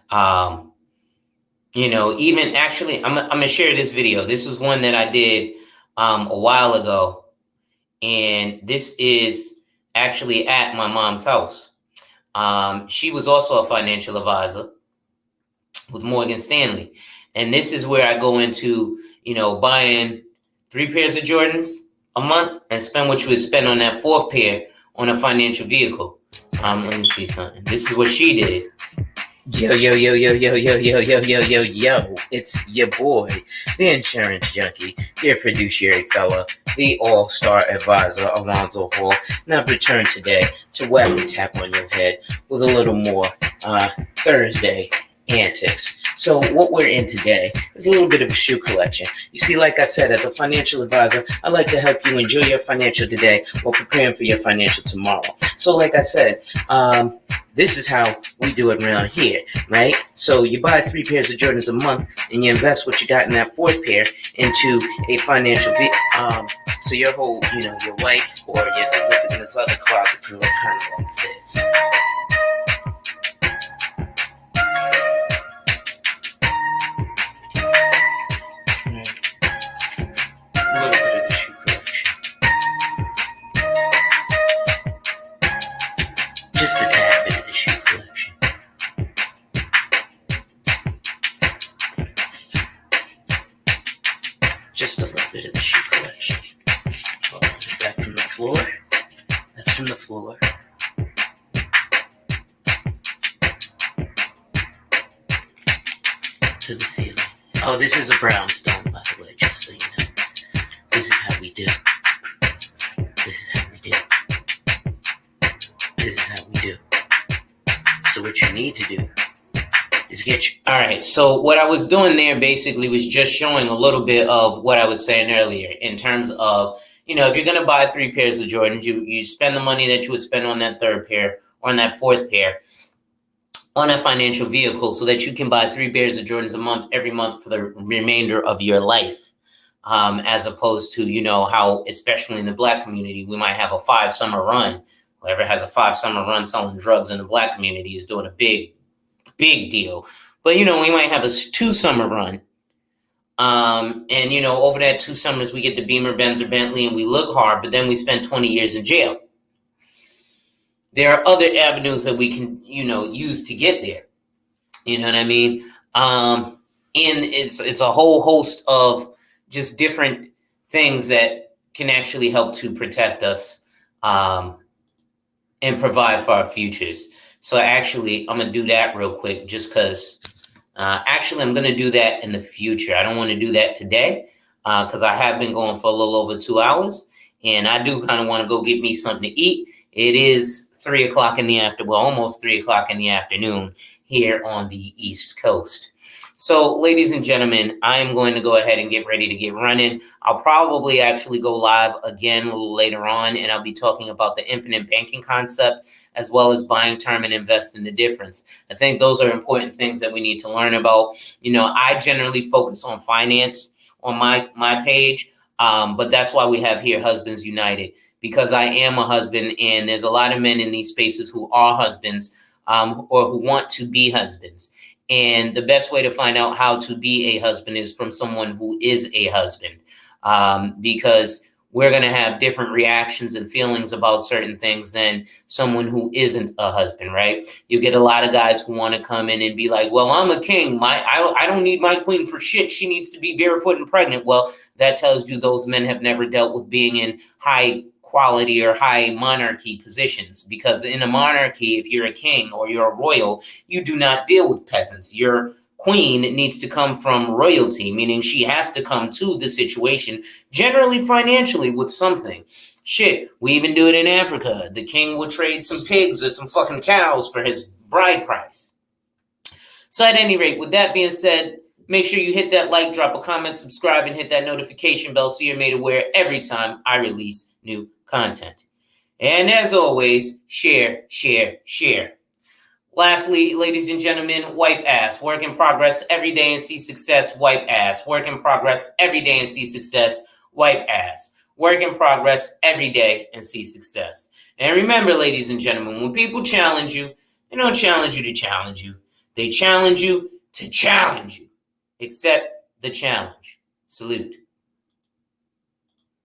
Even actually, I'm gonna share this video. This was one that I did a while ago, and this is actually at my mom's house. She was also a financial advisor with Morgan Stanley, and this is where I go into buying 3 pairs of Jordans a month and spend what you would spend on that 4th pair on a financial vehicle. Let me see something. This is what she did. Yo, yo, yo, yo, yo, yo, yo, yo, yo, yo, yo. It's your boy, the insurance junkie, your fiduciary fella, the all-star advisor, Alonzo Hall. Now return today to web and tap on your head with a little more Thursday antics. So what we're in today is a little bit of a shoe collection. You see, like I said, as a financial advisor, I like to help you enjoy your financial today while preparing for your financial tomorrow. So like I said, this is how we do it around here, right? So you buy 3 pairs of Jordans a month and you invest what you got in that 4th pair into a financial so your whole, your wife or your significant other closet can look kind of like this. A little bit of the shoe collection. Just a tad bit of the shoe collection. Just a little bit of the shoe collection. Oh, is that from the floor? That's from the floor. To the ceiling. Oh, this is a brownstone, by the way, just so you know. This is how we do. This is how we do. This is how we do. So what you need to do is get you. All right. So what I was doing there basically was just showing a little bit of what I was saying earlier in terms of, if you're going to buy 3 pairs of Jordans, you spend the money that you would spend on that 3rd pair or on that 4th pair on a financial vehicle so that you can buy 3 pairs of Jordans a month every month for the remainder of your life. as opposed to, how, especially in the black community, we might have a 5-summer run. Whoever has a 5-summer run selling drugs in the black community is doing a big, big deal. But, we might have a 2-summer run. And, over that 2 summers, we get the Beamer, Benz, or Bentley, and we look hard, but then we spend 20 years in jail. There are other avenues that we can, use to get there. You know what I mean? And it's a whole host of just different things that can actually help to protect us and provide for our futures. So actually, I'm going to do that real quick just because I'm going to do that in the future. I don't want to do that today because I have been going for a little over 2 hours, and I do kind of want to go get me something to eat. It is 3 o'clock in the afternoon, almost 3 o'clock in the afternoon here on the East Coast. So, ladies and gentlemen, I am going to go ahead and get ready to get running. I'll probably actually go live again a little later on, and I'll be talking about the infinite banking concept as well as buying term and invest in the difference. I think those are important things that we need to learn about. I generally focus on finance on my page, but that's why we have here Husbands United, because I am a husband, and there's a lot of men in these spaces who are husbands or who want to be husbands. And the best way to find out how to be a husband is from someone who is a husband, because we're going to have different reactions and feelings about certain things than someone who isn't a husband, right? You get a lot of guys who want to come in and be like, well, I'm a king. I don't need my queen for shit. She needs to be barefoot and pregnant. Well, that tells you those men have never dealt with being in high quality or high monarchy positions, because in a monarchy, if you're a king or you're a royal, you do not deal with peasants. Your queen needs to come from royalty, meaning she has to come to the situation, generally financially, with something. Shit, we even do it in Africa. The king would trade some pigs or some fucking cows for his bride price. So at any rate, with that being said, make sure you hit that like, drop a comment, subscribe, and hit that notification bell so you're made aware every time I release new content. And as always, share, share, share. Lastly, ladies and gentlemen, wipe ass. Work in progress every day and see success. Wipe ass. Work in progress every day and see success. Wipe ass. Work in progress every day and see success. And remember, ladies and gentlemen, when people challenge you, they don't challenge you to challenge you. They challenge you to challenge you. Accept the challenge. Salute.